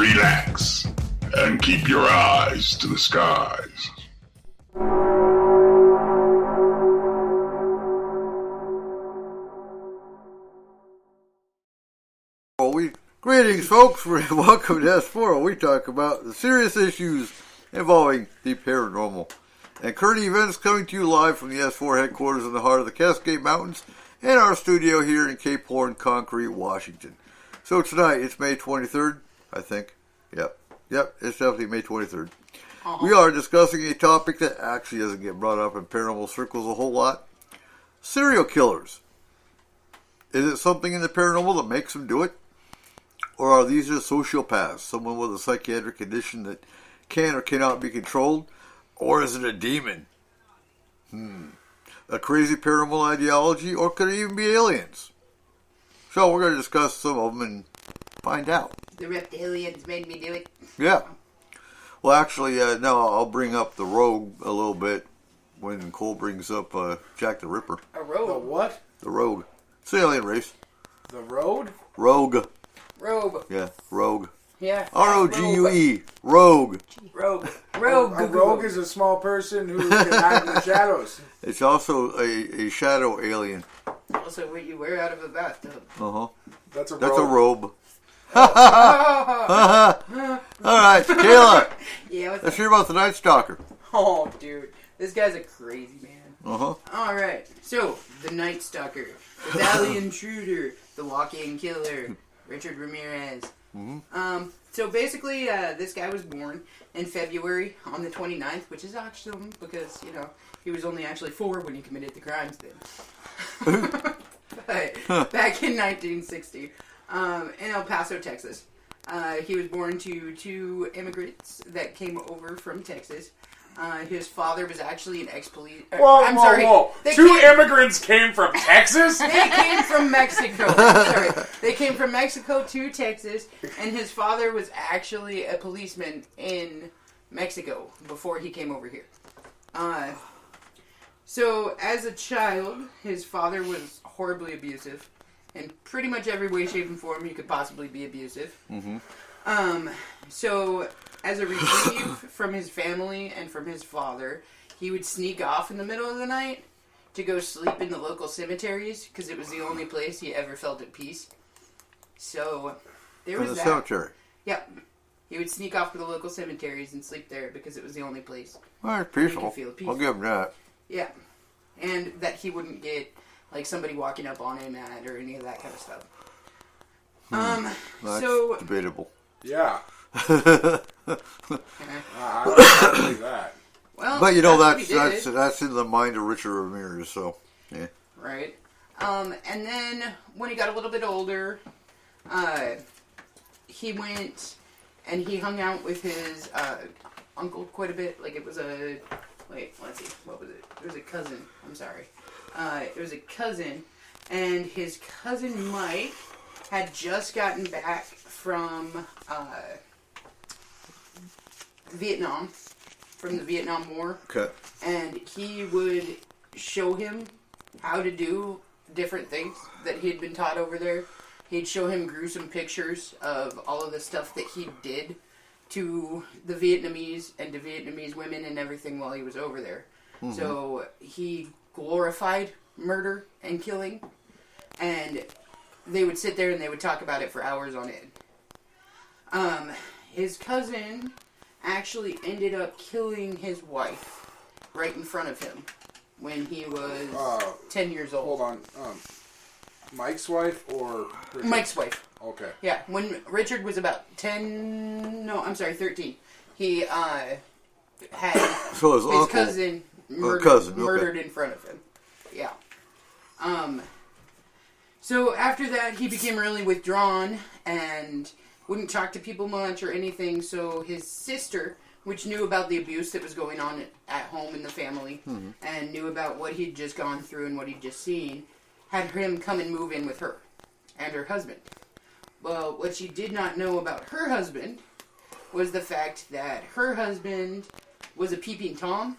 relax, and keep your eyes to the skies. Greetings, folks. Welcome to S-4, where we talk about the serious issues involving the paranormal and current events, coming to you live from the S-4 headquarters in the heart of the Cascade Mountains and our studio here in Cape Horn, Concrete, Washington. So tonight, it's May 23rd, I think. Yep, it's definitely May 23rd. We are discussing a topic that actually doesn't get brought up in paranormal circles a whole lot. Serial killers. Is it something in the paranormal that makes them do it? Or are these just sociopaths, someone with a psychiatric condition that can or cannot be controlled? Or is it a demon? A crazy paranormal ideology? Or could it even be aliens? So we're going to discuss some of them and find out. The reptilians made me do it. Yeah. Well, actually, no, I'll bring up the Rogue a little bit when Cole brings up Jack the Ripper. A rogue? The what? The Rogue. It's the alien race. The road? Rogue. Rogue. Yeah, Rogue. Yeah. R-O-G-U-E. Rogue. Rogue. A rogue is a small person who can hide in the shadows. It's also a shadow alien. Also, what you wear out of a bathtub. Uh-huh. That's a robe. All right, Kayla. Yeah. Let's hear about the Night Stalker. Oh, dude. This guy's a crazy man. Uh-huh. All right. So, the Night Stalker, the Valley Intruder, the Walk-In Killer, Richard Ramirez. Mm-hmm. So basically, this guy was born in February on the 29th, which is awesome because, you know, he was only actually 4 when he committed the crimes then. But back in 1960, in El Paso, Texas, he was born to 2 immigrants that came over from Texas. His father was actually an ex-police... Whoa. 2 immigrants came from Texas? They came from Mexico. Sorry. They came from Mexico to Texas, and his father was actually a policeman in Mexico before he came over here. So, as a child, his father was horribly abusive. In pretty much every way, shape, and form he could possibly be abusive. Mm-hmm. So, as a reprieve from his family and from his father, he would sneak off in the middle of the night to go sleep in the local cemeteries because it was the only place he ever felt at peace. So, there was that. In the cemetery? Yep. He would sneak off to the local cemeteries and sleep there because it was the only place. All right, peaceful. Feel peaceful. I'll give him that. Yeah. And that he wouldn't get, like, somebody walking up on him at or any of that kind of stuff. That's so... debatable. Yeah. I don't believe that. Well, but you know, that's in the mind of Richard Ramirez, so, yeah. Right. And then, when he got a little bit older, he went and he hung out with his uncle quite a bit. Like, it was a... Wait, let's see. What was it? It was a cousin. I'm sorry. It was a cousin. And his cousin Mike had just gotten back from Vietnam, from the Vietnam War. Okay. And he would show him how to do different things that he had been taught over there. He'd show him gruesome pictures of all of the stuff that he did to the Vietnamese and to Vietnamese women and everything while he was over there. Mm-hmm. So he glorified murder and killing, and they would sit there and they would talk about it for hours on end. His cousin actually ended up killing his wife right in front of him when he was 10 years old. Hold on. Mike's wife or Richard? Mike's wife. Okay. Yeah, when Richard was about 13, he had so his uncle, cousin murdered in front of him. Yeah. So after that, he became really withdrawn and wouldn't talk to people much or anything. So his sister, which knew about the abuse that was going on at home in the family, and knew about what he'd just gone through and what he'd just seen, had him come and move in with her and her husband. Well, what she did not know about her husband was the fact that her husband was a peeping Tom,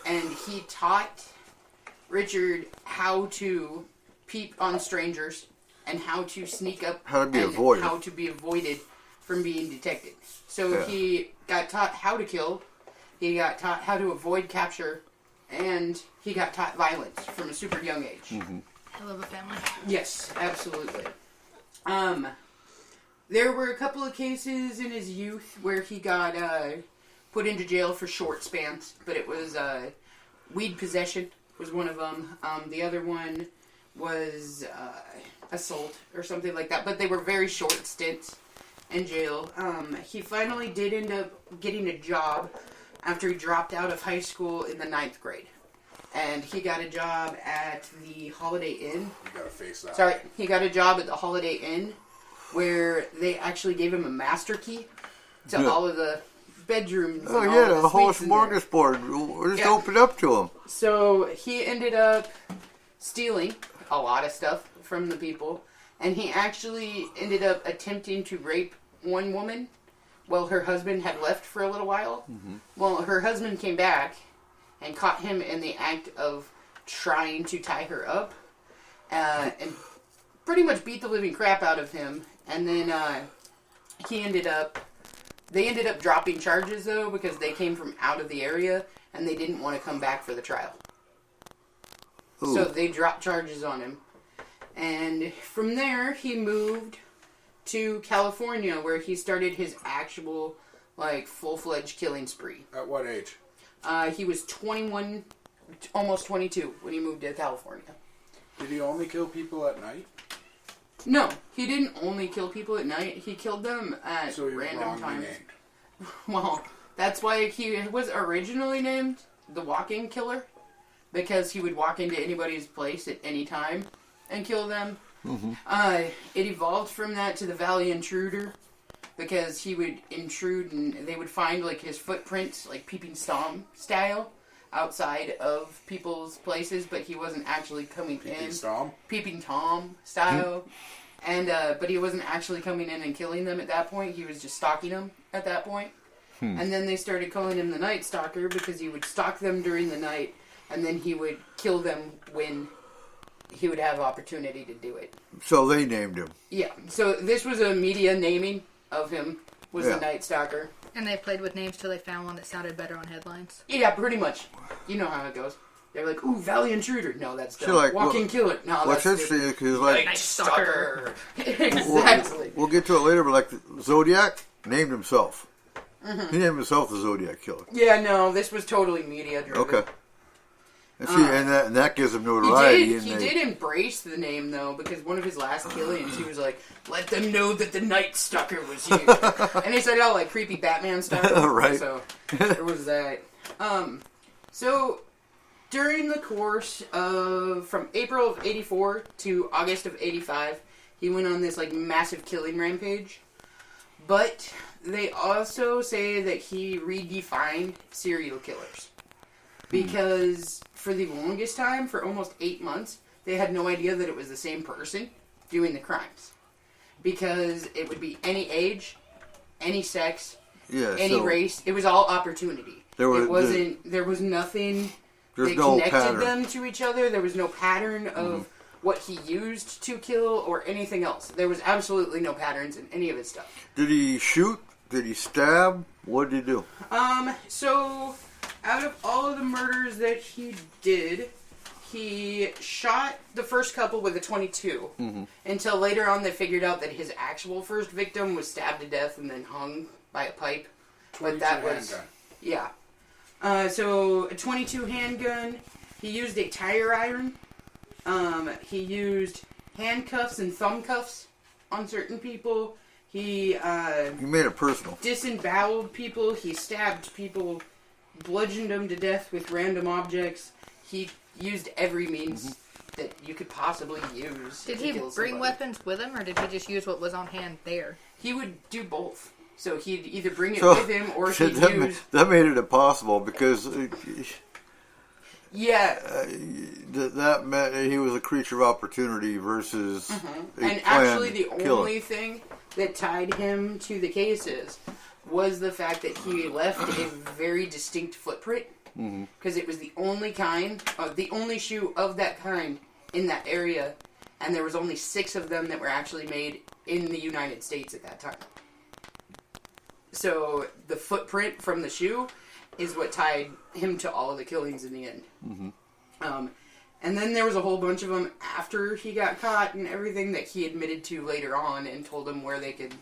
and he taught Richard how to peep on strangers and how to sneak up how to be avoided from being detected. So he got taught how to kill, he got taught how to avoid capture, and he got taught violence from a super young age. Mm-hmm. I love a family. Yes, absolutely. There were a couple of cases in his youth where he got put into jail for short spans, but it was weed possession was one of them. The other one was assault or something like that, but they were very short stints in jail. He finally did end up getting a job after he dropped out of high school in the 9th grade. And he got a job at the Holiday Inn. You gotta face that. Sorry, he got a job at the Holiday Inn where they actually gave him a master key to all of the bedrooms. Oh, and yeah, all of the whole suites in there. smorgasbord. Just open up to him. So he ended up stealing a lot of stuff from the people, and he actually ended up attempting to rape one woman while her husband had left for a little while. Mm-hmm. Well, her husband came back and caught him in the act of trying to tie her up, and pretty much beat the living crap out of him. And then they ended up dropping charges, though, because they came from out of the area, and they didn't want to come back for the trial. Ooh. So they dropped charges on him. And from there, he moved to California, where he started his actual, full-fledged killing spree. At what age? He was 21, almost 22, when he moved to California. Did he only kill people at night? No, he didn't only kill people at night. He killed them at random times. Named. Well, that's why he was originally named the Walk-In Killer, because he would walk into anybody's place at any time and kill them. Mm-hmm. It evolved from that to the Valley Intruder, because he would intrude and they would find his footprints, peeping Tom style, outside of people's places, but he wasn't actually coming in. Peeping Tom style. And but he wasn't actually coming in and killing them at that point. He was just stalking them at that point. And then they started calling him the Night Stalker, because he would stalk them during the night, and then he would kill them when he would have opportunity to do it. So they named him. Yeah. So this was a media naming of him, was the Night Stalker. And they played with names till they found one that sounded better on headlines. Yeah, pretty much. You know how it goes. They're like, ooh, Valley Intruder. No, that's dumb. Walk-In Killer. No, what's that's interesting is Night Stalker. Exactly. We'll get to it later, but Zodiac named himself. Mm-hmm. He named himself the Zodiac Killer. Yeah, no, this was totally media driven. Okay. And see, and that gives him notoriety. He did embrace the name, though, because one of his last killings, he was like, let them know that the Night Stalker was you. And he said all creepy Batman stuff. Right. So there was that. So during the course of, from April of 84 to August of 85, he went on this massive killing rampage. But they also say that he redefined serial killers. Because for the longest time, for almost 8 months, they had no idea that it was the same person doing the crimes. Because it would be any age, any sex, any race. It was all opportunity. There was nothing that connected them to each other. There was no pattern of what he used to kill or anything else. There was absolutely no patterns in any of his stuff. Did he shoot? Did he stab? What did he do? So out of all of the murders that he did, he shot the first couple with a .22 until later on they figured out that his actual first victim was stabbed to death and then hung by a pipe. But that was handgun. Yeah. So a .22 handgun. He used a tire iron. He used handcuffs and thumb cuffs on certain people. He made it personal. Disemboweled people. He stabbed people, bludgeoned them to death with random objects. He used every means that you could possibly use. Did he bring weapons with him, or did he just use what was on hand there? He would do both. So he'd either bring it with him, or he'd use... That made it impossible, because... that meant he was a creature of opportunity versus and actually the only thing that tied him to the cases was the fact that he left a very distinct footprint, because it was the only shoe of that kind in that area, and there was only 6 of them that were actually made in the United States at that time. So the footprint from the shoe is what tied him to all of the killings in the end. Mm-hmm. And then there was a whole bunch of them after he got caught and everything that he admitted to later on and told them where they could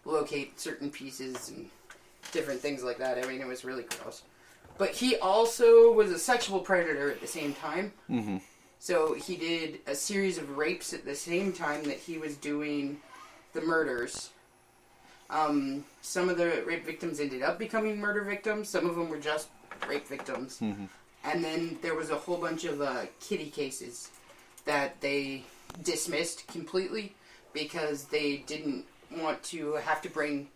locate certain pieces and different things like that. I mean, it was really gross. But he also was a sexual predator at the same time. Mm-hmm. So he did a series of rapes at the same time that he was doing the murders. Some of the rape victims ended up becoming murder victims. Some of them were just rape victims. Mm-hmm. And then there was a whole bunch of kitty cases that they dismissed completely because they didn't want to have to bring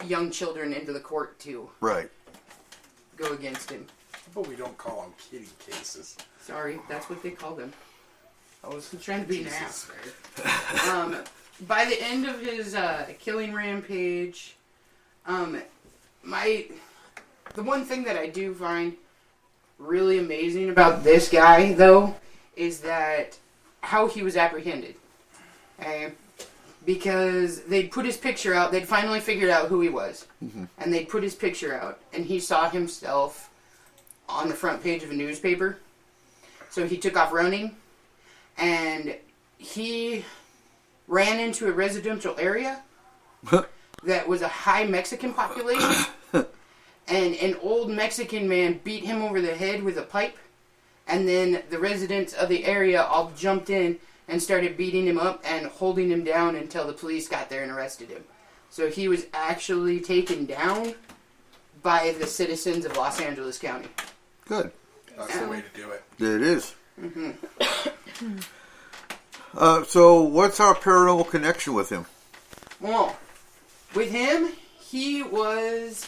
young children into the court to go against him. But we don't call them kitty cases. Sorry, that's what they call them. I was trying to be an ass. By the end of his killing rampage, the one thing that I do find really amazing about this guy, though, is that how he was apprehended. Okay? Because they'd put his picture out, they'd finally figured out who he was. Mm-hmm. And they'd put his picture out, and he saw himself on the front page of a newspaper. So he took off running, and he ran into a residential area that was a high Mexican population. And an old Mexican man beat him over the head with a pipe. And then the residents of the area all jumped in and started beating him up and holding him down until the police got there and arrested him. So he was actually taken down by the citizens of Los Angeles County. Good. That's the way to do it. It is. Mm-hmm. So what's our paranormal connection with him? Well, with him, he was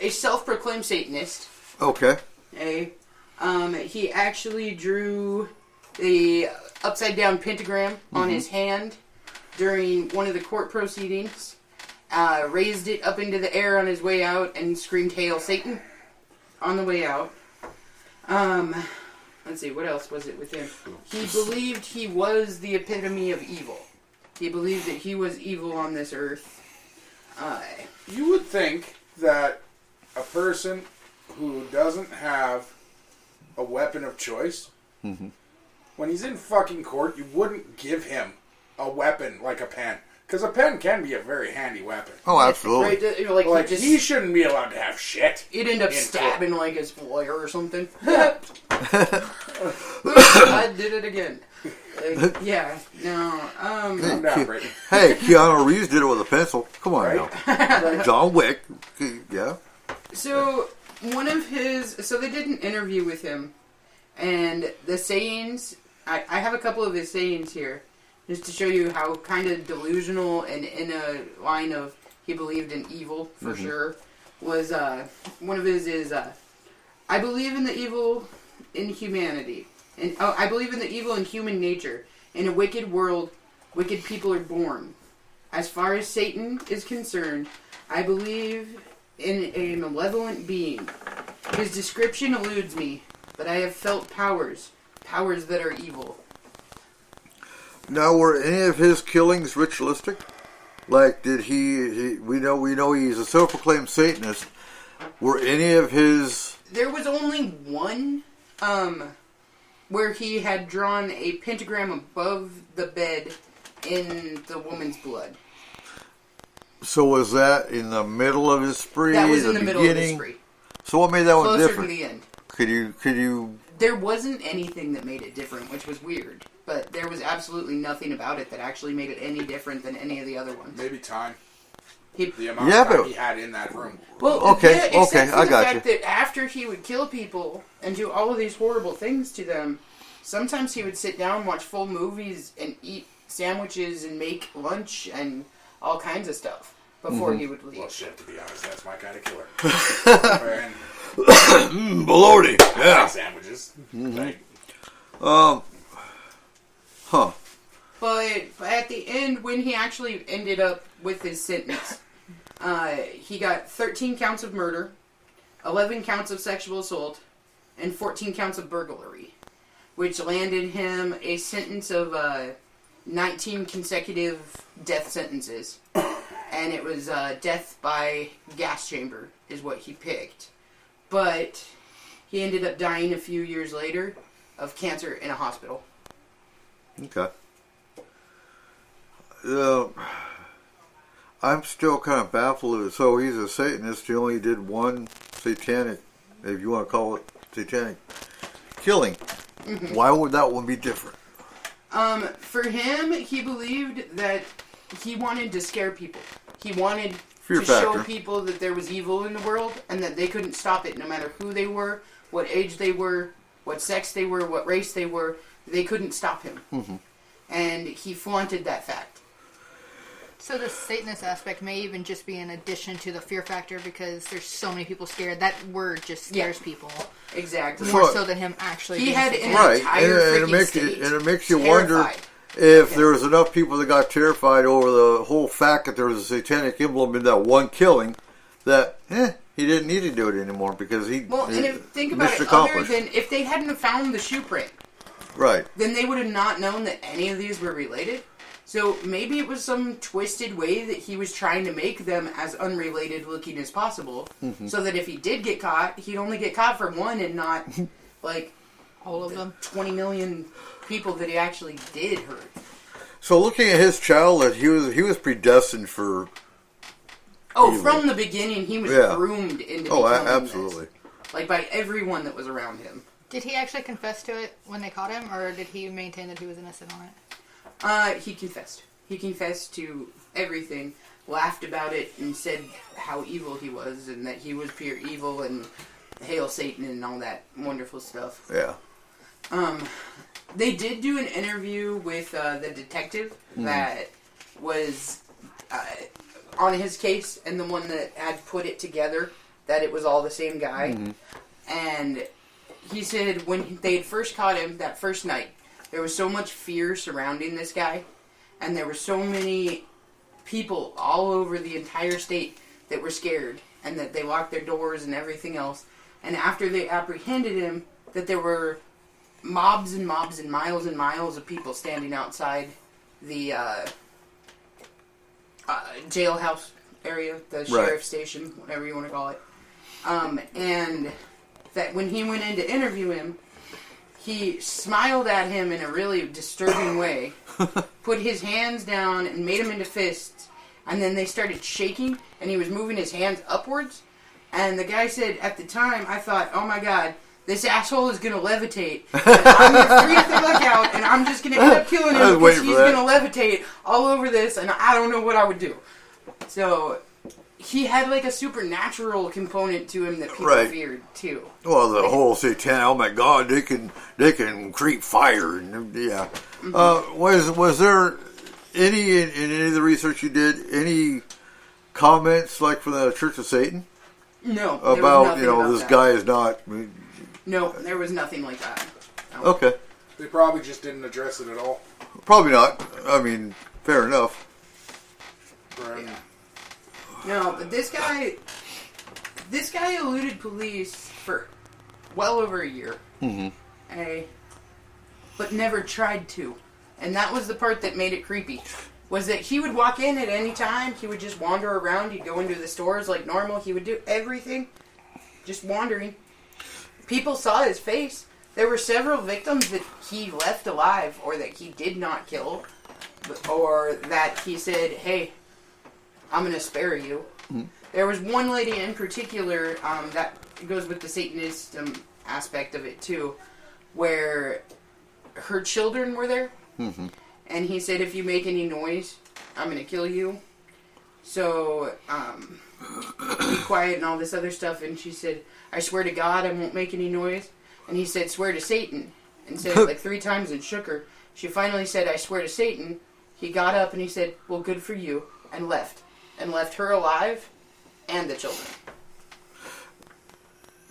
a self-proclaimed Satanist. Okay. He actually drew the upside-down pentagram on his hand during one of the court proceedings, raised it up into the air on his way out, and screamed, "Hail Satan," on the way out. Let's see, what else was it with him? He believed he was the epitome of evil. He believed that he was evil on this earth. You would think that a person who doesn't have a weapon of choice, when he's in fucking court, you wouldn't give him a weapon like a pen. Because a pen can be a very handy weapon. Oh, absolutely. Right, like he shouldn't be allowed to have shit. He'd end up stabbing like his lawyer or something. I did it again. Hey, Keanu Reeves did it with a pencil. Come on now. John Wick. Yeah. So, they did an interview with him. And the sayings, I have a couple of his sayings here, just to show you how kind of delusional and in a line of he believed in evil, for sure, was, one of his is, I believe in the evil in humanity. And I believe in the evil in human nature. In a wicked world, wicked people are born. As far as Satan is concerned, I believe in a malevolent being. His description eludes me, but I have felt powers that are evil. Now, were any of his killings ritualistic? Like, did we know he's a self-proclaimed Satanist. Were any of his... There was only one, where he had drawn a pentagram above the bed in the woman's blood. So was that in the middle of his spree? That was in the middle of his spree. So what made that one different? Closer to the end. Could you... There wasn't anything that made it different, which was weird. But there was absolutely nothing about it that actually made it any different than any of the other ones. Maybe time. The amount of time he had in that room. Well, okay, I got you. The fact that after he would kill people and do all of these horrible things to them, sometimes he would sit down, watch full movies, and eat sandwiches and make lunch and all kinds of stuff before he would leave. Well, shit, to be honest, that's my kind of killer. Baloney. Yeah. Sandwiches. But at the end, when he actually ended up with his sentence, he got 13 counts of murder, 11 counts of sexual assault, and 14 counts of burglary, which landed him a sentence of 19 consecutive death sentences. and it was death by gas chamber is what he picked. But he ended up dying a few years later of cancer in a hospital. Okay. I'm still kind of baffled. So he's a Satanist. He only did one satanic, if you want to call it satanic, killing. Mm-hmm. Why would that one be different? For him, he believed that he wanted to scare people. He wanted to show people that there was evil in the world and that they couldn't stop it no matter who they were, what age they were, what sex they were, what race they were. They couldn't stop him. Mm-hmm. And he flaunted that fact. So the Satanist aspect may even just be in addition to the fear factor because there's so many people scared. That word just scares people. Exactly. More so than him actually being had Satan. an entire it makes you wonder if there was enough people that got terrified over the whole fact that there was a satanic emblem in that one killing that, he didn't need to do it anymore because he think about it, other than if they hadn't found the shoe print, right, then they would have not known that any of these were related. So maybe it was some twisted way that he was trying to make them as unrelated looking as possible, so that if he did get caught, he'd only get caught for one and not like all of them, 20 million people that he actually did hurt. So looking at his childhood, he was predestined for. Oh, from the beginning, he was groomed into becoming absolutely. This. Like by everyone that was around him. Did he actually confess to it when they caught him, or did he maintain that he was innocent on it? He confessed. He confessed to everything, laughed about it, and said how evil he was, and that he was pure evil, and hail Satan, and all that wonderful stuff. Yeah. They did do an interview with the detective that was on his case, and the one that had put it together, that it was all the same guy. Mm-hmm. And he said when they had first caught him that first night, there was so much fear surrounding this guy, and there were so many people all over the entire state that were scared, and that they locked their doors and everything else. And after they apprehended him, that there were mobs and mobs and miles of people standing outside the jailhouse area, the sheriff's station, whatever you want to call it. And that when he went in to interview him, he smiled at him in a really disturbing way, put his hands down and made them into fists, and then they started shaking, and he was moving his hands upwards. And the guy said, at the time, I thought, oh my god, this asshole is going to levitate. And I'm going to freeze the fuck out, and I'm just going to end up killing him because he's going to levitate all over this, and I don't know what I would do. So he had like a supernatural component to him that people feared too. Well, the whole satanic, oh my god, they can create fire, and Mm-hmm. Was there any in any of the research you did, any comments like from the Church of Satan? No. About this guy is not. No, there was nothing like that. No. Okay. They probably just didn't address it at all. Probably not. I mean, fair enough. Right. Yeah. No, but this guy eluded police for well over a year. Mm-hmm. But never tried to. And that was the part that made it creepy. Was that he would walk in at any time, he would just wander around, he'd go into the stores like normal, he would do everything, just wandering. People saw his face. There were several victims that he left alive, or that he did not kill, or that he said, hey, I'm going to spare you. Mm-hmm. There was one lady in particular, that goes with the Satanist aspect of it too, where her children were there. Mm-hmm. And he said, if you make any noise, I'm going to kill you. So, be quiet and all this other stuff. And she said, I swear to God, I won't make any noise. And he said, swear to Satan. And said it like 3 times and shook her. She finally said, I swear to Satan. He got up and he said, well, good for you. And left. And left her alive and the children.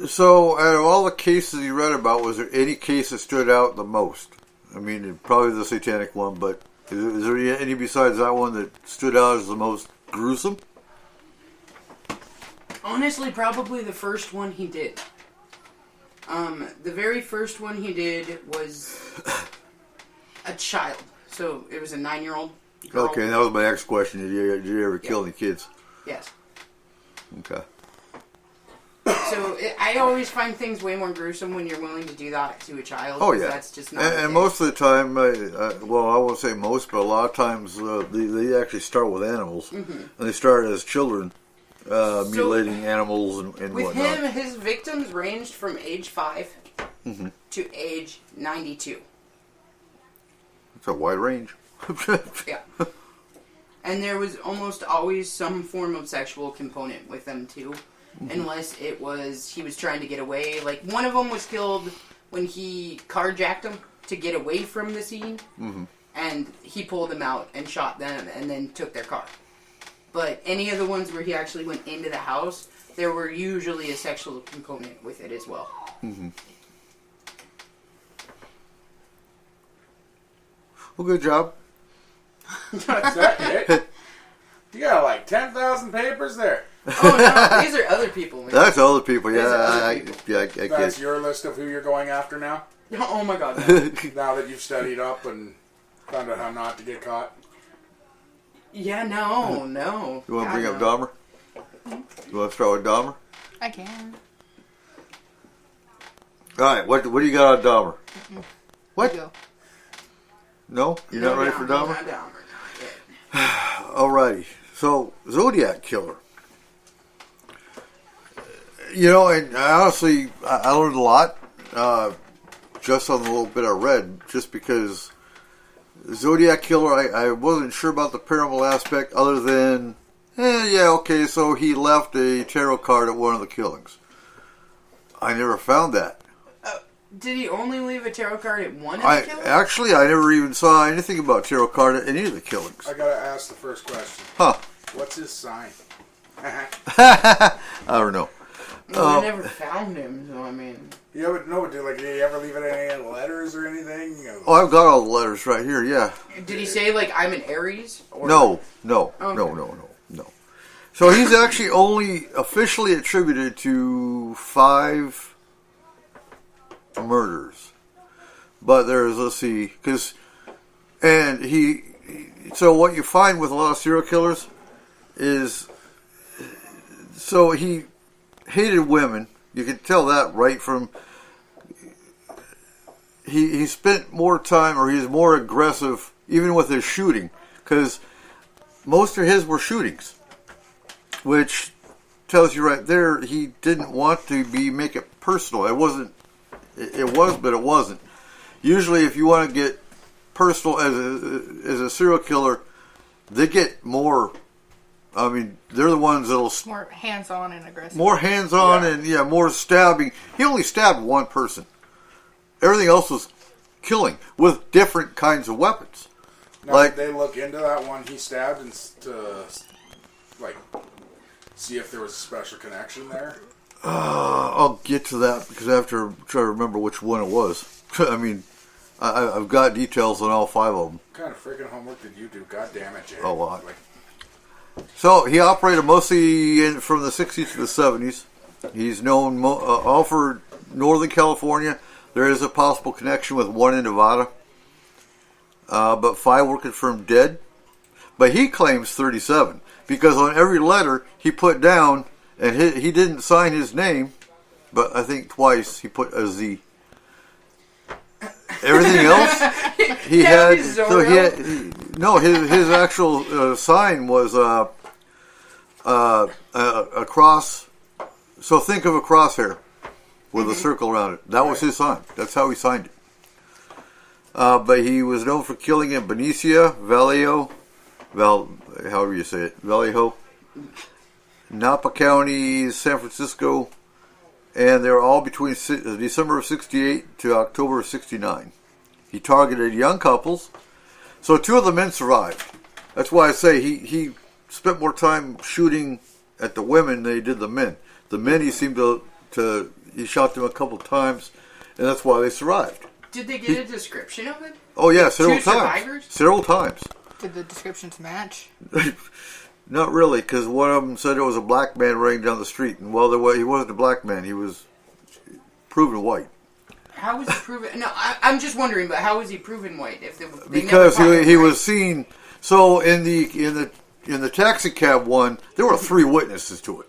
So, out of all the cases you read about, was there any case that stood out the most? I mean, probably the satanic one, but is there any besides that one that stood out as the most gruesome? Honestly, probably the first one he did. The very first one he did was a child. So it was a 9-year-old. girl. Okay, that was my next question. Did you ever kill any kids? Yes. Okay. So I always find things way more gruesome when you're willing to do that to a child. Oh, yeah. That's just not. And most of the time, well, I won't say most, but a lot of times they actually start with animals. Mm-hmm. And they start as children, mutilating animals and with whatnot. him, his victims ranged from age 5 to age 92. It's a wide range. Yeah. And there was almost always some form of sexual component with them, too. Unless it was, he was trying to get away. Like, one of them was killed when he carjacked him to get away from the scene. Mm-hmm. And he pulled them out and shot them and then took their car. But any of the ones where he actually went into the house, there were usually a sexual component with it as well. Mm-hmm. Well, good job. That's that it? You got like 10,000 papers there. Oh, no, these are other people. Man. That's other people, yeah. Other people. I get That's it. your list of who you're going after now? Oh my god. No. Now that you've studied up and found out how not to get caught? Yeah, no. You want to bring up no. Dahmer? You want to start with Dahmer? I can. All right, what do you got on Dahmer? What? You go. No? You're not ready for Dahmer? Not Dahmer. Yeah. Alrighty. So, Zodiac Killer. You know, and honestly, I learned a lot just on the little bit I read, just because Zodiac Killer, I wasn't sure about the paranormal aspect other than, okay, so he left a tarot card at one of the killings. I never found that. Did he only leave a tarot card at one of the killings? Actually, I never even saw anything about tarot card at any of the killings. I gotta ask the first question. Huh. What's his sign? I don't know. No, I never found him, so I mean... Did he ever leave it in any letters or anything? Oh, I've got all the letters right here, yeah. Did he say, like, I'm an Aries? Or... No. Okay. No. So he's actually only officially attributed to 5 murders. But there's, let's see, so what you find with a lot of serial killers is, so he hated women. You can tell that right from, he spent more time, or he's more aggressive, even with his shooting, because most of his were shootings, which tells you right there, he didn't want to make it personal. It was, but it wasn't. Usually if you want to get personal as a serial killer, they get more, I mean, they're the ones that'll... More hands-on and aggressive. More hands-on and more stabbing. He only stabbed one person. Everything else was killing with different kinds of weapons. Now, did they look into that one he stabbed and to, see if there was a special connection there? I'll get to that because I have to try to remember which one it was. I mean, I've got details on all 5 of them. What kind of freaking homework did you do? God damn it, Jay. A lot. So he operated mostly from the 60s to the 70s. He's known all for Northern California. There is a possible connection with one in Nevada. But 5 were confirmed dead. But he claims 37 because on every letter he put down, and he didn't sign his name, but I think twice he put a Z. Everything else he had. So he had. His actual sign was a cross. So think of a crosshair with a circle around it. That was his sign. That's how he signed it. But he was known for killing in Benicia, Vallejo, however you say it, Vallejo, Napa County, San Francisco, and they were all between December of 68 to October of 69. He targeted young couples. So 2 of the men survived. That's why I say he spent more time shooting at the women than he did the men. The men he seemed to he shot them a couple times, and that's why they survived. Did they get a description of it? Oh yeah, several 2 times. survivors? Several times. Did the descriptions match? Not really, because one of them said it was a black man running down the street, and he wasn't a black man. He was proven white. How was he proven? No, I'm just wondering, but how was he proven white? If they Because never caught him, he right? was seen. So in the taxi cab one, there were 3 witnesses to it.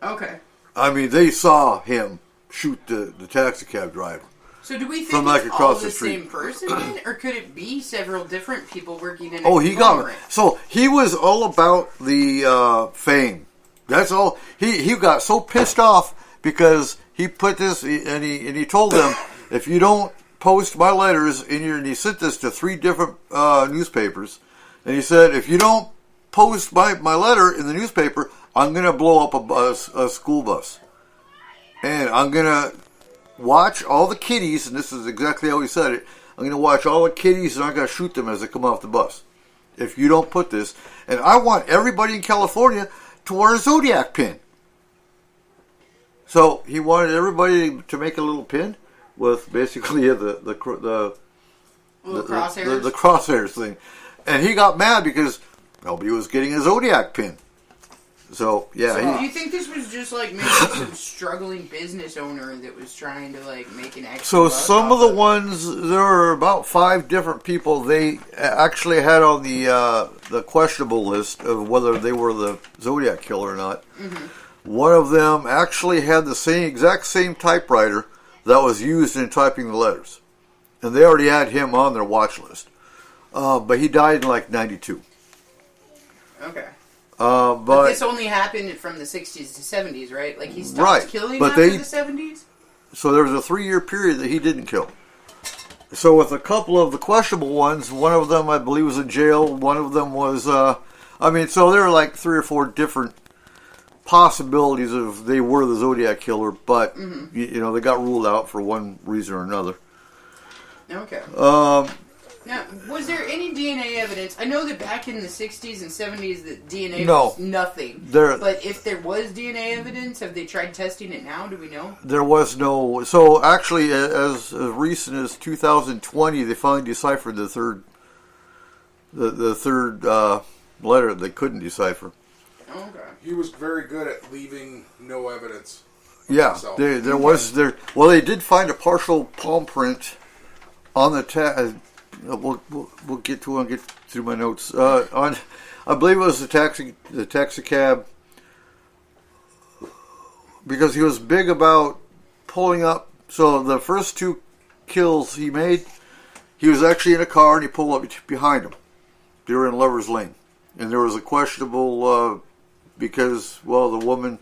Okay. I mean, they saw him shoot the taxi cab driver. So do we think From, like, it's across all the the street. same person, then? Or could it be several different people working in a Oh, he got it. conglomerate? So he was all about the fame. That's all. He got so pissed off because he put this, and he told them, if you don't post my letters in your, and he sent this to 3 different newspapers, and he said, if you don't post my letter in the newspaper, I'm going to blow up a school bus. And I'm going to watch all the kiddies, and this is exactly how he said it, I'm going to watch all the kiddies and I'm going to shoot them as they come off the bus. If you don't put this. And I want everybody in California to wear a Zodiac pin. So he wanted everybody to make a little pin with basically the Crosshairs? the crosshairs thing. And he got mad because nobody was getting a Zodiac pin. So, yeah. So do you think this was just like maybe some struggling business owner that was trying to like make an extra So buck some of off the ones, there were about 5 different people they actually had on the questionable list of whether they were the Zodiac Killer or not. Mm-hmm. One of them actually had the exact same typewriter that was used in typing the letters. And they already had him on their watch list. But he died in like 92. Okay. But this only happened from the 60s to 70s, right? Like he stopped Right, killing but after the 70s? So there was a 3-year period that he didn't kill. So with a couple of the questionable ones, one of them I believe was in jail. One of them was, so there were like 3 or 4 different possibilities of they were the Zodiac Killer, but they got ruled out for one reason or another. Okay. Now, was there any DNA evidence? I know that back in the 60s and 70s that DNA was nothing. But if there was DNA evidence, have they tried testing it now? Do we know? There was no... So actually, as recent as 2020, they finally deciphered the third letter they couldn't decipher. Okay. He was very good at leaving no evidence. Yeah, they did find a partial palm print on the We'll get to it. I'll get through my notes. I believe it was the taxi cab, because he was big about pulling up. So the first 2 kills he made, he was actually in a car and he pulled up behind him. They were in Lover's Lane, and there was a questionable because the woman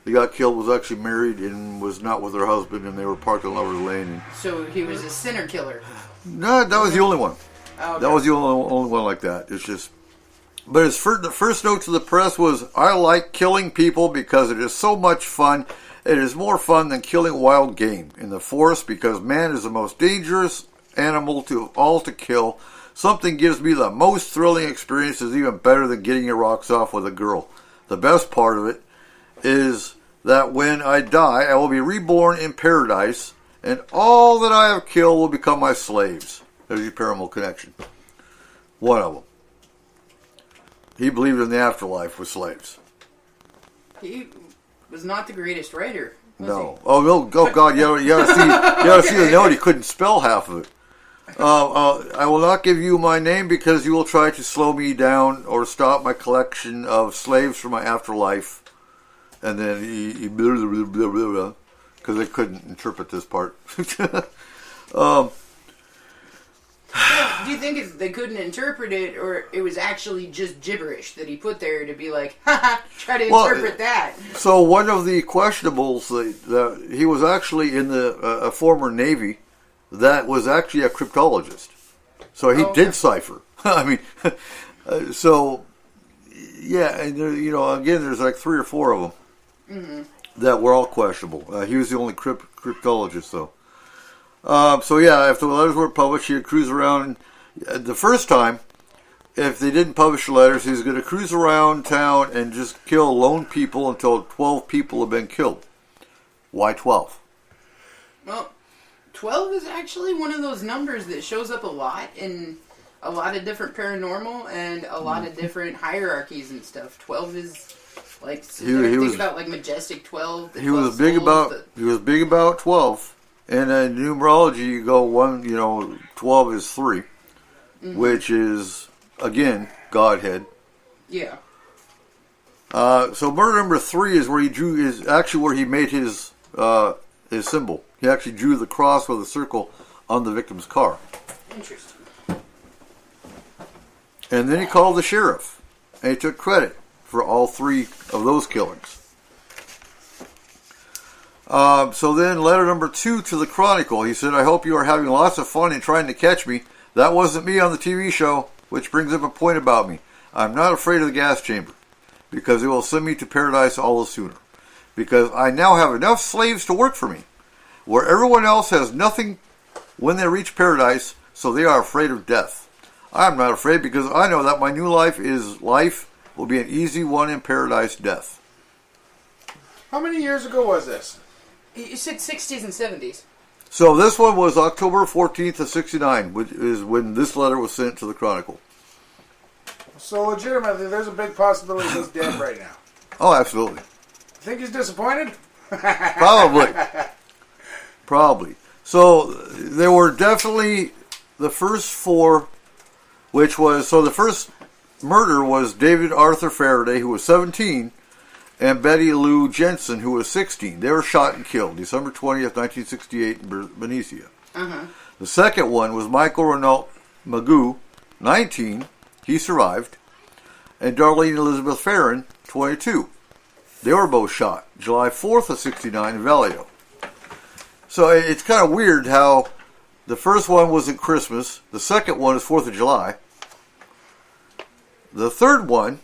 that got killed was actually married and was not with her husband, and they were parked in Lover's Lane. So he was a sinner killer. No, that was the only one. Oh, okay. That was the only one like that. It's just, but the first note to the press was, "I like killing people because it is so much fun. It is more fun than killing wild game in the forest because man is the most dangerous animal to kill. Something gives me the most thrilling experience is even better than getting your rocks off with a girl. The best part of it is that when I die, I will be reborn in paradise." And all that I have killed will become my slaves. There's your paranormal connection. One of them. He believed in the afterlife with slaves. He was not the greatest writer. No. Oh God! You gotta see the note. He couldn't spell half of it. I will not give you my name because you will try to slow me down or stop my collection of slaves for my afterlife. And then he blah, blah, blah, blah, blah. Because they couldn't interpret this part. Do you think they couldn't interpret it, or it was actually just gibberish that he put there to be like, haha, try to interpret that? So one of the questionables, he was actually in a former Navy that was actually a cryptologist. So he did cipher. I mean, so, yeah, and there, again, there's like 3 or 4 of them. Mm-hmm. That were all questionable. He was the only cryptologist, though. So yeah, if the letters weren't published, he would cruise around. The first time, if they didn't publish the letters, he was going to cruise around town and just kill lone people until 12 people have been killed. Why 12? Well, 12 is actually one of those numbers that shows up a lot in a lot of different paranormal and a lot of different hierarchies and stuff. 12 is... Like, think about like Majestic 12. He was big about 12, and in numerology you go 12 is 3, which is again godhead. Yeah. So murder number 3 is where he drew where he made his symbol. He actually drew the cross with a circle on the victim's car. Interesting. And then he called the sheriff, and he took credit for all 3 of those killings. So then letter number 2 to the Chronicle. He said, I hope you are having lots of fun in trying to catch me. That wasn't me on the TV show, which brings up a point about me. I'm not afraid of the gas chamber, because it will send me to paradise all the sooner. Because I now have enough slaves to work for me, where everyone else has nothing when they reach paradise, so they are afraid of death. I am not afraid because I know that my new life will be an easy one in paradise, death. How many years ago was this? You said 60s and 70s. So this one was October 14th of 69, which is when this letter was sent to the Chronicle. So legitimately, there's a big possibility he's dead right now. Oh, absolutely. Think he's disappointed? Probably. So there were definitely the first 4, which was, so the first murder was David Arthur Faraday, who was 17, and Betty Lou Jensen, who was 16. They were shot and killed December 20th, 1968 in Benicia. Uh-huh. The second one was Michael Renault Magoo, 19. He survived. And Darlene Elizabeth Farron, 22. They were both shot July 4th of 69 in Vallejo. So it's kind of weird how the first one was at Christmas. The second one is 4th of July. The third one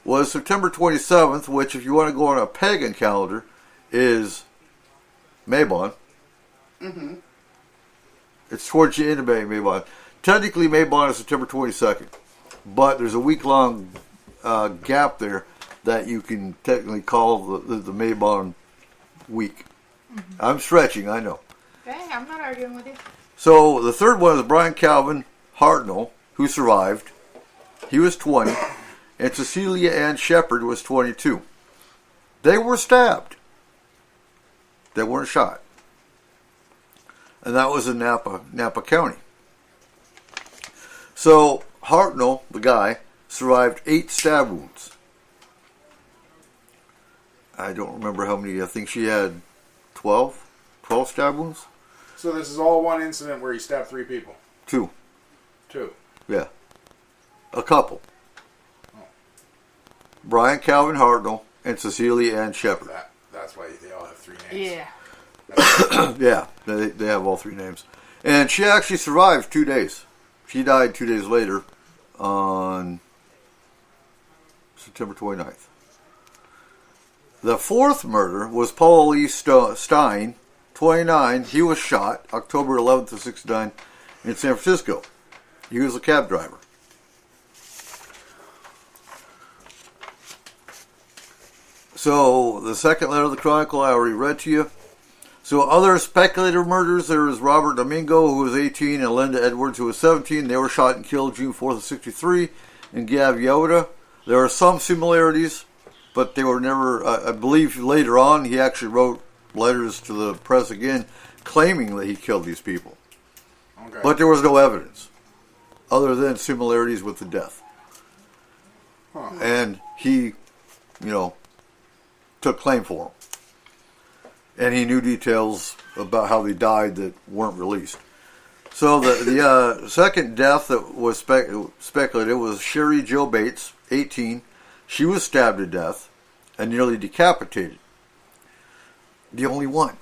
was September 27th, which, if you want to go on a pagan calendar, is Mabon. Mm-hmm. It's towards the end of Mabon. Technically, Mabon is September 22nd, but there's a week-long gap there that you can technically call the Mabon week. Mm-hmm. I'm stretching, I know. Okay, I'm not arguing with you. So the third one is Brian Calvin Hartnell, who survived. He was 20, and Cecilia Ann Shepard was 22. They were stabbed. They weren't shot. And that was in Napa County. So Hartnell, the guy, survived 8 stab wounds. I don't remember how many. I think she had 12 stab wounds. So this is all one incident where he stabbed 3 people? 2. 2. Yeah. A couple. Oh. Brian Calvin Hartnell and Cecilia Ann Shepard. That's why they all have 3 names. Yeah. Yeah, they have all 3 names. And she actually survived 2 days. She died 2 days later on September 29th. The fourth murder was Paul Lee Stein, 29. He was shot October 11th of 69 in San Francisco. He was a cab driver. So the second letter of the Chronicle I already read to you. So other speculative murders, there was Robert Domingo, who was 18, and Linda Edwards, who was 17. They were shot and killed June 4th of 63 in Gav Yoda. There are some similarities, but they were never, I believe later on, he actually wrote letters to the press again, claiming that he killed these people. Okay. But there was no evidence, other than similarities with the death. Huh. And he, took claim for them. And he knew details about how they died that weren't released. So the second death that was speculated was Sherry Jo Bates, 18. She was stabbed to death and nearly decapitated. The only one.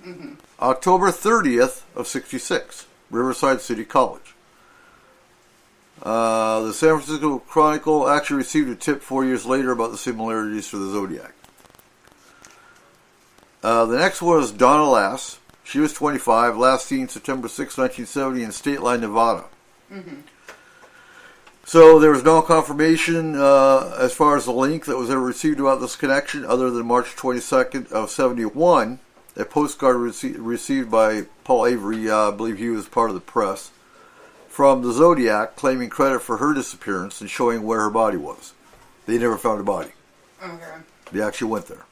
Mm-hmm. October 30th of 66, Riverside City College. The San Francisco Chronicle actually received a tip 4 years later about the similarities to the Zodiac. The next one was Donna Lass. She was 25, last seen September 6, 1970 in State Line, Nevada. Mm-hmm. So there was no confirmation as far as the link that was ever received about this connection, other than March 22nd of 71, a postcard received by Paul Avery, I believe he was part of the press, from the Zodiac, claiming credit for her disappearance and showing where her body was. They never found a body. Okay. They actually went there.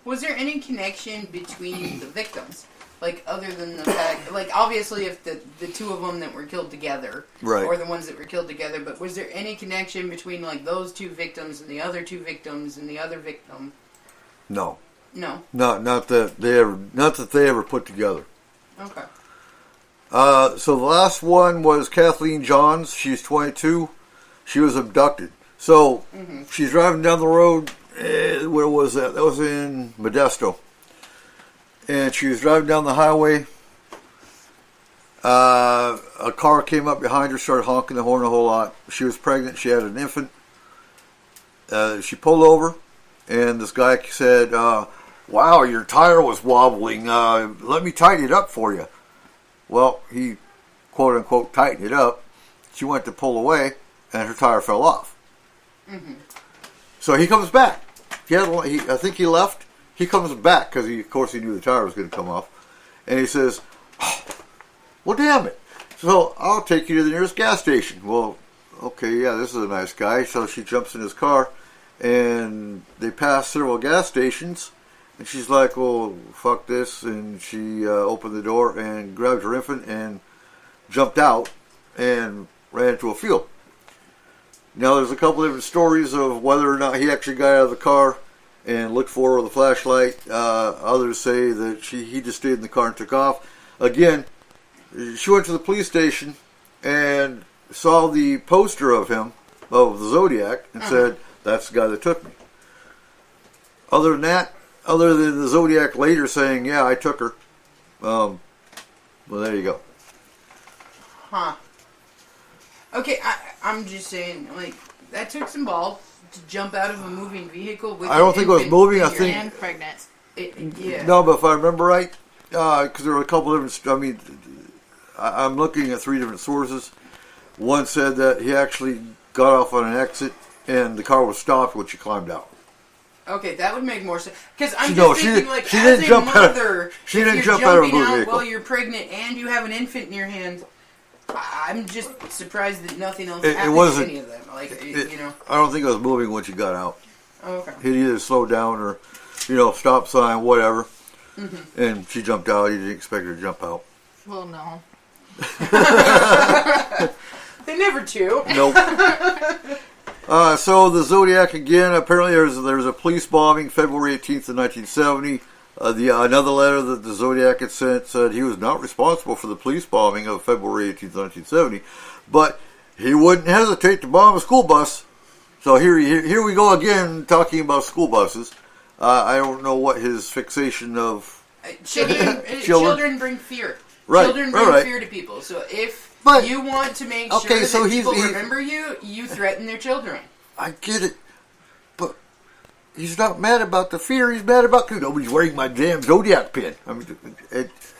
Was there any connection between the victims? Like, other than the fact, like, obviously if the two of them that were killed together, Right. or the ones that were killed together, but was there any connection between, like, those two victims and the other two victims and the other victim? No. No. Not that they ever put together. Okay. So the last one was Kathleen Johns. She's 22. She was abducted. So she's driving down the road. Where was that? That was in Modesto. And she was driving down the highway. A car came up behind her, started honking the horn a whole lot. She was pregnant. She had an infant. She pulled over, and this guy said, "Wow, your tire was wobbling. Let me tighten it up for you." Well, he, quote unquote, tightened it up. She went to pull away, and her tire fell off. So he comes back. I think he left. He comes back because, of course, he knew the tire was going to come off. And he says, "Oh, well, damn it. So I'll take you to the nearest gas station." Well, okay, yeah, this is a nice guy. So she jumps in his car, and they pass several gas stations. And she's like, "Well, fuck this." And she opened the door and grabbed her infant and jumped out and ran into a field. Now, there's a couple different stories of whether or not he actually got out of the car and looked for her with a flashlight. Others say that he just stayed in the car and took off. Again, she went to the police station and saw the poster of him, of the Zodiac, and said, "That's the guy that took me." Other than that, other than the Zodiac later saying, "Yeah, I took her," well, there you go. Huh. Okay, I'm just saying, like, that took some balls to jump out of a moving vehicle with I don't think it was moving. I think And pregnant. Yeah. no, but if I remember right, because there were a couple different. I mean, I'm looking at three different sources. One said that he actually got off on an exit and the car was stopped when she climbed out. Okay, that would make more sense. Because I'm No, just thinking, like, she as didn't a jump out of- mother, she if didn't you're jump out of a jumping moving out vehicle. while you're pregnant and you have an infant in your hands, I'm just surprised that nothing else happened wasn't- to any of them. Like, you know. I don't think it was moving when she got out. Oh, okay. He'd either slow down or, stop sign, whatever. And she jumped out. He didn't expect her to jump out. Well, no. They never do. Nope. So the Zodiac again. Apparently, there's a police bombing February 18th of 1970. Another letter that the Zodiac had sent said he was not responsible for the police bombing of February 18th, 1970, but he wouldn't hesitate to bomb a school bus. So here we go again talking about school buses. I don't know what his fixation of Children bring fear. Right, Children bring right. fear to people. So if But- you want to make Okay, sure so that he's- people he- remember you, you threaten their children. I get it, but he's not mad about the fear. He's mad about nobody's wearing my damn Zodiac pin. I mean,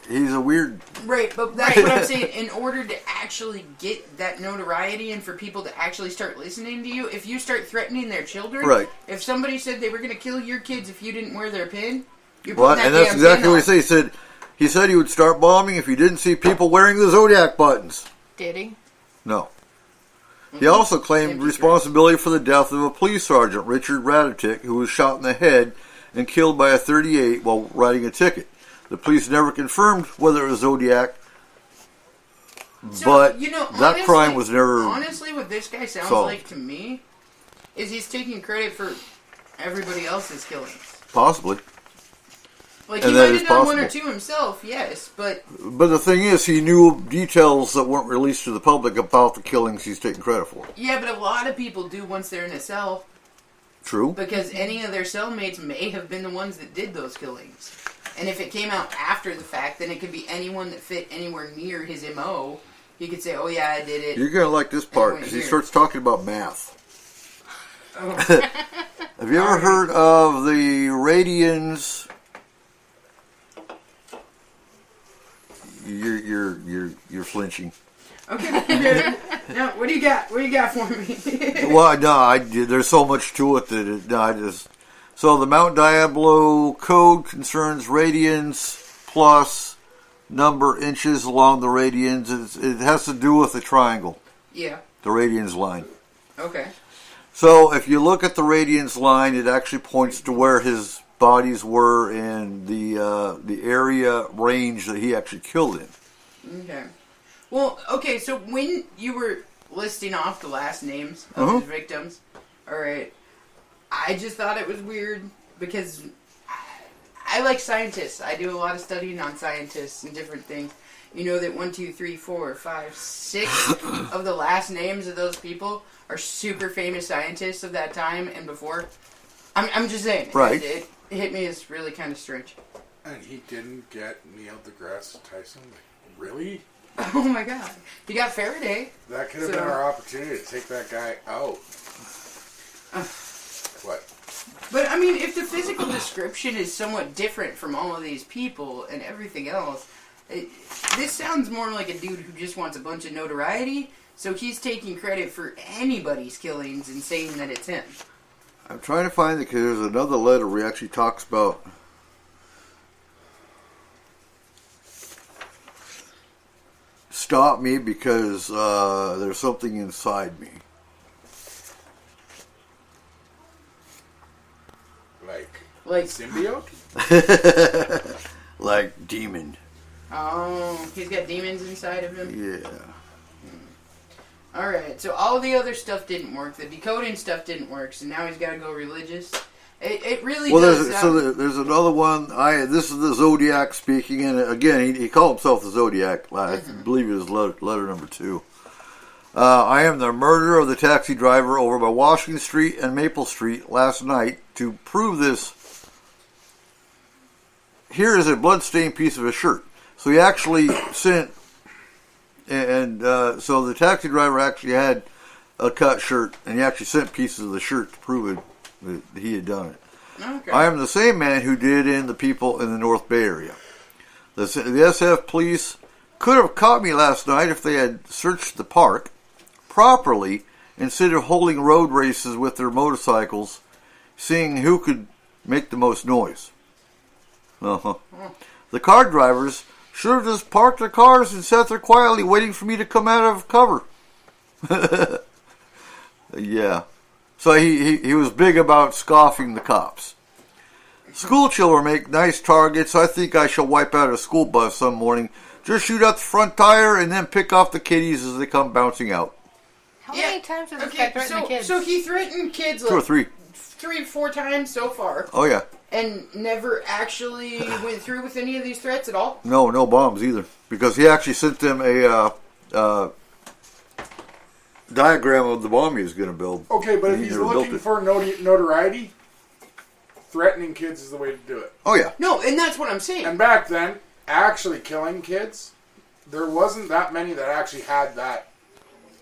he's a weird. Right, but that's what I'm saying. In order to actually get that notoriety and for people to actually start listening to you, if you start threatening their children, Right. If somebody said they were going to kill your kids if you didn't wear their pin, you're putting What? that And that's damn exactly pin what he on. said. He said he would start bombing if he didn't see people wearing the Zodiac buttons. Did he? No. He also claimed responsibility for the death of a police sergeant, Richard Radatic, who was shot in the head and killed by a .38 while writing a ticket. The police never confirmed whether it was Zodiac, So, but you know, that honestly- crime was never Honestly, what this guy sounds solved. like to me is he's taking credit for everybody else's killings. possibly. Like, And he that might is have done one or possible. two himself, yes, but But the thing is, he knew details that weren't released to the public about the killings he's taking credit for. yeah, but a lot of people do once they're in a cell True. because any of their cellmates may have been the ones that did those killings. And if it came out after the fact, then it could be anyone that fit anywhere near his MO. He could say, "Oh yeah, I did it." You're going to like this part because he Here. starts talking about math. Oh. Have you ever heard of the Radians? You're flinching. Okay. Now, what do you got? What do you got for me? Well, no, there's so much to it that So the Mount Diablo code concerns radians plus number inches along the radians. It has to do with the triangle, Yeah. the radians line. Okay. So if you look at the radians line, it actually points to where his bodies were and the area range that he actually killed in. Okay. Well, okay, so when you were listing off the last names of his victims, alright, I just thought it was weird because I like scientists. I do a lot of studying on scientists and different things. You know that 1, 2, 3, 4, 5, 6 of the last names of those people are super famous scientists of that time and before. I'm just saying. Right. It hit me as really kind of strange. And he didn't get Neil deGrasse Tyson? Like, really? Oh my god. You got Faraday. That could have been our opportunity to take that guy out. What? But, I mean, if the physical description is somewhat different from all of these people and everything else, this sounds more like a dude who just wants a bunch of notoriety, so he's taking credit for anybody's killings and saying that it's him. I'm trying to find it because there's another letter where he actually talks about stop me because there's something inside me. Like symbiote? Like demon. Oh, he's got demons inside of him? Yeah. Alright, so all the other stuff didn't work. The decoding stuff didn't work, so now he's got to go religious. It really does sound... there's another one. This is the Zodiac speaking, and again, he called himself the Zodiac. I believe it was letter number 2. I am the murderer of the taxi driver over by Washington Street and Maple Street last night. To prove this, here is a bloodstained piece of a shirt. So he actually sent, and so the taxi driver actually had a cut shirt, and he actually sent pieces of the shirt to prove it. That he had done it. Okay. I am the same man who did in the people in the North Bay area. The SF police could have caught me last night if they had searched the park properly instead of holding road races with their motorcycles, seeing who could make the most noise. The car drivers should have just parked their cars and sat there quietly waiting for me to come out of cover. Yeah. So he was big about scoffing the cops. School children make nice targets. I think I shall wipe out a school bus some morning. Just shoot out the front tire and then pick off the kiddies as they come bouncing out. How many times has this guy threatened the kids? So he threatened kids 2 or 3. 3, 4 times so far. Oh, yeah. And never actually went through with any of these threats at all? No bombs either. Because he actually sent them a diagram of the bomb he was going to build. Okay, but if he's looking for notoriety, threatening kids is the way to do it. Oh, yeah. No, and that's what I'm saying. And back then, actually killing kids, there wasn't that many that actually had that.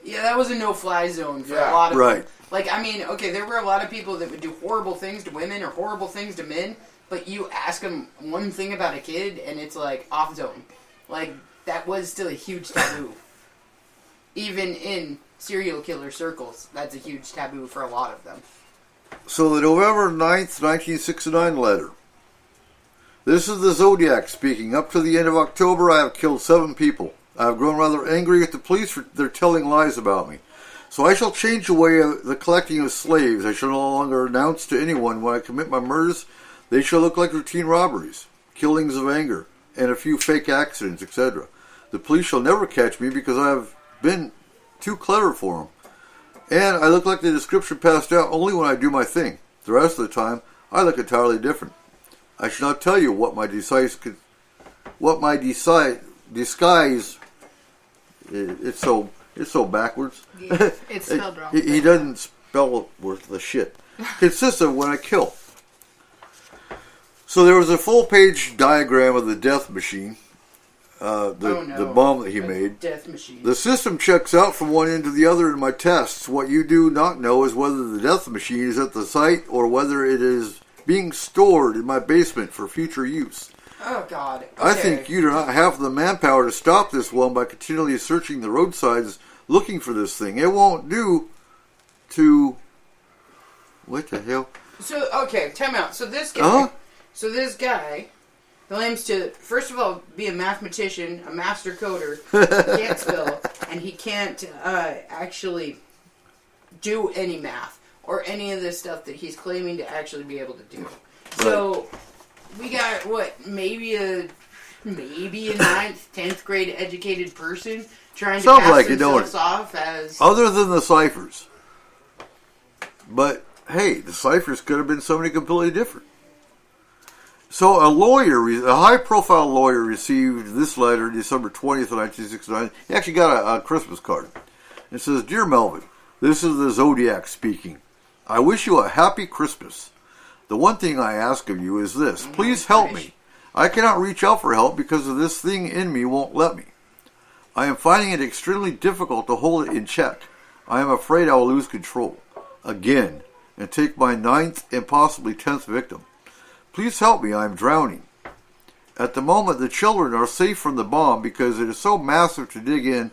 Yeah, that was a no-fly zone for a lot of right. people. Like, I mean, okay, there were a lot of people that would do horrible things to women or horrible things to men, but you ask them one thing about a kid, and it's, like, off zone. Like, that was still a huge taboo. Even in serial killer circles, that's a huge taboo for a lot of them. So the November 9th, 1969 letter. This is the Zodiac speaking. Up to the end of October, I have killed 7 people. I have grown rather angry at the police for their telling lies about me. So I shall change the way of the collecting of slaves. I shall no longer announce to anyone when I commit my murders. They shall look like routine robberies, killings of anger, and a few fake accidents, etc. The police shall never catch me because I have been too clever for them. And I look like the description passed out only when I do my thing. The rest of the time, I look entirely different. I shall not tell you what my disguise. It's so backwards. Yeah, it's spelled wrong. He doesn't spell it worth the shit. Consists of when I kill. So there was a full-page diagram of the death machine. The bomb that he made. Death machine. The system checks out from one end to the other in my tests. What you do not know is whether the death machine is at the site or whether it is being stored in my basement for future use. Oh, God. Okay. I think you do not have the manpower to stop this one by continually searching the roadsides looking for this thing. It won't do to... What the hell? So, okay, time out. So this guy... this guy claims to, first of all, be a mathematician, a master coder, he can't spell, and he can't actually do any math or any of this stuff that he's claiming to actually be able to do. So we got maybe a 9th, 10th grade educated person trying to Sounds pass like themselves off as other than the ciphers. But hey, the ciphers could have been somebody completely different. So a high-profile lawyer received this letter December 20th, 1969. He actually got a Christmas card. It says, "Dear Melvin, this is the Zodiac speaking. I wish you a happy Christmas. The one thing I ask of you is this. Please help me. I cannot reach out for help because of this thing in me won't let me. I am finding it extremely difficult to hold it in check. I am afraid I will lose control again and take my 9th and possibly 10th victim. Please help me, I am drowning. At the moment, the children are safe from the bomb because it is so massive to dig in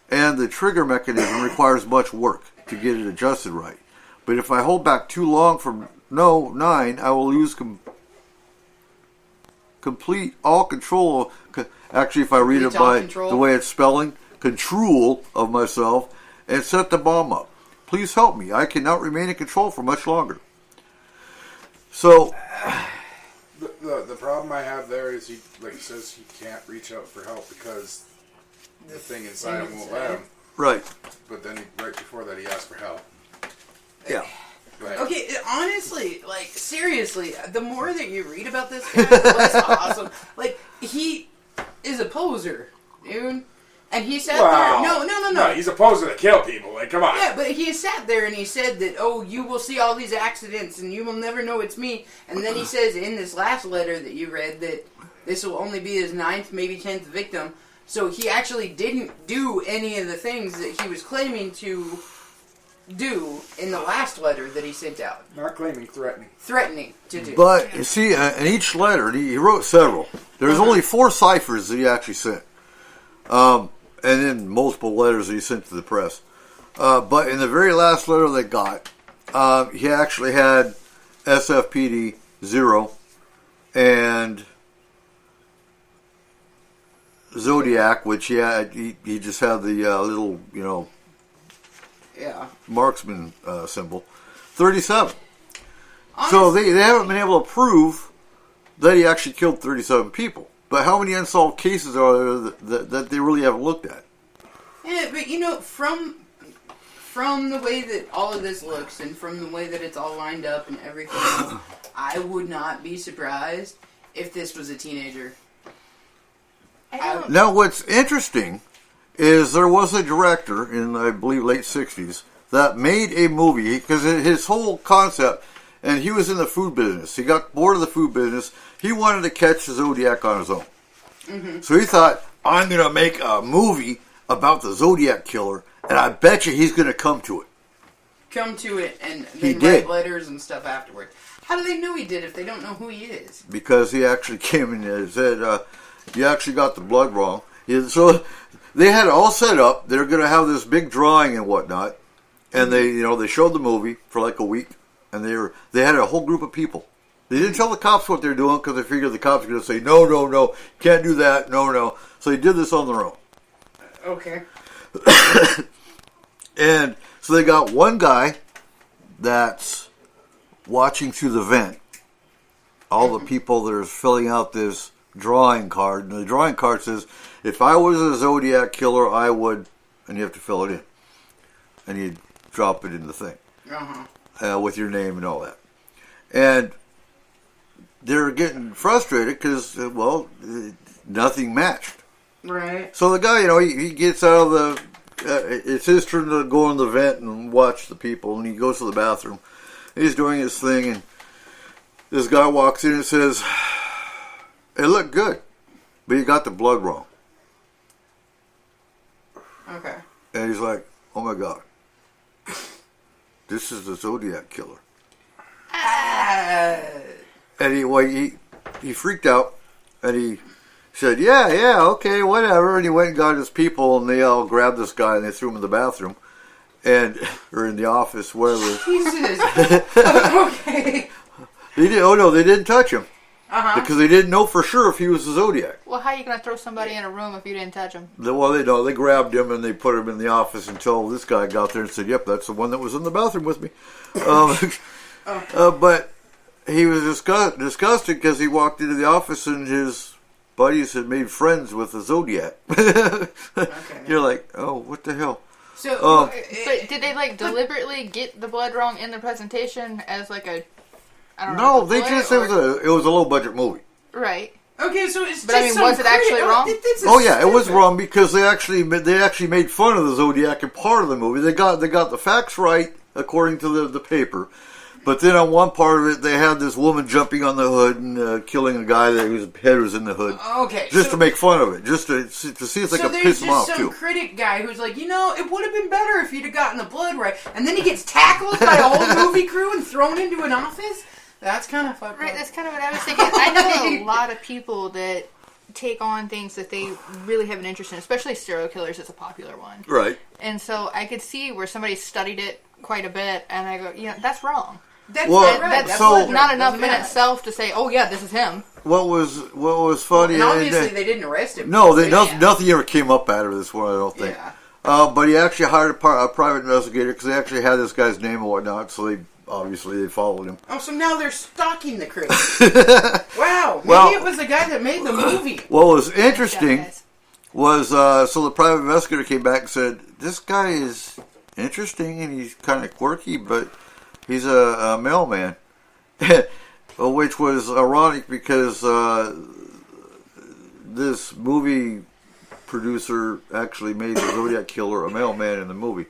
and the trigger mechanism requires much work to get it adjusted right. But if I hold back too long from 9, I will lose complete all control. Actually, if I read it by the way it's spelling, control of myself and set the bomb up. Please help me. I cannot remain in control for much longer." So, the problem I have there is he says he can't reach out for help because the thing inside him won't let him. right. But then right before that he asked for help. Yeah. Right. Okay, honestly, seriously, the more that you read about this guy, the less awesome. He is a poser, dude. And he sat there. No. He's a poser to kill people. Come on. Yeah, but he sat there and he said that, you will see all these accidents and you will never know it's me. And then he says in this last letter that you read that this will only be his 9th, maybe 10th victim. So he actually didn't do any of the things that he was claiming to do in the last letter that he sent out. Not claiming, threatening. Threatening to do. But, you see, in each letter, he wrote several. There's only 4 ciphers that he actually sent. And then multiple letters that he sent to the press. But in the very last letter they got, he actually had SFPD 0 and Zodiac, which he just had the little, marksman symbol, 37. Honestly, so they haven't been able to prove that he actually killed 37 people. But how many unsolved cases are there that they really haven't looked at? Yeah, but from the way that all of this looks and from the way that it's all lined up and everything else, I would not be surprised if this was a teenager. Now, what's interesting is there was a director in, I believe, late 60s that made a movie, because his whole concept, and he was in the food business. He got bored of the food business. He wanted to catch the Zodiac on his own. Mm-hmm. So he thought, I'm going to make a movie about the Zodiac Killer, and I bet you he's going to come to it. Come to it and then write letters and stuff afterward. How do they know he did if they don't know who he is? Because he actually came in and said, you actually got the blood wrong. So they had it all set up. They're going to have this big drawing and whatnot. And they showed the movie for like a week. And they had a whole group of people. They didn't tell the cops what they're doing because they figured the cops were going to say, no, can't do that, no. So they did this on their own. Okay. And so they got one guy that's watching through the vent. All the people that are filling out this drawing card. And the drawing card says, if I was a Zodiac Killer, I would, and you have to fill it in. And you drop it in the thing. With your name and all that. And they're getting frustrated because, nothing matched. Right. So the guy, he gets out of the... it's his turn to go in the vent and watch the people, and he goes to the bathroom. He's doing his thing, and this guy walks in and says, it looked good, but you got the blood wrong. Okay. And he's like, oh my God. This is the Zodiac Killer. And he freaked out, and he said, yeah, okay, whatever. And he went and got his people, and they all grabbed this guy, and they threw him in the bathroom, or in the office, whatever. Jesus. Okay. They didn't touch him. Because they didn't know for sure if he was the Zodiac. Well, how are you going to throw somebody in a room if you didn't touch him? They grabbed him and they put him in the office until this guy got there and said, yep, that's the one that was in the bathroom with me. But he was disgusted because he walked into the office and his buddies had made friends with the Zodiac. You're like, oh, what the hell? So, but did they like deliberately get the blood wrong in the presentation as like a? I don't know. No, they just it was a low budget movie. Right. Okay, so it's but just was it actually wrong? It was wrong because they actually made fun of the Zodiac in part of the movie. They got the facts right according to the paper, but then on one part of it they had this woman jumping on the hood and killing a guy whose head was in the hood. Okay, just to make fun of it, just to see if they could piss him off too. So there's just some critic guy who's like, it would have been better if you'd have gotten the blood right, and then he gets tackled by a whole movie crew and thrown into an office. That's kind of fucked up. Right, that's kind of what I was thinking. I know a lot of people that take on things that they really have an interest in, especially serial killers is a popular one. Right. And so I could see where somebody studied it quite a bit, and I go, that's wrong. That's right. That's so, not enough in itself to say, oh yeah, this is him. What was funny? And obviously they didn't arrest him. No, nothing ever came up out of this one, I don't think. Yeah. But he actually hired a private investigator because they actually had this guy's name and whatnot, so they followed him. Oh, so now they're stalking the critic. Wow. Maybe it was the guy that made the movie. What was interesting was, so the private investigator came back and said, this guy is interesting and he's kind of quirky, but he's a mailman. Which was ironic because this movie producer actually made the Zodiac Killer a mailman in the movie.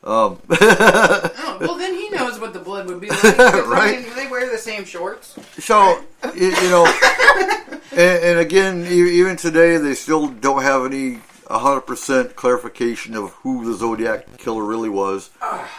Well, then he knows what the blood would be like. Right? They wear the same shorts. So, and again, even today, they still don't have any 100% clarification of who the Zodiac Killer really was.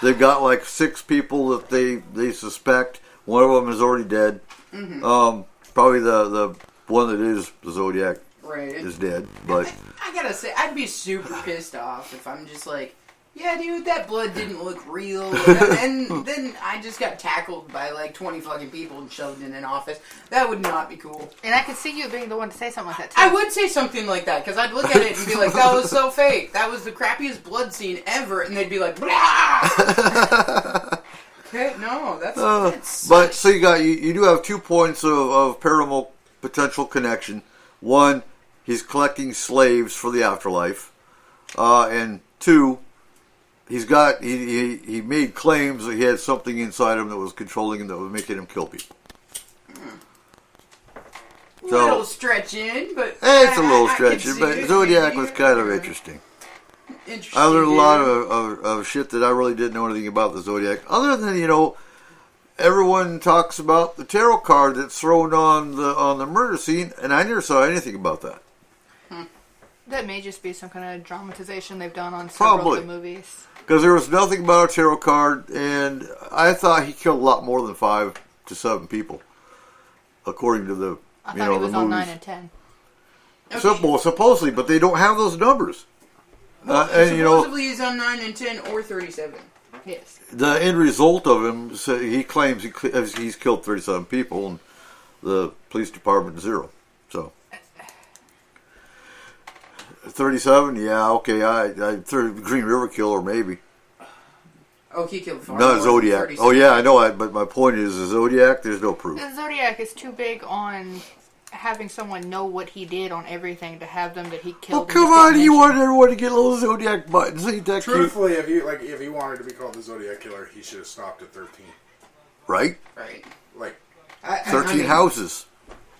They've got like 6 people that they suspect. One of them is already dead. Mm-hmm. Probably the one that is the Zodiac is dead. But I gotta say, I'd be super pissed off if I'm just like, yeah, dude, that blood didn't look real. And then I just got tackled by like 20 fucking people and shoved in an office. That would not be cool. And I could see you being the one to say something like that, too. I would say something like that, because I'd look at it and be like, that was so fake. That was the crappiest blood scene ever. And they'd be like, blah! Okay, no, that's but so you do have 2 points of paranormal potential connection. One, he's collecting slaves for the afterlife. And 2, he made claims that he had something inside him that was controlling him, that was making him kill people. A little stretching, but it's a little stretching, but Zodiac was kind of interesting. I learned a lot of shit that I really didn't know anything about the Zodiac. Other than, everyone talks about the tarot card that's thrown on the murder scene, and I never saw anything about that. That may just be some kind of dramatization they've done on several of the movies. Because there was nothing about a tarot card, and I thought he killed a lot more than 5 to 7 people, according to the I thought he was on 9 and 10. Okay. Supposedly, but they don't have those numbers. Well, supposedly he's on 9 and 10 or 37. Yes. The end result of him, he claims he's killed 37 people, and the police department 0. So 37, yeah, okay. I Green River Killer maybe. Oh, he killed far not more Zodiac. 37. Oh yeah, I know. But my point is, the Zodiac. There's no proof. The Zodiac is too big on having someone know what he did on everything to have them that he killed. Oh come on! You want everyone to get little Zodiac buttons? Ain't that truthfully, cute? if he wanted to be called the Zodiac Killer, he should have stopped at 13. Right. Right. Like 13 houses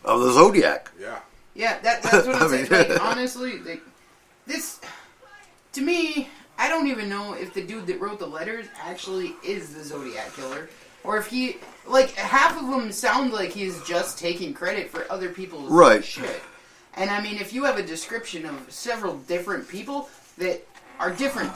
of the Zodiac. Yeah. Yeah, that's what I'm saying. Like, honestly, this, to me, I don't even know if the dude that wrote the letters actually is the Zodiac Killer. Or if he, half of them sound like he's just taking credit for other people's shit. And I mean, if you have a description of several different people that are different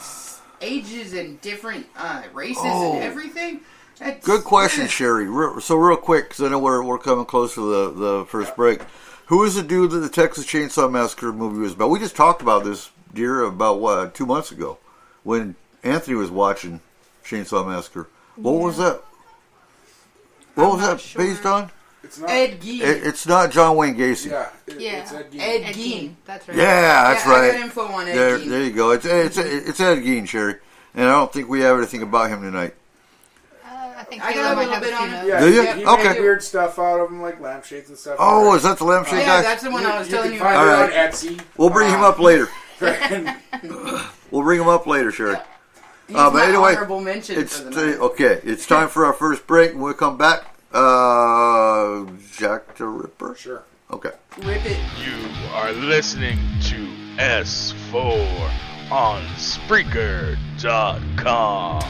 ages and different races and everything, that's... Good question, Sherry. So real quick, because I know we're coming close to the first break. Who is the dude that the Texas Chainsaw Massacre movie was about? We just talked about this, dear, about 2 months ago when Anthony was watching Chainsaw Massacre. What was that? What was that based on? It's not Ed Gein. It's not John Wayne Gacy. Yeah, it's Ed Gein. Ed Gein. That's right. Yeah, that's right. I got info on Ed Gein. There you go. It's Ed Gein, Sherry. And I don't think we have anything about him tonight. think I Taylor got a might little have bit a few on it. notes. Yeah, Do you? he Okay. made weird stuff out of them, like lampshades and stuff. Oh, is that the lampshade Yeah, guy? that's the one I was telling can you find about. it on Etsy. We'll bring him up later. And We'll bring him up later, Sherry. He's But my anyway, honorable mention It's for the night. okay. It's time for our first break. When we come back, Jack the Ripper. sure. Okay. Rip it. You are listening to S4 on Spreaker.com.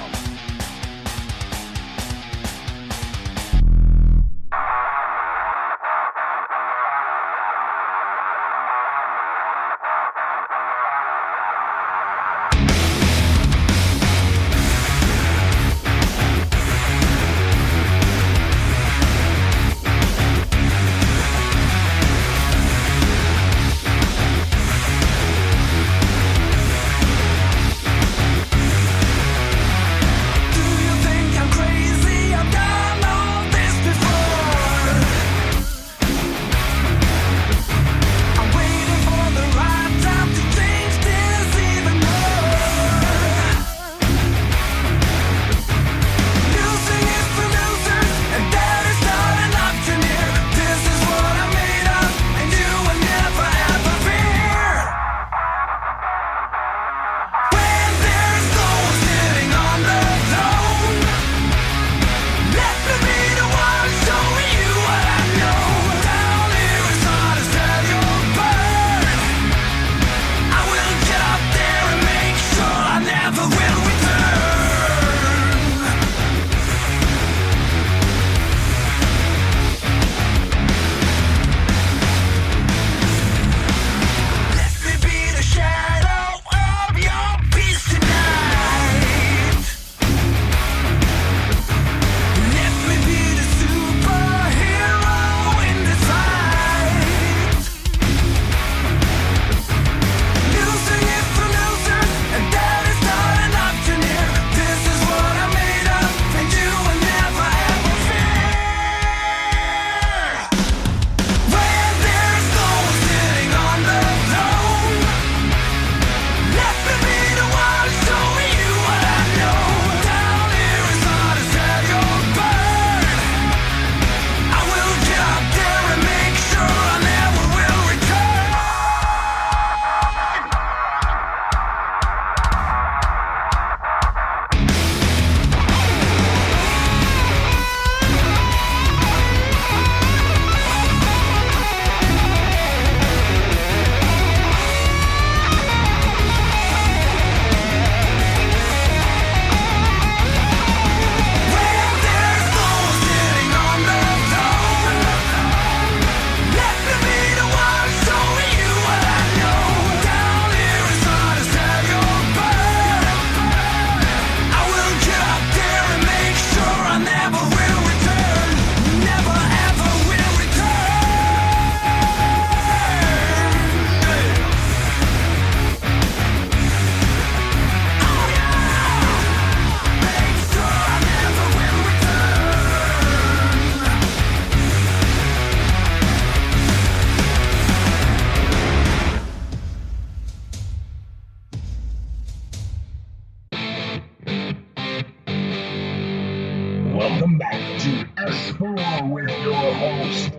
Welcome back to S-4 with your host,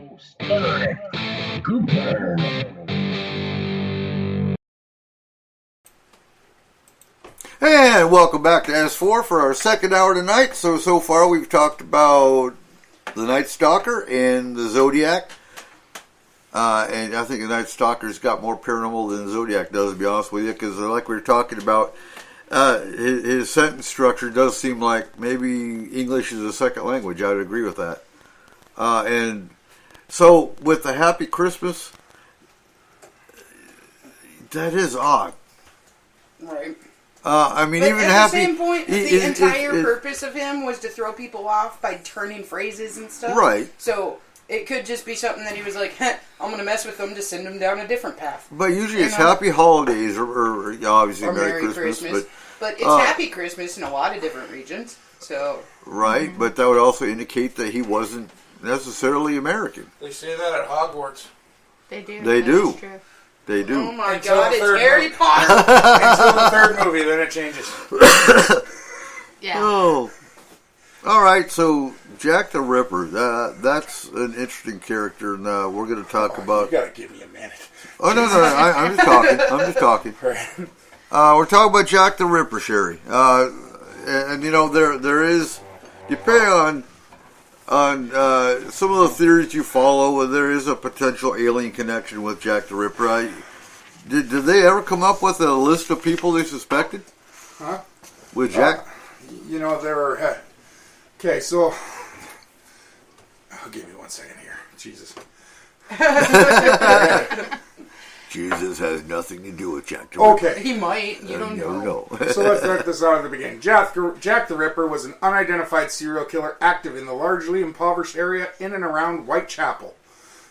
Eric Cooper. And welcome back to S4 for our second hour tonight. So far we've talked about the Night Stalker and the Zodiac. And I think the Night Stalker's got more paranormal than the Zodiac does, to be honest with you, because like we were talking about, his sentence structure does seem like maybe English is a second language. I would agree with that. And so with the Happy Christmas, that is odd. Right. I mean, But even at Happy. the same point, the entire purpose of him was to throw people off by turning phrases and stuff. Right. So it could just be something that he was like, I'm going to mess with them to send them down a different path. But usually it's Happy Holidays or obviously Or Merry Christmas. But it's Happy Christmas in a lot of different regions. So Right, but that would also indicate that he wasn't necessarily American. They say that at Hogwarts. They do. They That do. is true. They do. oh my Until God, the it's third Harry movie. Potter. Until the third movie, then it changes. Yeah. Oh. All right, so Jack the Ripper, that's an interesting character, and we're going to talk about... You got to give me a minute. Oh, no, I'm just talking. We're talking about Jack the Ripper, Sherry. And you know, there is, depending on some of the theories you follow, there is a potential alien connection with Jack the Ripper. Did they ever come up with a list of people they suspected? Huh? With Jack? You know, there are... Okay, so... I'll give you 1 second here. Jesus. Jesus has nothing to do with Jack the Ripper. Okay. He might. You don't know. So let's start this out at the beginning. Jack the Ripper was an unidentified serial killer active in the largely impoverished area in and around Whitechapel.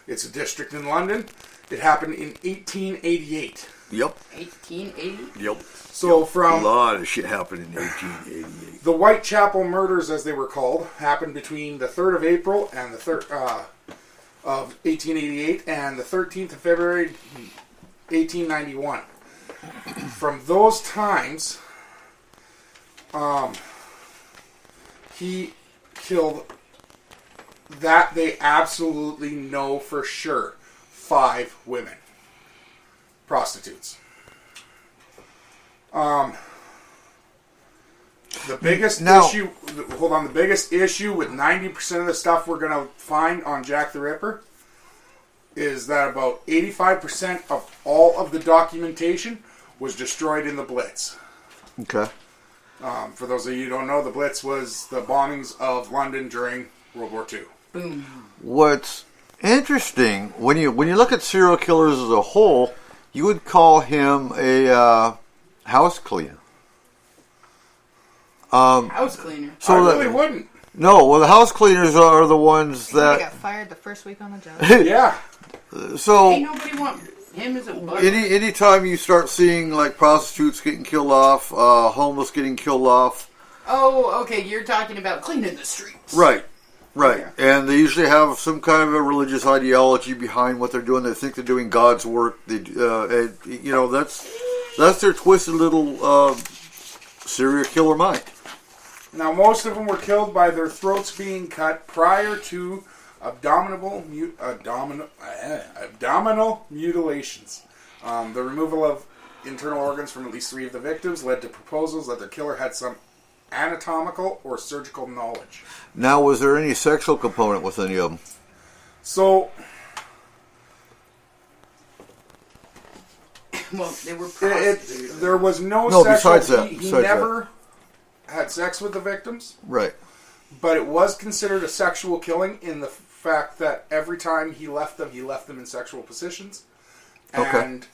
It's a district in London. It happened in 1888. Yep. 1880? Yep. So from... A lot of shit happened in 1888. The Whitechapel murders, as they were called, happened between the 3rd of April and the 3rd of 1888 and the 13th of February 1891. From those times, he killed, that they absolutely know for sure, 5 women. Prostitutes. The biggest issue... Hold on. The biggest issue with 90% of the stuff we're going to find on Jack the Ripper is that about 85% of all of the documentation was destroyed in the Blitz. Okay. For those of you who don't know, the Blitz was the bombings of London during World War II. Boom. What's interesting, when you look at serial killers as a whole, you would call him a house cleaner. House cleaner. So I really wouldn't. No, well, the house cleaners are the ones that... He got fired the first week on the job. Yeah. So... Ain't nobody want him as a butler. Anytime you start seeing, like, prostitutes getting killed off, homeless getting killed off... Oh, okay, you're talking about cleaning the streets. Right. Okay. And they usually have some kind of a religious ideology behind what they're doing. They think they're doing God's work. They, and, you know, that's their twisted little serial killer mind. Now, most of them were killed by their throats being cut prior to abdominal mutilations. The removal of internal organs from at least 3 of the victims led to proposals that the killer had some anatomical or surgical knowledge. Now, was there any sexual component with any of them? So... Well, they were prostitutes. There was no sexual... besides that. He never had sex with the victims. Right. But it was considered a sexual killing in the fact that every time he left them in sexual positions. And,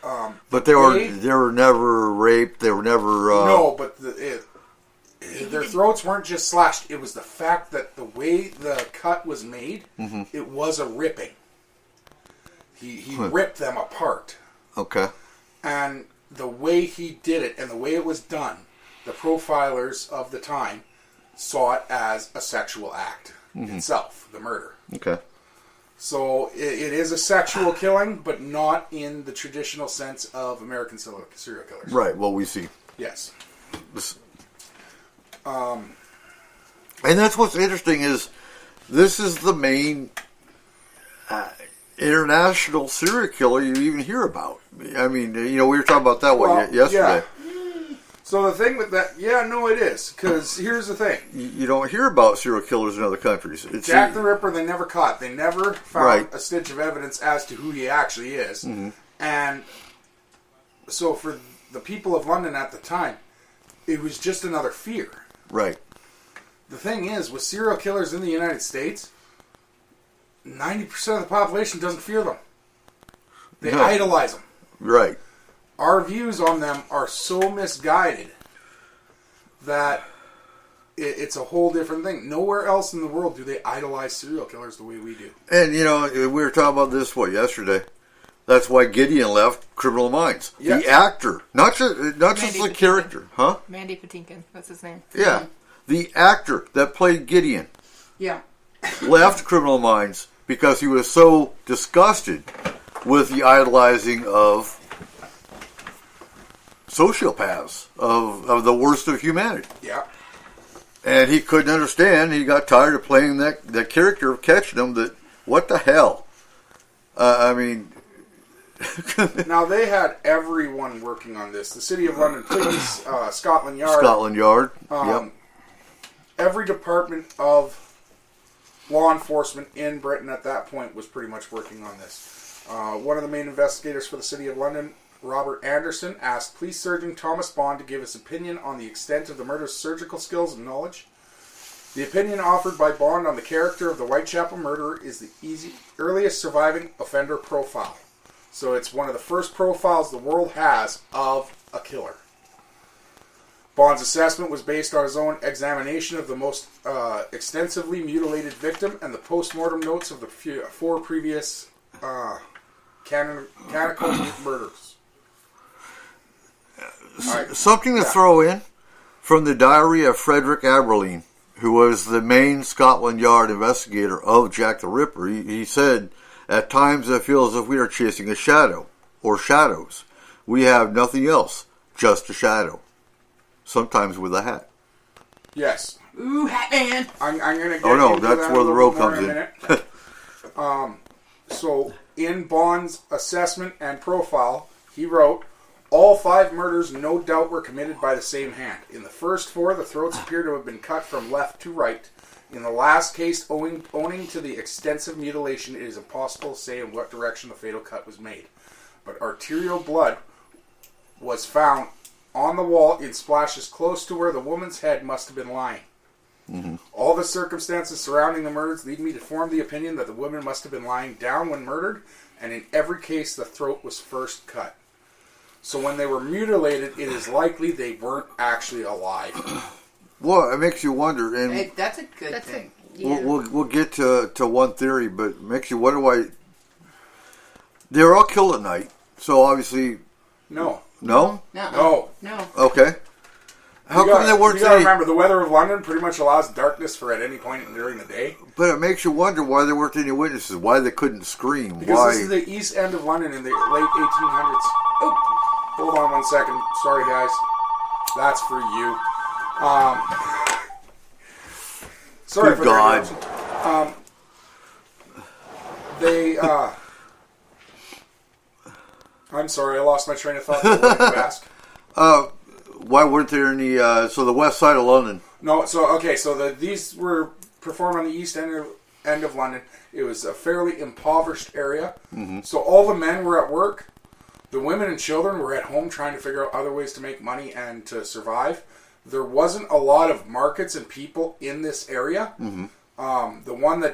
okay. But they were never raped. They were never... No, but their throats weren't just slashed. It was the fact that the way the cut was made, it was a ripping. He ripped them apart. Okay. And the way he did it and the way it was done, the profilers of the time saw it as a sexual act itself, the murder. Okay. So it is a sexual killing, but not in the traditional sense of American serial killers. Right, well, we see. Yes. And that's what's interesting is this is the main international serial killer you even hear about. I mean, you know, we were talking about that yesterday. Yeah. So the thing with that, it is. Because here's the thing. You don't hear about serial killers in other countries. Jack the Ripper, they never caught. They never found a stitch of evidence as to who he actually is. Mm-hmm. And so for the people of London at the time, it was just another fear. Right. The thing is, with serial killers in the United States, 90% of the population doesn't fear them. They idolize them. Right. Our views on them are so misguided that it's a whole different thing. Nowhere else in the world do they idolize serial killers the way we do. And, you know, we were talking about this, yesterday? That's why Gideon left Criminal Minds. Yes. The actor, not just the character, huh? Mandy Patinkin, that's his name. Yeah. The actor that played Gideon left Criminal Minds because he was so disgusted with the idolizing of sociopaths, of the worst of humanity. Yeah. And he couldn't understand. He got tired of playing that character of catching them. That what the hell? I mean, now they had everyone working on this. The City of London Police, Scotland Yard. Scotland Yard. Yep. Every department of law enforcement in Britain at that point was pretty much working on this. One of the main investigators for the City of London, Robert Anderson, asked Police Surgeon Thomas Bond to give his opinion on the extent of the murder's surgical skills and knowledge. The opinion offered by Bond on the character of the Whitechapel murderer is the earliest surviving offender profile. So it's one of the first profiles the world has of a killer. Bond's assessment was based on his own examination of the most extensively mutilated victim and the post-mortem notes of the four previous canonical murders. Something to throw in from the diary of Frederick Aberline, who was the main Scotland Yard investigator of Jack the Ripper. He said, "At times I feel as if we are chasing a shadow, or shadows. We have nothing else, just a shadow. Sometimes with a hat." Yes. Ooh, hat man. I'm going to get Oh no, into that's that where a the little row bit more comes in in. a minute. So, in Bond's assessment and profile, he wrote, "All 5 murders no doubt were committed by the same hand. In the first 4, the throats appear to have been cut from left to right. In the last case, owing to the extensive mutilation, it is impossible to say in what direction the fatal cut was made. But arterial blood was found on the wall in splashes close to where the woman's head must have been lying. Mm-hmm. All the circumstances surrounding the murders lead me to form the opinion that the woman must have been lying down when murdered, and in every case the throat was first cut. So when they were mutilated, it is likely they weren't actually alive." Well, it makes you wonder, and Hey, that's a good thing. we'll get to one theory, but it makes you wonder why they were all killed at night. So obviously, No. no. No. Okay. How come there weren't You gotta any? remember, the weather of London pretty much allows darkness for at any point during the day. But it makes you wonder why there weren't any witnesses. Why they couldn't scream. Because Why? this is the east end of London in the late 1800s. Oh, hold on one second. Sorry, guys. That's for you. Sorry Good for God. that. They. I'm sorry, I lost my train of thought. What did you ask? Why weren't there any? So the west side of London. No, so these were performed on the east end of London. It was a fairly impoverished area. Mm-hmm. So all the men were at work. The women and children were at home trying to figure out other ways to make money and to survive. There wasn't a lot of markets and people in this area. Mm-hmm. The one murder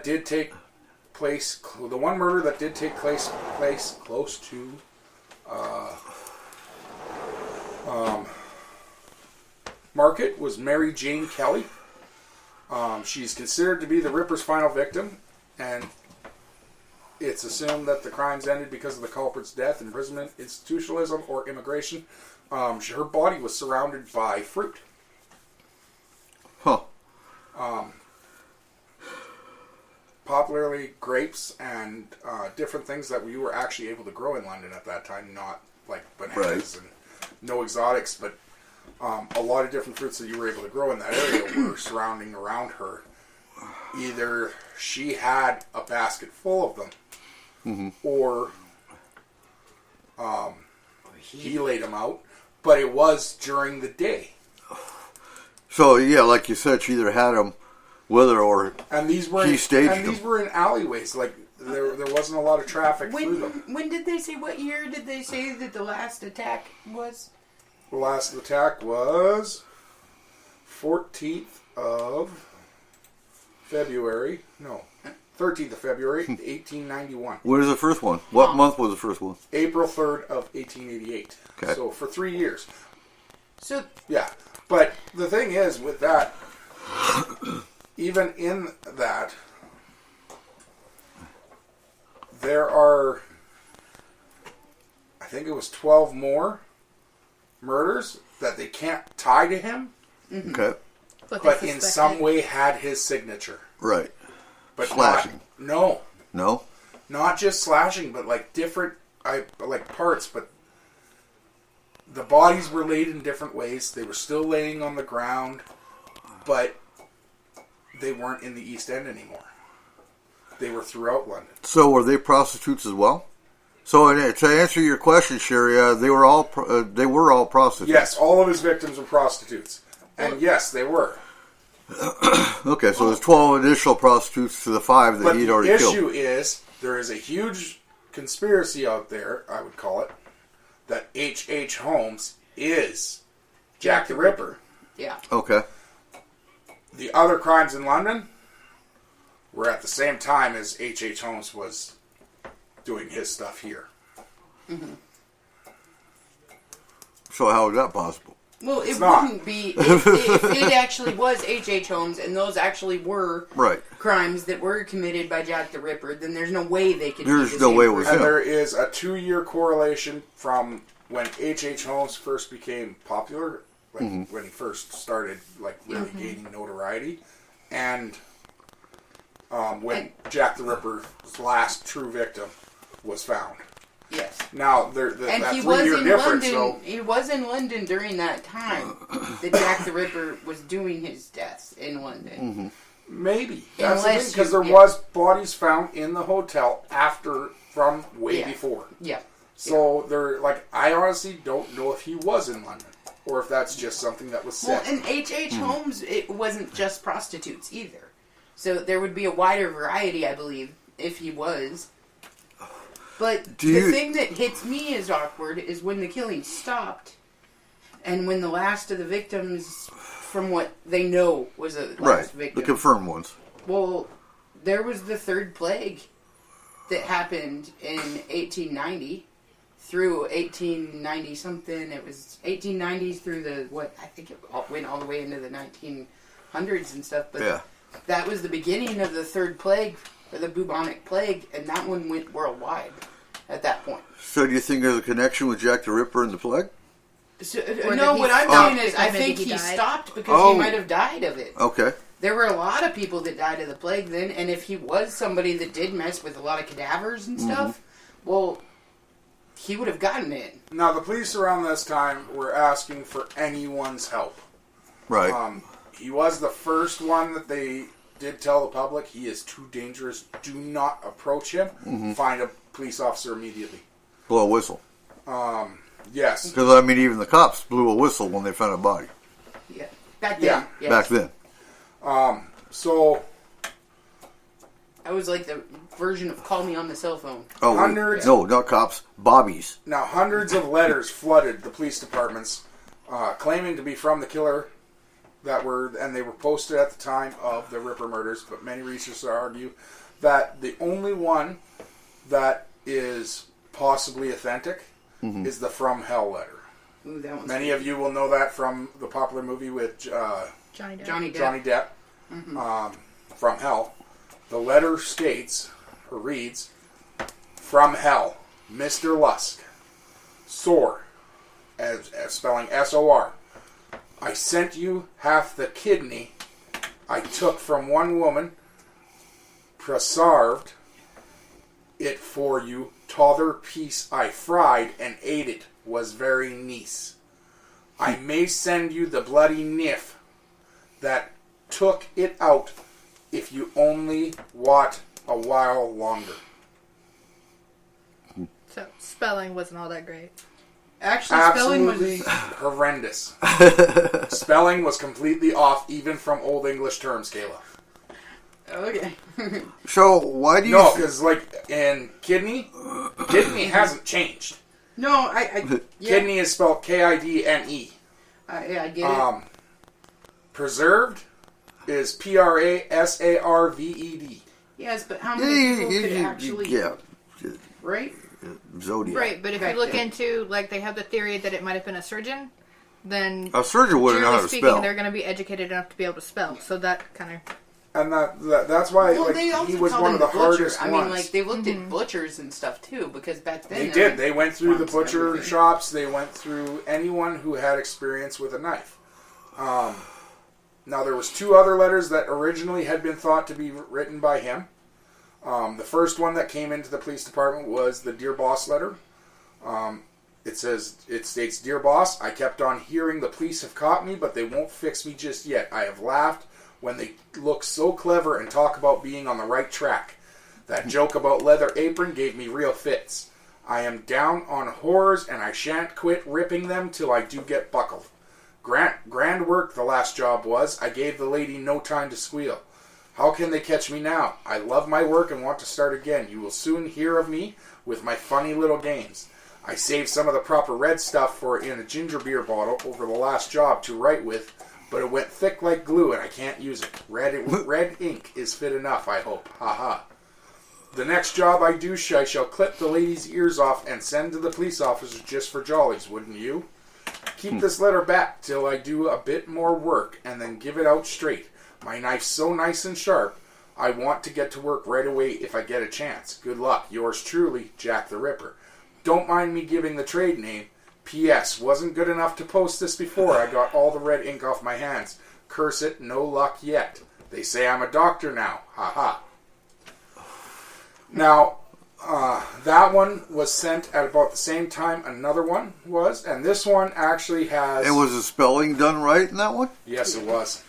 that did take place close to Market was Mary Jane Kelly. She's considered to be the Ripper's final victim, and it's assumed that the crimes ended because of the culprit's death, imprisonment, institutionalism, or immigration. Her body was surrounded by fruit. Huh. Popularly grapes and different things that we were actually able to grow in London at that time, not like bananas and no exotics, but a lot of different fruits that you were able to grow in that area were surrounding around her. Either she had a basket full of them, mm-hmm. or he laid them out, but it was during the day. So yeah, like you said, she either had them with her or these were he staged them. These were in alleyways. Like there wasn't a lot of traffic through them. When did they say? What year did they say that the last attack was? The last attack was 14th of February. No, 13th of February, 1891. When was the first one? What month was the first one? April 3rd of 1888. Okay. So for 3 years. So yeah, but the thing is with that, even in that, there are, I think it was 12 more murders that they can't tie to him. Mm-hmm. Okay. But in some way had his signature. Right. But slashing. No. Not just slashing, but like different like parts, but the bodies were laid in different ways. They were still laying on the ground, but they weren't in the East End anymore. They were throughout London. So were they prostitutes as well? So to answer your question, Sherry, they were all prostitutes. Yes, all of his victims were prostitutes. And yes, they were. Okay, so there's 12 additional prostitutes to the 5 that he'd already killed. But the issue is, there is a huge conspiracy out there, I would call it, that H.H. Holmes is Jack the Ripper. Yeah. Okay. The other crimes in London were at the same time as H.H. Holmes was doing his stuff here. Mm-hmm. So how is that possible? Well, it wouldn't be if it actually was H.H. Holmes and those actually were crimes that were committed by Jack the Ripper. Then there's no way they could. There's no way it was him. And there is a 2-year correlation from when H.H. Holmes first became popular, like when he first started, like really gaining notoriety, and when Jack the Ripper's last true victim was found. Yes. Now, that 3-year difference, though. He was in London during that time that Jack the Ripper was doing his deaths in London. Maybe. That's the thing, because there was bodies found in the hotel from way before. Yeah. So, they're like, I honestly don't know if he was in London, or if that's just something that was said. Well, and H.H. Holmes, it wasn't just prostitutes either. So, there would be a wider variety, I believe, if he was. But the thing that hits me as awkward is when the killing stopped, and when the last of the victims, from what they know, was a last victim. The confirmed ones. Well, there was the third plague that happened in 1890 through 1890 something. It was 1890s through I think it went all the way into the 1900s and stuff. But that was the beginning of the third plague, or the bubonic plague, and that one went worldwide at that point. So do you think there's a connection with Jack the Ripper and the plague? So, no, what I'm saying is I think he stopped because he might have died of it. Okay. There were a lot of people that died of the plague then, and if he was somebody that did mess with a lot of cadavers and stuff, well, he would have gotten it. Now, the police around this time were asking for anyone's help. Right. He was the first one that they did tell the public, he is too dangerous, do not approach him, find a police officer immediately. Blow a whistle. Yes. Because, I mean, even the cops blew a whistle when they found a body. Yeah. Back then. Yeah. Back then. So... I was like the version of call me on the cell phone. Oh, hundreds... No, not cops. Bobbies. Now, hundreds of letters flooded the police departments, claiming to be from the killer, and they were posted at the time of the Ripper murders, but many researchers argue that the only one that is possibly authentic is the From Hell letter. Ooh, that one's Many of you will know that from the popular movie with Johnny Depp. From Hell. The letter reads, From Hell, Mr. Lusk, Sore, as spelling S-O-R. I sent you half the kidney I took from one woman, preserved it for you, t'other piece I fried and ate it, was very nice. I may send you the bloody niff that took it out if you only want a while longer. So, spelling wasn't all that great. Actually, Absolutely spelling was horrendous. Spelling was completely off, even from Old English term scala. Okay. So, why do you... No, because, like, in kidney hasn't changed. No, Kidney is spelled K-I-D-N-E. I get it. Preserved is P-R-A-S-A-R-V-E-D. Yes, but how many people could actually... Yeah. Right? Zodiac. Right, but if you look into, like, they have the theory that it might have been a surgeon, then... A surgeon wouldn't know how to spell. They're going to be educated enough to be able to spell, so that kind of... And that's why he was one of the hardest ones. I mean, like, they looked at butchers and stuff, too, because back then... They did. They went through the butcher shops. They went through anyone who had experience with a knife. Now, there was 2 other letters that originally had been thought to be written by him. The first one that came into the police department was the Dear Boss letter. It states, Dear Boss, I kept on hearing the police have caught me, but they won't fix me just yet. I have laughed, when they look so clever and talk about being on the right track. That joke about leather apron gave me real fits. I am down on horrors and I shan't quit ripping them till I do get buckled. Grand work the last job was. I gave the lady no time to squeal. How can they catch me now? I love my work and want to start again. You will soon hear of me with my funny little games. I saved some of the proper red stuff for in a ginger beer bottle over the last job to write with, but it went thick like glue and I can't use it. Red ink is fit enough, I hope. Haha. The next job I do, I shall clip the lady's ears off and send to the police officer just for jollies, wouldn't you? Keep this letter back till I do a bit more work and then give it out straight. My knife's so nice and sharp, I want to get to work right away if I get a chance. Good luck. Yours truly, Jack the Ripper. Don't mind me giving the trade name. P.S. Wasn't good enough to post this before I got all the red ink off my hands. Curse it, no luck yet. They say I'm a doctor now. Ha ha. Now, that one was sent at about the same time another one was, and this one actually has... And was the spelling done right in that one? Yes, it was.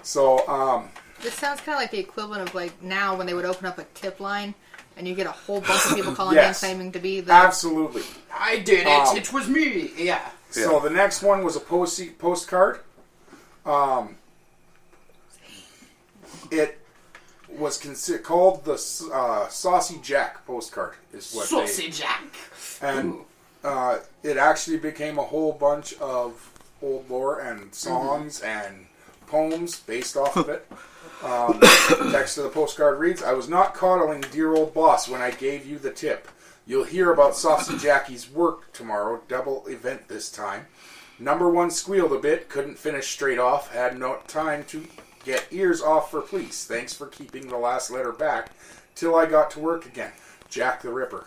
So, This sounds kind of like the equivalent of like now when they would open up a tip line and you get a whole bunch of people calling Yes. in claiming to be the... Absolutely. I did it. It was me. Yeah. So the next one was a postcard. It was called the Saucy Jack postcard. Is what Saucy Jack. And it actually became a whole bunch of old lore and songs and poems based off of it. The text of the postcard reads, I was not coddling dear old boss when I gave you the tip. You'll hear about Saucy Jackie's work tomorrow, double event this time. Number one squealed a bit, couldn't finish straight off, had no time to get ears off for police. Thanks for keeping the last letter back till I got to work again. Jack the Ripper.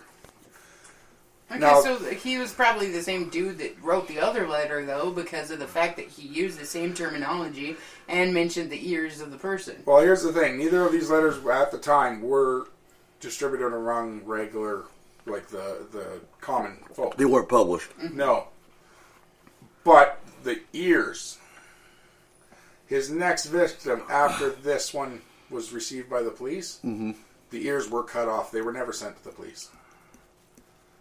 Okay, Now, so he was probably the same dude that wrote the other letter, though, because of the fact that he used the same terminology and mentioned the ears of the person. well, here's the thing. Neither of these letters at the time were distributed among regular, like the common folk. They weren't published. No. But the ears. His next victim after this one was received by the police, the ears were cut off. They were never sent to the police.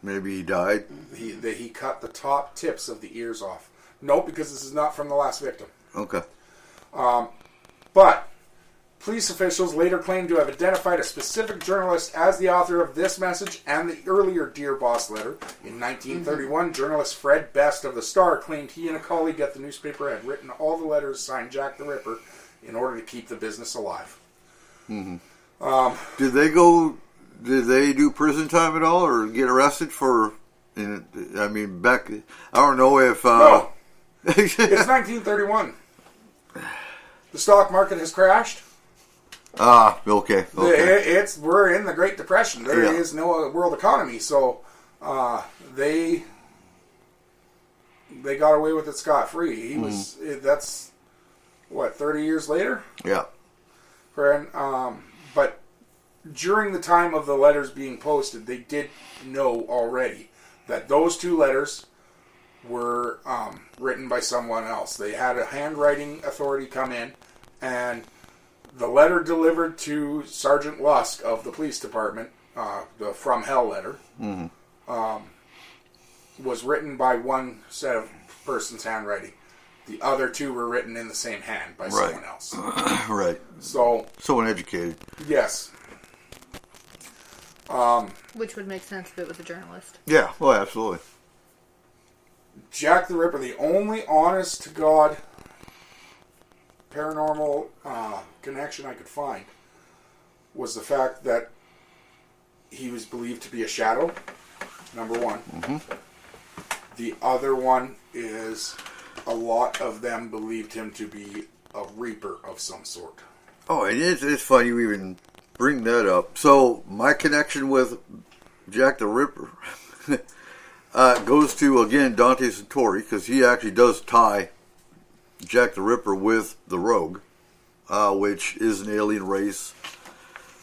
Maybe he died. He cut the top tips of the ears off. No, because this is not from the last victim. Okay. But police officials later claimed to have identified a specific journalist as the author of this message and the earlier Dear Boss letter. In 1931, journalist Fred Best of the Star claimed he and a colleague at the newspaper had written all the letters signed Jack the Ripper in order to keep the business alive. Did they do prison time at all, or get arrested for? I mean, back. I don't know if. No, it's 1931. The stock market has crashed. Okay. We're in the Great Depression. There is no world economy, so they got away with it scot-free. He was. That's what, 30 years later. Yeah. But during the time of the letters being posted, they did know already that those two letters were written by someone else. They had a handwriting authority come in, and the letter delivered to Sergeant Lusk of the police department, the From Hell letter, was written by one set of person's handwriting. The other two were written in the same hand by someone else. Right. So, someone educated. Yes. Which would make sense if it was a journalist. Yeah, well, absolutely. Jack the Ripper, the only honest-to-God paranormal connection I could find was the fact that he was believed to be a shadow, number one. The other one is a lot of them believed him to be a reaper of some sort. Oh, and it's funny you even bring that up. So, my connection with Jack the Ripper goes to, again, Dante Santori, because he actually does tie Jack the Ripper with the Rogue, which is an alien race.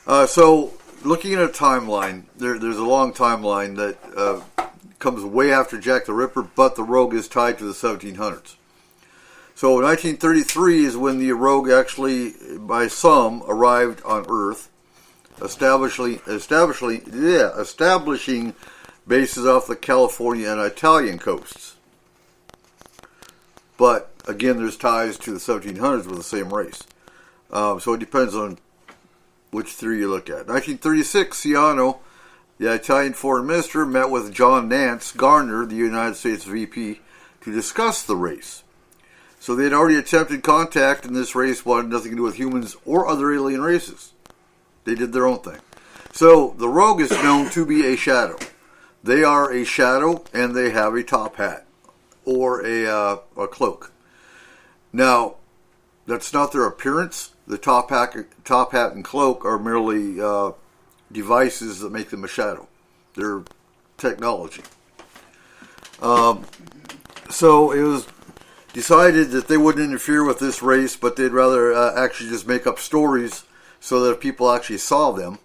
So, looking at a timeline, there's a long timeline that comes way after Jack the Ripper, but the Rogue is tied to the 1700s. So 1933 is when the rogue actually, by some, arrived on Earth, establishing bases off the California and Italian coasts. But again, there's ties to the 1700s with the same race. So it depends on which theory you look at. 1936, Ciano, the Italian foreign minister, met with John Nance Garner, the United States VP, to discuss the race. So they had already attempted contact, and this race wanted nothing to do with humans or other alien races. They did their own thing. So the rogue is known to be a shadow. They are a shadow, and they have a top hat or a cloak. Now, that's not their appearance. The top hat and cloak are merely devices that make them a shadow. They're technology. So it was decided that they wouldn't interfere with this race, but they'd rather actually just make up stories so that if people actually saw them,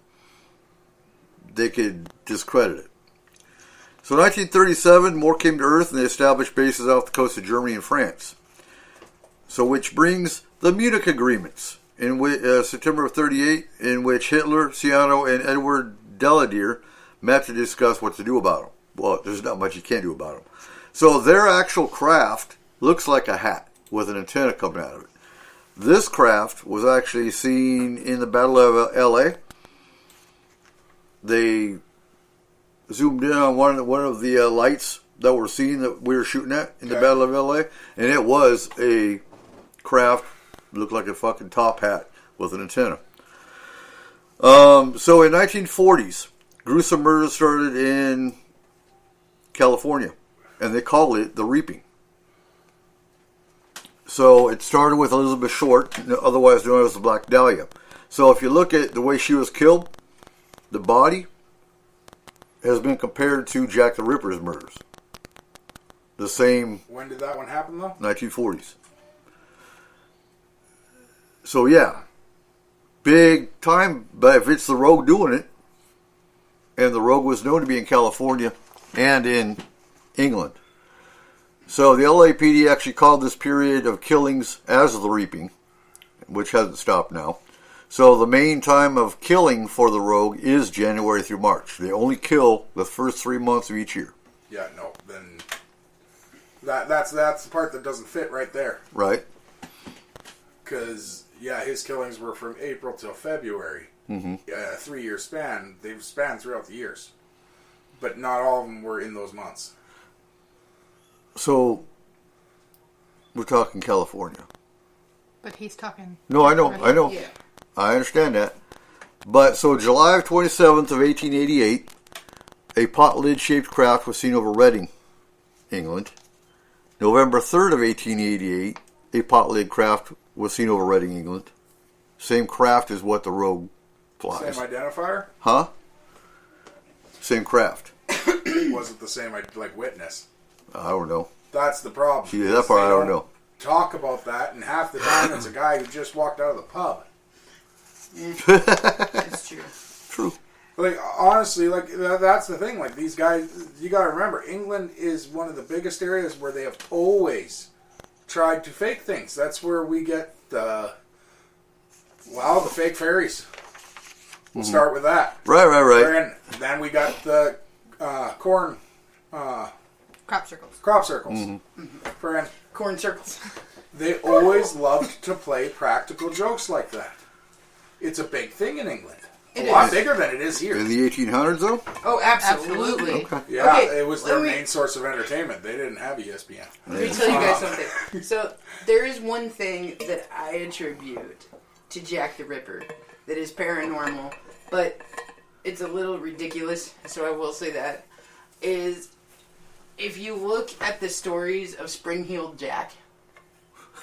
they could discredit it. So in 1937, more came to Earth, and they established bases off the coast of Germany and France. So which brings the Munich Agreements, in September of 1938, in which Hitler, Ciano, and Edward Deladier met to discuss what to do about them. Well, there's not much you can do about them. So their actual craft looks like a hat with an antenna coming out of it. This craft was actually seen in the Battle of L.A. They zoomed in on one of the lights that were seen that we were shooting at in the Battle of L.A. And it was a craft, looked like a fucking top hat with an antenna. So in 1940s, gruesome murders started in California, and they call it the Reaping. So it started with Elizabeth Short, otherwise known as the Black Dahlia. So if you look at the way she was killed, the body has been compared to Jack the Ripper's murders. The same. When did that one happen, though? 1940s. So yeah, big time. But if it's the rogue doing it, and the rogue was known to be in California and in England. So the LAPD actually called this period of killings as the Reaping, which hasn't stopped now. So the main time of killing for the rogue is January through March. They only kill the first 3 months of each year. Yeah, no, then that's the part that doesn't fit right there. Right. Because, yeah, his killings were from April till February. Mm-hmm. A 3-year span. They've spanned throughout the years. But not all of them were in those months. So, we're talking California. But he's talking... No, I know. Yeah. I understand that. But, so July 27th of 1888, a pot lid-shaped craft was seen over Reading, England. November 3rd of 1888, a pot lid craft was seen over Reading, England. Same craft as what the rogue flies. Same identifier? Huh? Same craft. Was it the same, like, witness? I don't know. That's the problem. See, that part I don't know. Talk about that, and half the time it's a guy who just walked out of the pub. That's true. True. Like, honestly, like, that's the thing. Like, these guys, you gotta remember, England is one of the biggest areas where they have always tried to fake things. That's where we get the fake fairies. We'll start with that. Right. And then we got the corn... Crop circles. Crop circles. Mm-hmm. Corn circles. They always loved to play practical jokes like that. It's a big thing in England. A lot bigger than it is here. In the 1800s, though? Oh, absolutely. Okay. Yeah, it was their main source of entertainment. They didn't have ESPN. Let me tell you guys something. So, there is one thing that I attribute to Jack the Ripper that is paranormal, but it's a little ridiculous, so I will say that, is if you look at the stories of Spring-Heeled Jack,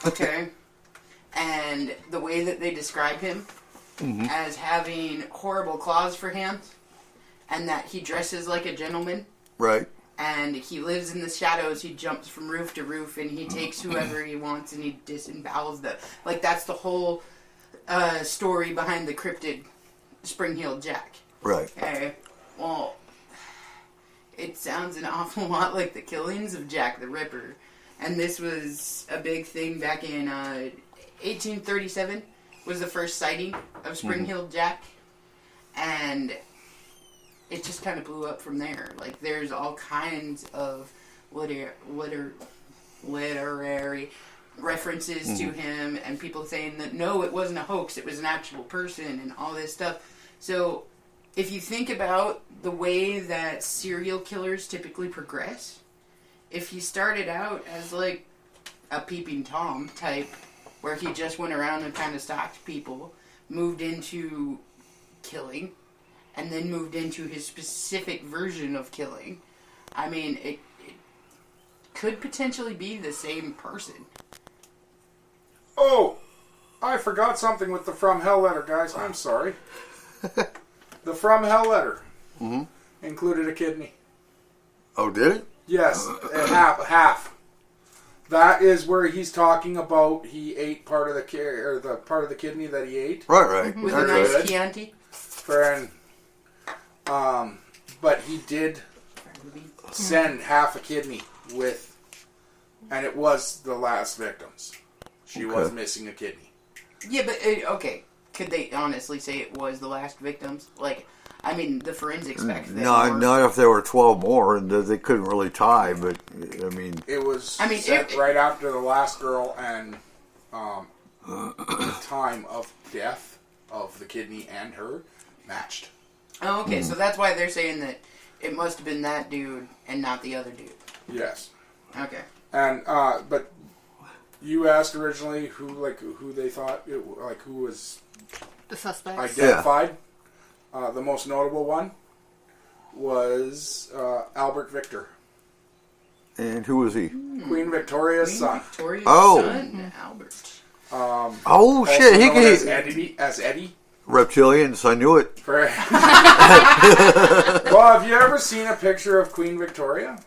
okay, and the way that they describe him as having horrible claws for hands, and that he dresses like a gentleman. Right. And he lives in the shadows. He jumps from roof to roof, and he takes whoever he wants, and he disembowels them. Like, that's the whole story behind the cryptid Spring-Heeled Jack. Right. Okay. Well, it sounds an awful lot like the killings of Jack the Ripper. And this was a big thing back in 1837 was the first sighting of Spring-Heeled Jack. And it just kind of blew up from there. Like, there's all kinds of literary references to him, and people saying that, no, it wasn't a hoax, it was an actual person, and all this stuff. So, if you think about the way that serial killers typically progress, if he started out as, like, a peeping Tom type, where he just went around and kind of stalked people, moved into killing, and then moved into his specific version of killing, I mean, it could potentially be the same person. Oh, I forgot something with the From Hell letter, guys. I'm sorry. The From Hell letter included a kidney. Oh, did it? Yes, half. That is where he's talking about he ate part of the part of the kidney that he ate. Right. With a nice Chianti. But he did send half a kidney with, and it was the last victims. She was missing a kidney. Yeah, but, okay. Could they honestly say it was the last victims? Like, I mean, the forensics back then. No, not if there were 12 more, and they couldn't really tie, but, I mean... It was right after the last girl, and the time of death of the kidney and her matched. Oh, okay, so that's why they're saying that it must have been that dude and not the other dude. Yes. Okay. And, but you asked originally who they thought, who was... The suspects. Identified. Yeah. The most notable one was Albert Victor. And who was he? Queen Victoria's son. Victoria's son, Albert. Shit! He as Eddie. Reptilians, I knew it. Well, have you ever seen a picture of Queen Victoria?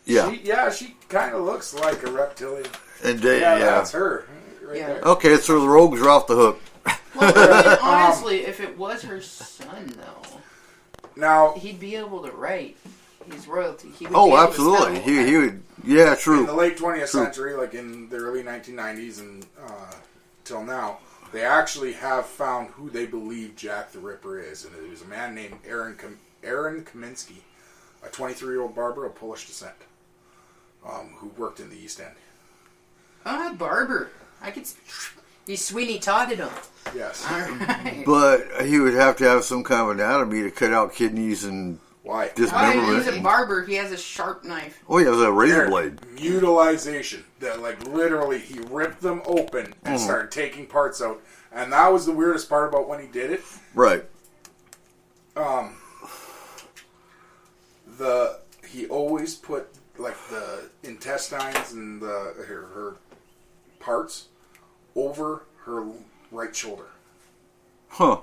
Yeah. She kind of looks like a reptilian. And that's her. Right there. Okay, so the rogues are off the hook. Well, I mean, honestly, if it was her son, though, now he'd be able to write. He's royalty. He would absolutely. He would. Yeah, true. In the late 20th century, like in the early 1990s and till now, they actually have found who they believe Jack the Ripper is, and it was a man named Aaron Kaminsky, a 23-year-old barber of Polish descent, who worked in the East End. Barber. I could. He Sweeney Todded him. Yes. All right. But he would have to have some kind of anatomy to cut out kidneys and dismemberment. He's a barber. He has a sharp knife. Oh, he has a razor blade. Mutilization. That, literally, he ripped them open and started taking parts out. And that was the weirdest part about when he did it. Right. He always put, the intestines and her parts over her right shoulder. Huh.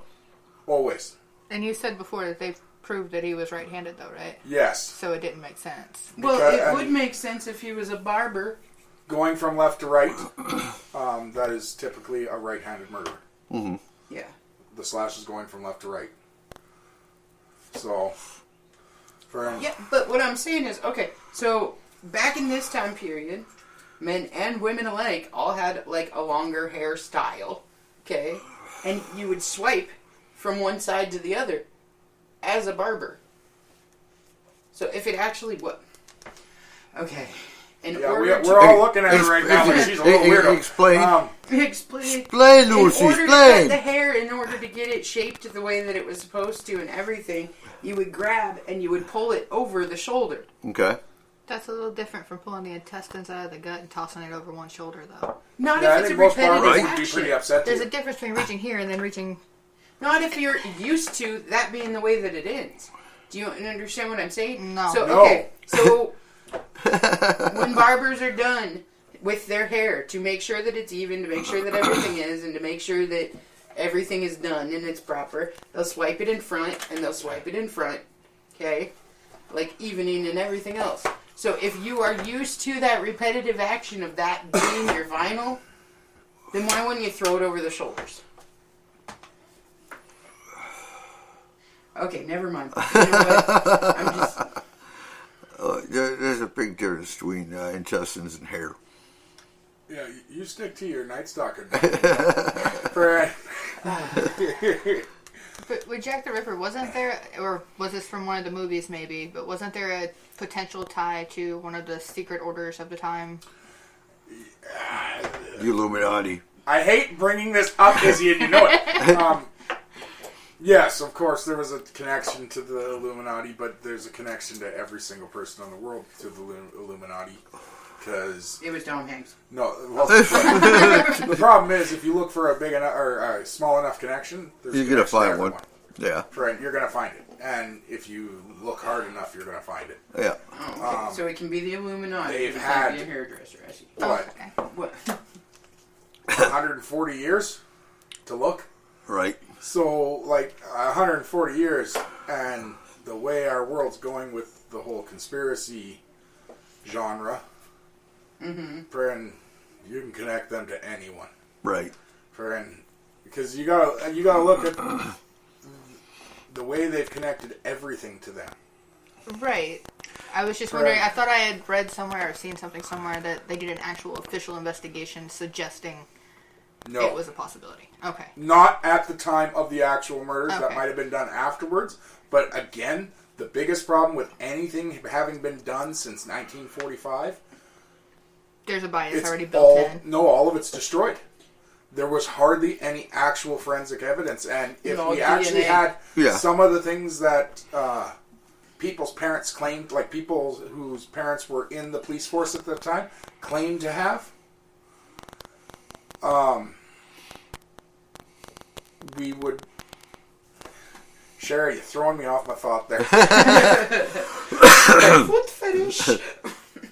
Always. And you said before that they've proved that he was right-handed, though, right? Yes. So it didn't make sense. Well, it would make sense if he was a barber. Going from left to right, that is typically a right-handed murder. Mm-hmm. Yeah. The slash is going from left to right. So... Yeah, but what I'm saying is, okay, so back in this time period, men and women alike all had, a longer hairstyle, okay? And you would swipe from one side to the other as a barber. So if it actually... Okay. We're all looking at her right now like she's a little weirdo. Explain. Explain, Lucy, in order to cut the hair, in order to get it shaped the way that it was supposed to and everything, you would grab and you would pull it over the shoulder. Okay. That's a little different from pulling the intestines out of the gut and tossing it over one shoulder, though. Not if it's a repetitive action. Be pretty upset There's a difference between reaching here and then reaching... Not if you're used to that being the way that it ends. Do you understand what I'm saying? No. So when barbers are done with their hair, to make sure that it's even, to make sure that everything is, and to make sure that everything is done and it's proper, they'll swipe it in front, and they'll swipe it in front, okay? Evening and everything else. So if you are used to that repetitive action of that being your vinyl, then why wouldn't you throw it over the shoulders? Okay, never mind. You know what? I'm just... big difference between intestines and hair. Yeah, you stick to your night stalker. But with Jack the Ripper, wasn't there, or was this from one of the movies maybe, but wasn't there a potential tie to one of the secret orders of the time? The Illuminati. I hate bringing this up, Izzy, and you know it. Yes, of course, there was a connection to the Illuminati, but there's a connection to every single person in the world to the Illuminati. Because It was Tom Hanks. no, well, the problem is if you look for a big enough or a small enough connection, there's You're a gonna connection to find one. everyone. Yeah. Right, you're gonna find it, and if you look hard enough, you're gonna find it. Yeah. Oh, okay. So it can be the Illuminati. they've It had- can't be a hairdresser. I see. What? Okay. What? 140 years to look. Right. So, 140 years, and the way our world's going with the whole conspiracy genre, friend, you can connect them to anyone, Right. friend, because you gotta look at the way they've connected everything to them. Right. I was just wondering, I thought I had read somewhere or seen something somewhere that they did an actual official investigation suggesting No, it was a possibility. Okay. not at the time of the actual murders. That Okay. might have been done afterwards. But again, the biggest problem with anything having been done since 1945. There's a bias It's already built in. No, all of it's destroyed. There was hardly any actual forensic evidence, and if No, we actually DNA. had some of the things that people's parents claimed, like people whose parents were in the police force at the time, claimed to have, we would... Sherry, you're throwing me off my thought there. Foot fetish.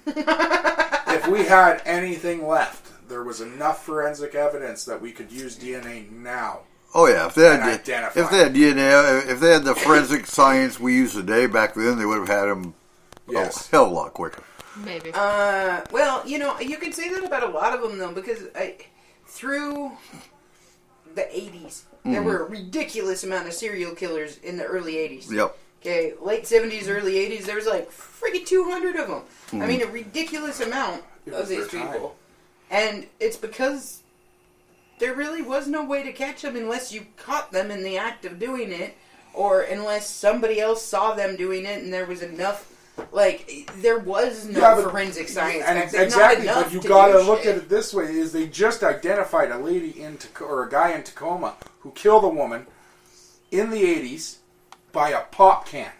If we had anything left, there was enough forensic evidence that we could use DNA now. Oh yeah, if they had And identify. if they had DNA, if they had the forensic science we use today, back then they would have had them Yes. a hell of a lot quicker. Maybe. Well, you could say that about a lot of them, though, because through the 80s, there were a ridiculous amount of serial killers in the early 80s. Yep. Okay, late 70s, early 80s, there was like freaking 200 of them. I mean, a ridiculous amount It of was these their time. people. And it's because there really was no way to catch them unless you caught them in the act of doing it, or unless somebody else saw them doing it and there was enough... there was no forensic science. And back then, exactly, not enough but you to gotta do look shit. at it this way: is they just identified a lady or a guy in Tacoma who killed a woman in the 80s by a pop can.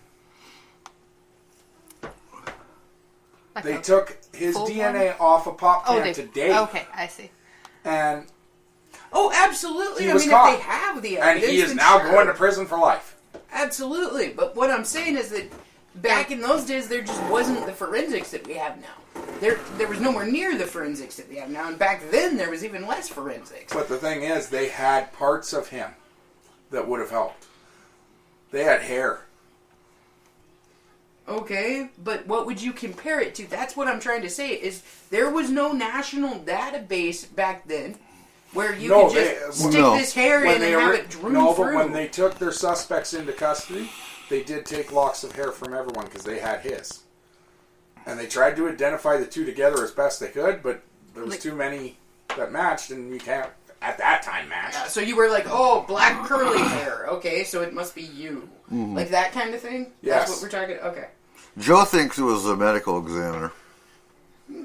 Like They a took his full DNA off a pop can today, Okay, I see. and Oh, absolutely. He I was mean, caught. if they have the and evidence, he is then now sure. going to prison for life. Absolutely. But what I'm saying is that back in those days, there just wasn't the forensics that we have now. There was nowhere near the forensics that we have now. And back then, there was even less forensics. But the thing is, they had parts of him that would have helped. They had hair. Okay, but what would you compare it to? That's what I'm trying to say, is there was no national database back then where you could just stick this hair in and have it drew through. But when they took their suspects into custody, they did take locks of hair from everyone because they had his. And they tried to identify the two together as best they could, but there was too many that matched, and you can't, at that time, match. So you were like, oh, black curly hair. Okay, so it must be you. Like that kind of thing? Yes. That's what we're talking... Okay. Joe thinks it was a medical examiner.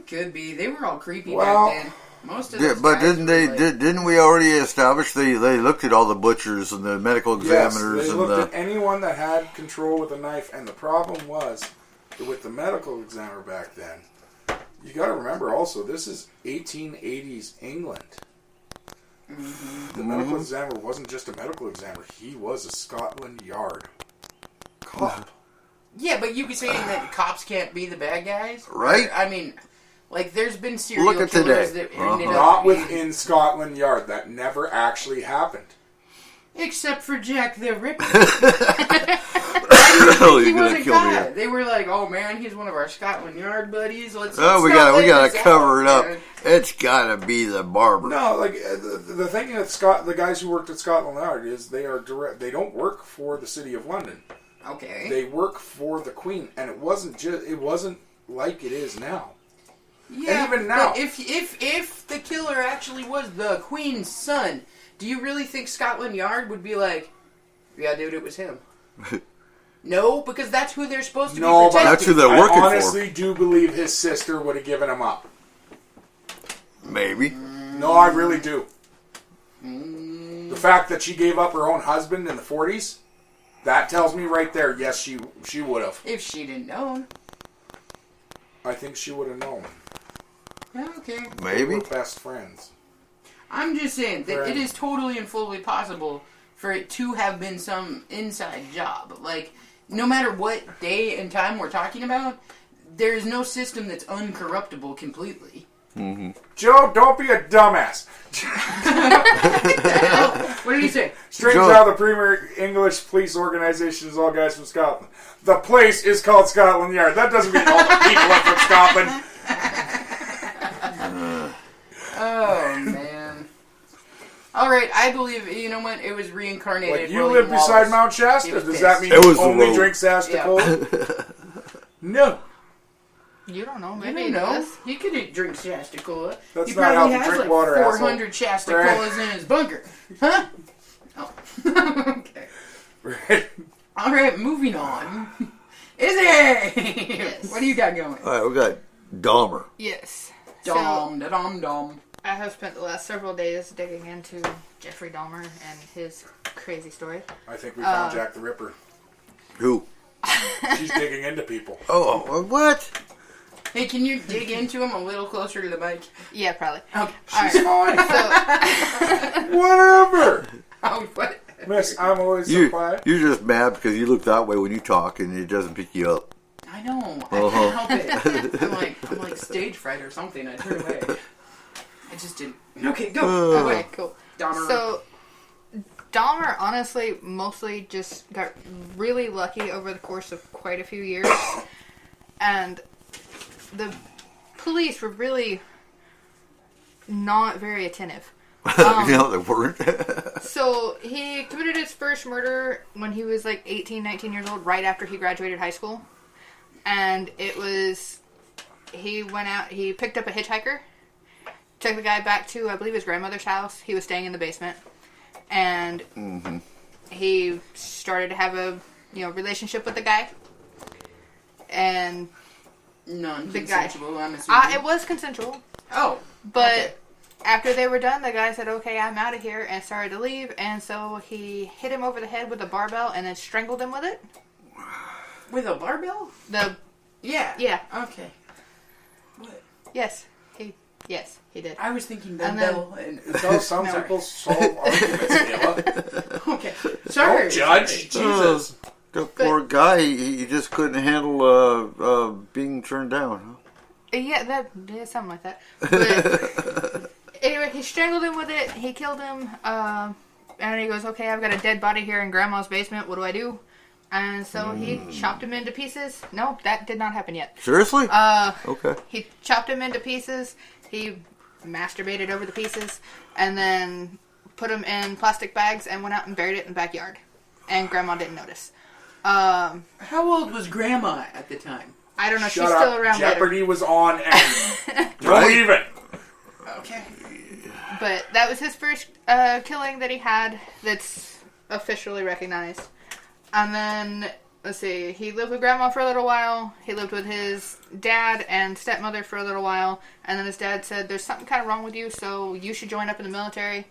Could be. They were all creepy Well, back then. Most of Yeah, those but guys didn't were they? like- Didn't we already establish they looked at all the butchers and the medical Yes, examiners they and looked the at anyone that had control with a knife, and the problem was, with the medical examiner back then, you got to remember also, this is 1880s England. The medical examiner wasn't just a medical examiner, he was a Scotland Yard cop. Yeah, but you could say that cops can't be the bad guys. Right. I mean, like, there's been serial Look at killers today. that ended up Not being- within Scotland Yard. That never actually happened. Except for Jack the Ripper. Oh, He you're gonna wasn't kill me. caught. They were like, oh man, he's one of our Scotland Yard buddies. Let's Oh, we not let gotta this cover it out, up. man." It's gotta be the barber. No, like the thing with the guys who worked at Scotland Yard is they are direct. They don't work for the City of London. Okay. They work for the Queen, and it wasn't like it is now. Yeah, and even now. But if the killer actually was the Queen's son, do you really think Scotland Yard would be like, yeah, dude, it was him? No, because that's who they're supposed to be protecting. That's who they're working I honestly do believe his sister would have given him up. Maybe. No, I really do. The fact that she gave up her own husband in the 40s, that tells me right there, yes, she would have. If she didn't know. I think she would have known. Yeah, okay. They Maybe. were best friends. I'm just saying that it is totally and fully possible for it to have been some inside job. Like, no matter what day and time we're talking about, there is no system that's uncorruptible completely. Mm-hmm. Joe, don't be a dumbass. What did he say? Strange how the premier English police organization is all guys from Scotland. The place is called Scotland Yard. That doesn't mean all the people are from Scotland. Oh, man. Alright, I believe, you know what, it was reincarnated. Like, you William live beside Wallace. Mount Shasta? He was Does that mean It was you the only road. drink Shasta Cola? No. You don't know. You Maybe don't he know. does. He could drink Shasta Cola. That's He not how probably to has drink like water, 400 asshole. Shasta Right. Colas in his bunker. Huh? Oh. Okay. Right. Alright, moving on. Izzy! Yes. What do you got going? All right, we got Dahmer. Yes. Dom, So, da-dom, dom. I have spent the last several days digging into Jeffrey Dahmer and his crazy story. I think we found Jack the Ripper. Who? She's digging into people. Oh, what? Hey, can you dig into him a little closer to the mic? Yeah, probably. Okay. She's fine. So, Whatever. Oh, what? Miss, I'm always so You're quiet. just mad because you look that way when you talk and it doesn't pick you up. I know. I can't help it. I'm like stage fright or something. I turn away. I just didn't. Okay, go. okay, cool. Dahmer. So, Dahmer, honestly, mostly just got really lucky over the course of quite a few years. And the police were really not very attentive. No, they weren't. So, he committed his first murder when he was like 18, 19 years old, right after he graduated high school. And it was, he went out, he picked up a hitchhiker, took the guy back to, I believe, his grandmother's house. He was staying in the basement. And he started to have a, relationship with the guy. And Non-consensual, I'm assuming. it was consensual. Oh. But okay. after they were done, the guy said, okay, I'm out of here, and started to leave. And so he hit him over the head with a barbell and then strangled him with it. With a barbell? Yeah. Yeah. Okay. What? Yes, he did. I was thinking And barbell. And It's how some No. people solve arguments, Kayla. Okay. Sorry. Don't judge. Jesus. The poor guy, he just couldn't handle being turned down. Yeah, something like that. But anyway, he strangled him with it. He killed him. And he goes, okay, I've got a dead body here in Grandma's basement. What do I do? And so he chopped him into pieces. No, that did not happen yet. Seriously? Okay. He chopped him into pieces. He masturbated over the pieces. And then put them in plastic bags and went out and buried it in the backyard. And Grandma didn't notice. How old was Grandma at the time? I don't know. Shut She's up. still around Jeopardy later. was on and don't even. Okay. But that was his first killing that he had that's officially recognized. And then, let's see, he lived with Grandma for a little while. He lived with his dad and stepmother for a little while. And then his dad said, there's something kind of wrong with you, so you should join up in the military,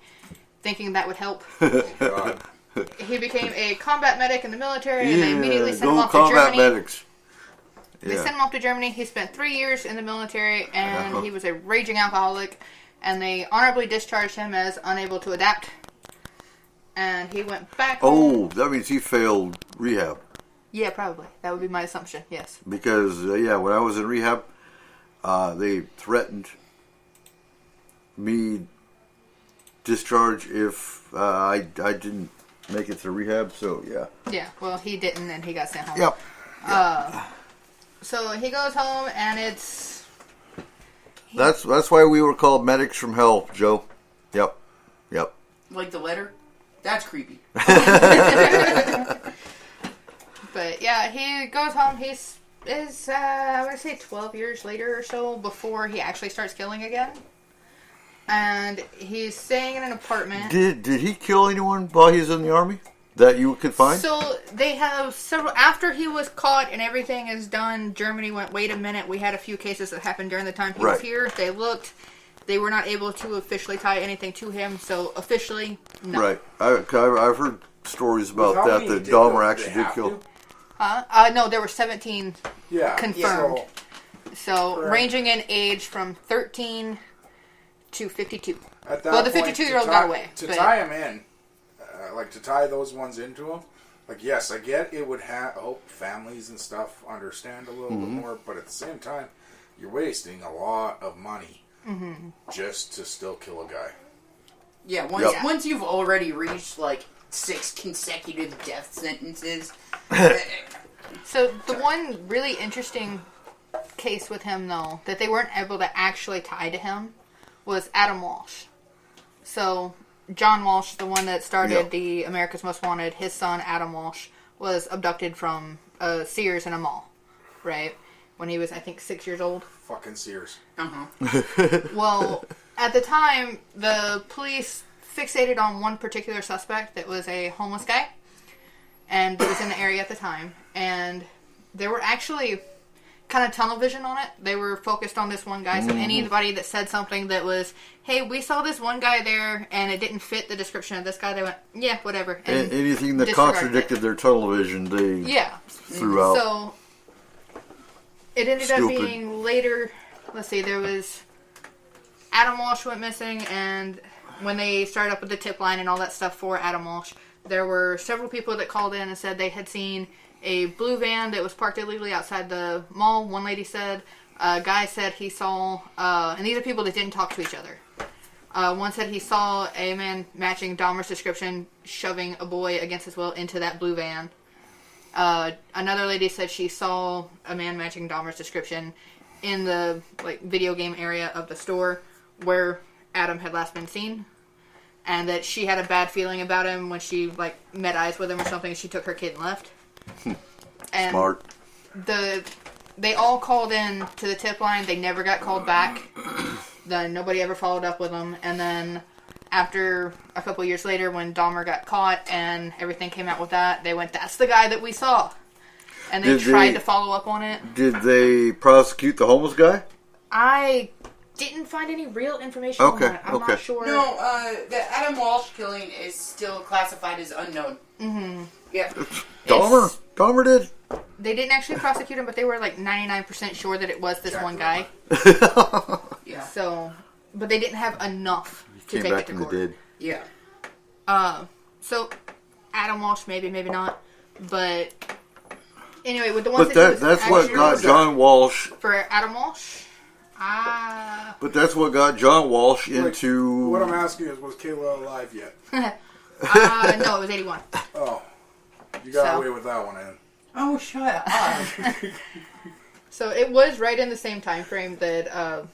thinking that would help. God. He became a combat medic in the military, and they immediately sent him go off to combat Germany. medics. They sent him off to Germany. He spent 3 years in the military, and he was a raging alcoholic. And they honorably discharged him as unable to adapt. And he went back home. Oh, that means he failed rehab. Yeah, probably. That would be my assumption, yes. Because, when I was in rehab, they threatened me discharge if I didn't make it to rehab, so yeah. Yeah, well, he didn't, and he got sent home. Yep. So he goes home, and it's... That's why we were called medics from hell, Joe. Yep. Like the letter? That's creepy. But yeah, he goes home, he's is, I would say 12 years later or so before he actually starts killing again. And he's staying in an apartment. Did he kill anyone while he was in the army that you could find? So they have several. After he was caught and everything is done, Germany went, wait a minute, we had a few cases that happened during the time he was here. They looked. They were not able to officially tie anything to him, so officially, no. Right. I've heard stories about that Dahmer actually did kill. No, there were 17 confirmed. So ranging in age from 13 to 52. At that well, the point, 52-year-old got away. Tie him in, to tie those ones into him, yes, I get it would help families and stuff understand a little bit more, but at the same time, you're wasting a lot of money just to still kill a guy. Yeah, once you've already reached, 6 consecutive death sentences. So the one really interesting case with him, though, that they weren't able to actually tie to him was Adam Walsh. So John Walsh, the one that started the America's Most Wanted, his son Adam Walsh was abducted from Sears in a mall, right? When he was, I think, 6 years old. Fucking Sears. Well, at the time, the police fixated on one particular suspect that was a homeless guy, and that was in the area at the time, and they were actually kind of tunnel vision on it. They were focused on this one guy, so anybody that said something that was, hey, we saw this one guy there, and it didn't fit the description of this guy, they went, yeah, whatever. And anything that contradicted their tunnel vision, they threw out. So it ended up being later, let's see, there was Adam Walsh went missing, and when they started up with the tip line and all that stuff for Adam Walsh, there were several people that called in and said they had seen a blue van that was parked illegally outside the mall. One lady said, a guy said he saw, and these are people that didn't talk to each other. One said he saw a man matching Dahmer's description shoving a boy against his will into that blue van. Another lady said she saw a man matching Dahmer's description in the video game area of the store where Adam had last been seen, and that she had a bad feeling about him when she met eyes with him or something. She took her kid and left. And smart. They all called in to the tip line. They never got called back. Then nobody ever followed up with them. And then after a couple years later, when Dahmer got caught and everything came out with that, they went, "That's the guy that we saw." And they tried to follow up on it. Did they prosecute the homeless guy? I didn't find any real information on that. I'm not sure. No, the Adam Walsh killing is still classified as unknown. Yeah. Dahmer did? They didn't actually prosecute him, but they were 99% sure that it was this one guy. Yeah. So, but they didn't have enough to take it to court. Dead. Yeah. So Adam Walsh, maybe not, but anyway, with the ones that's what got John Walsh for Adam Walsh. But that's what got John Walsh into. What I'm asking is, was Kayla alive yet? No, it was 81. Oh, you got away with that one, Ann. Oh, shut up. So it was right in the same time frame that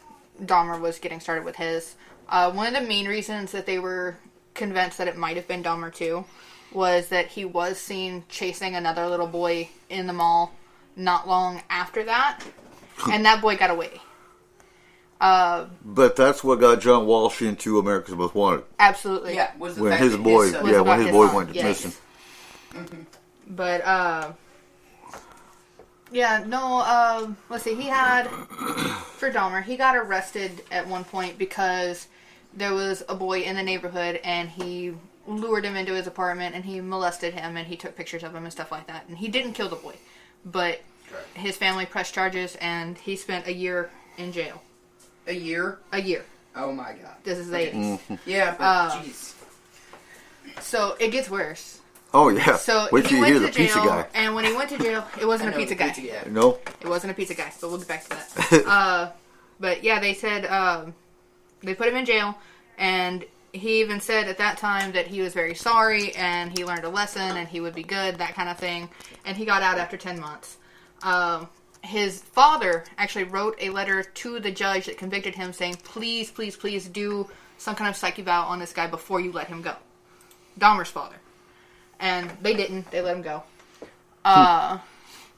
Dahmer was getting started with his. One of the main reasons that they were convinced that it might have been Dahmer too was that he was seen chasing another little boy in the mall not long after that, and that boy got away. But that's what got John Walsh into America's Most Wanted. Absolutely. Yeah, was the when fact his that boy, son- when his boy went missing. But yeah, no. Let's see. He had for Dahmer, he got arrested at one point because there was a boy in the neighborhood and he lured him into his apartment and he molested him and he took pictures of him and stuff like that. And he didn't kill the boy, but his family pressed charges and he spent a year in jail. A year? A year. Oh my god. This is the 80s. Yeah, but jeez. So it gets worse. Oh yeah. So wait till you hear the to jail, pizza guy. and when he went to jail, it wasn't a pizza guy. No. It wasn't a pizza guy, but we'll get back to that. But yeah, they said they put him in jail, and he even said at that time that he was very sorry, and he learned a lesson, and he would be good, that kind of thing. And he got out after 10 months. His father actually wrote a letter to the judge that convicted him saying, please, please, please do some kind of psych eval on this guy before you let him go. Dahmer's father. And they didn't. They let him go.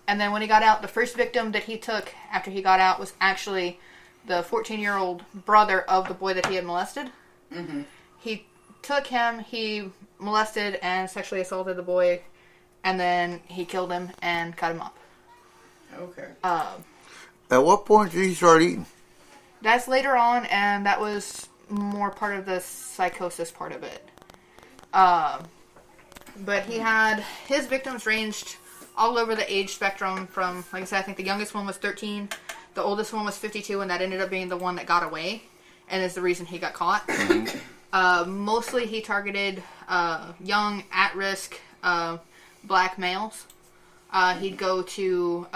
And then when he got out, the first victim that he took after he got out was actually the 14-year-old brother of the boy that he had molested. Mm-hmm. He took him, he molested and sexually assaulted the boy, and then he killed him and cut him up. Okay. At what point did he start eating? That's later on, and that was more part of the psychosis part of it. But he had, his victims ranged all over the age spectrum from, like I said, I think the youngest one was 13, the oldest one was 52, and that ended up being the one that got away, and is the reason he got caught. Mostly he targeted young, at-risk black males. He'd go to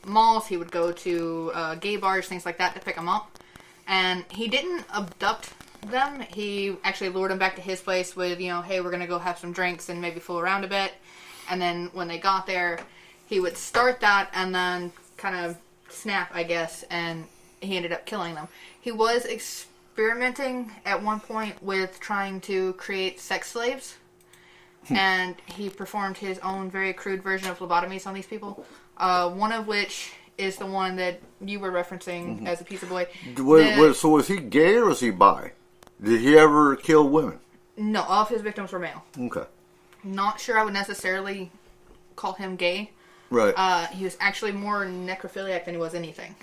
malls, he would go to gay bars, things like that to pick them up. And he didn't abduct them. He actually lured them back to his place with, hey, we're going to go have some drinks and maybe fool around a bit. And then when they got there, he would start that and then kind of snap, I guess, and he ended up killing them. He was experimenting at one point with trying to create sex slaves. And he performed his own very crude version of lobotomies on these people. One of which is the one that you were referencing as a pizza boy. So was he gay or was he bi? Did he ever kill women? No, all of his victims were male. Okay. Not sure I would necessarily call him gay. Right. He was actually more necrophiliac than he was anything.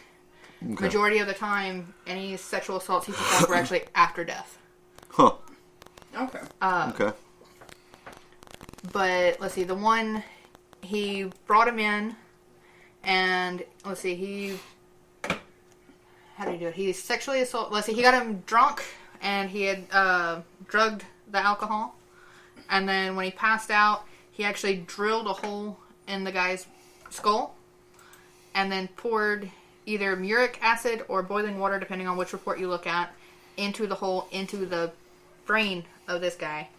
Okay. Majority of the time, any sexual assaults he performed were actually after death. Huh. Okay. Okay. But, let's see, the one, he brought him in, and, let's see, how did he do it? He sexually assaulted, let's see, he got him drunk, and he had drugged the alcohol, and then when he passed out, he actually drilled a hole in the guy's skull, and then poured either muric acid or boiling water, depending on which report you look at, into the hole, into the brain of this guy.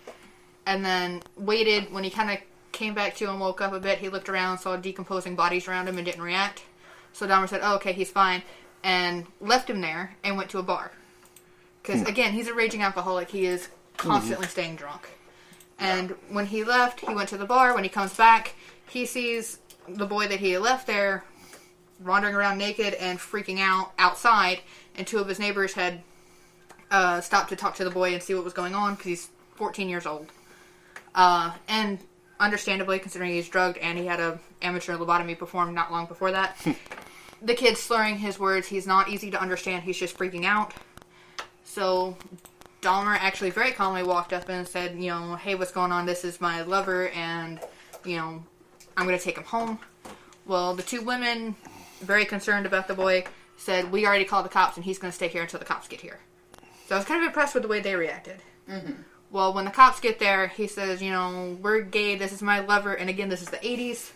And then waited. When he kind of came back to and woke up a bit, he looked around, saw decomposing bodies around him, and didn't react. So Dahmer said, oh, okay, he's fine, and left him there and went to a bar. Because, again, he's a raging alcoholic. He is constantly staying drunk. And when he left, he went to the bar. When he comes back, he sees the boy that he had left there wandering around naked and freaking out outside. And two of his neighbors had stopped to talk to the boy and see what was going on, because he's 14 years old. And understandably, considering he's drugged and he had a amateur lobotomy performed not long before that, the kid's slurring his words. He's not easy to understand. He's just freaking out. So Dahmer actually very calmly walked up and said, hey, what's going on? This is my lover, and, I'm going to take him home. Well, the two women, very concerned about the boy, said, we already called the cops, and he's going to stay here until the cops get here. So I was kind of impressed with the way they reacted. Mm-hmm. Well, when the cops get there, he says, we're gay, this is my lover, and again, this is the 80s,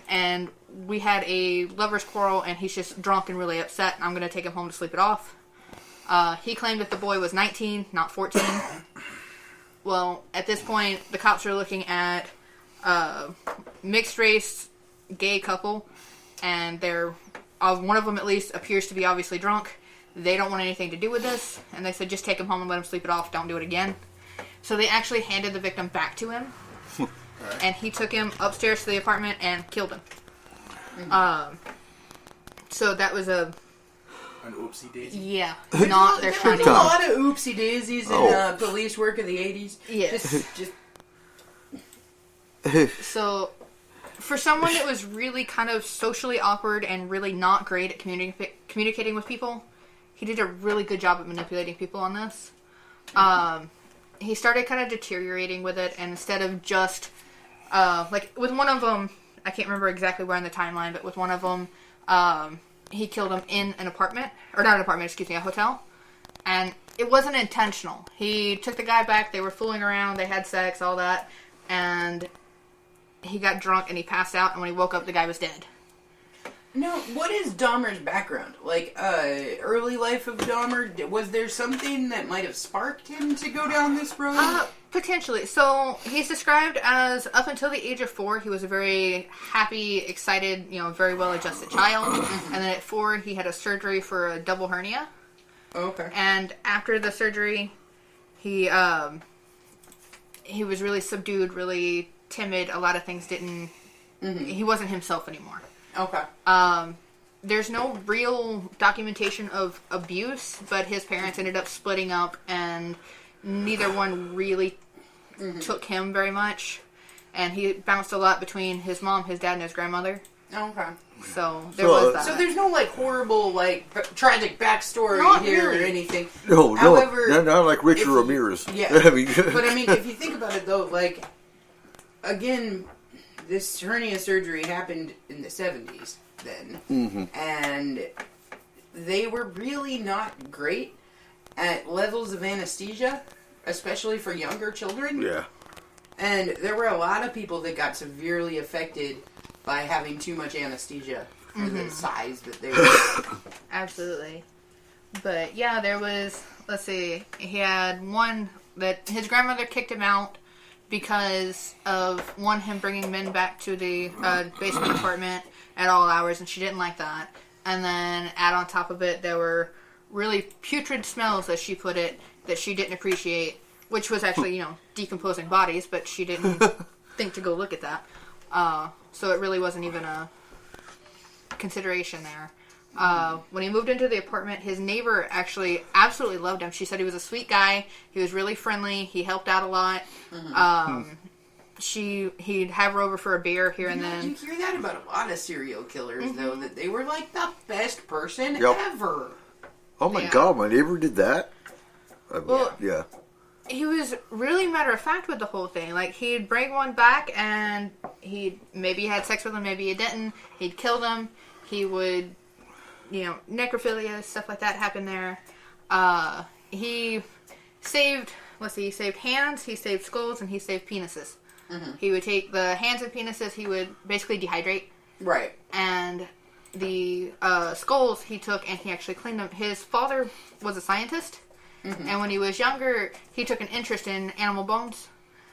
and we had a lover's quarrel, and he's just drunk and really upset, and I'm going to take him home to sleep it off. He claimed that the boy was 19, not 14. Well, at this point, the cops are looking at a mixed-race gay couple, and one of them at least appears to be obviously drunk. They don't want anything to do with this, and they said, just take him home and let him sleep it off, don't do it again. So they actually handed the victim back to him, and he took him upstairs to the apartment and killed him. So that was an oopsie daisy. Yeah, not their shining. There's a lot of oopsie daisies in police work of the 80s. Yes. So, for someone that was really kind of socially awkward and really not great at communicating with people, he did a really good job at manipulating people on this. He started kind of deteriorating with it, and instead of just, with one of them, I can't remember exactly where in the timeline, but with one of them, he killed him in an apartment, or not an apartment, excuse me, a hotel, and it wasn't intentional. He took the guy back, they were fooling around, they had sex, all that, and he got drunk and he passed out, and when he woke up, the guy was dead. Now, what is Dahmer's background? Early life of Dahmer, was there something that might have sparked him to go down this road? Potentially. So, he's described as, up until the age of 4, he was a very happy, excited, very well-adjusted child. And then at 4, he had a surgery for a double hernia. Okay. And after the surgery, he was really subdued, really timid. A lot of things didn't... Mm-hmm. He wasn't himself anymore. Okay. There's no real documentation of abuse, but his parents ended up splitting up, and neither one really took him very much. And he bounced a lot between his mom, his dad, and his grandmother. Okay. So there was that. So there's no like horrible, like tragic backstory Not here really. or anything. No, However, not like Richard if- Ramirez. Yeah. I mean, But I mean, if you think about it though, like, again, this hernia surgery happened in the 70s then. And they were really not great at levels of anesthesia, especially for younger children. yeah. And there were a lot of people that got severely affected by having too much anesthesia for the size that they were. Absolutely. But yeah, there was, let's see, he had one that his grandmother kicked him out because of, one, him bringing men back to the basement apartment at all hours, and she didn't like that. And then add on top of it, there were really putrid smells, as she put it, that she didn't appreciate, which was actually, decomposing bodies, but she didn't think to go look at that. So it really wasn't even a consideration there. When he moved into the apartment, his neighbor actually absolutely loved him. She said he was a sweet guy. He was really friendly. He helped out a lot. He'd have her over for a beer here and then. You hear that about a lot of serial killers, though, that they were like the best person Yep. ever. Oh my Yeah. God, my neighbor did that? Well, yeah. he was really matter of fact with the whole thing. Like, he'd bring one back and he'd maybe had sex with him, maybe he didn't. He'd kill them. He would, necrophilia, stuff like that happened there. He saved hands, he saved skulls, and he saved penises. He would take the hands and penises, he would basically dehydrate. Right. And the skulls he took and he actually cleaned them. His father was a scientist. And when he was younger, he took an interest in animal bones.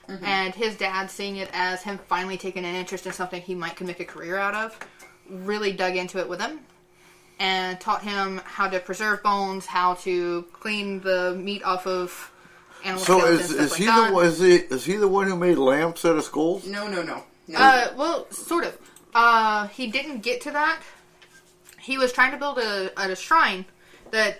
And his dad, seeing it as him finally taking an interest in something he might could make a career out of, really dug into it with him. And taught him how to preserve bones, how to clean the meat off of animal So skeletons, is stuff he like that. is he the one who made lamps out of skulls? No. Well, sort of. He didn't get to that. He was trying to build a shrine that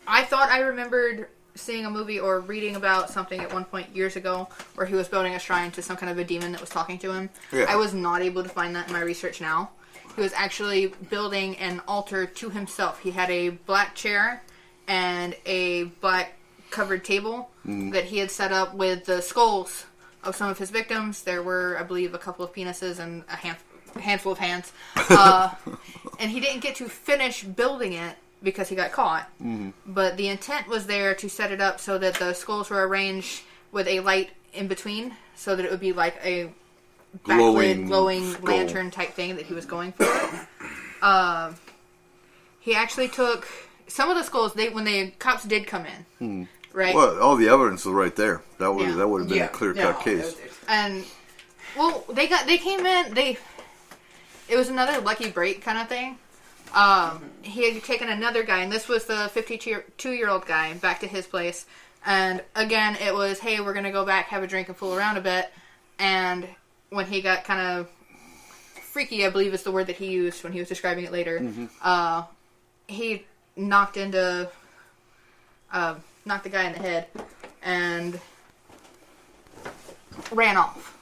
I thought I remembered seeing a movie or reading about something at one point years ago where he was building a shrine to some kind of a demon that was talking to him. Yeah. I was not able to find that in my research now. He was actually building an altar to himself. He had a black chair and a black covered table that he had set up with the skulls of some of his victims. There were, I believe, a couple of penises and a handful of hands. And he didn't get to finish building it because he got caught. But the intent was there to set it up so that the skulls were arranged with a light in between so that it would be like a backlit, glowing skull. lantern type thing that he was going for. He actually took some of the skulls. When the cops did come in, right? Well, all the evidence was right there. That would Yeah. that would have been a clear-cut case. And they came in. It was another lucky break kind of thing. He had taken another guy, and this was the 52-year-old guy, back to his place. And again, it was, hey, we're going to go back, have a drink, and fool around a bit. And when he got kind of freaky, I believe is the word that he used when he was describing it later, he knocked the guy in the head and ran off.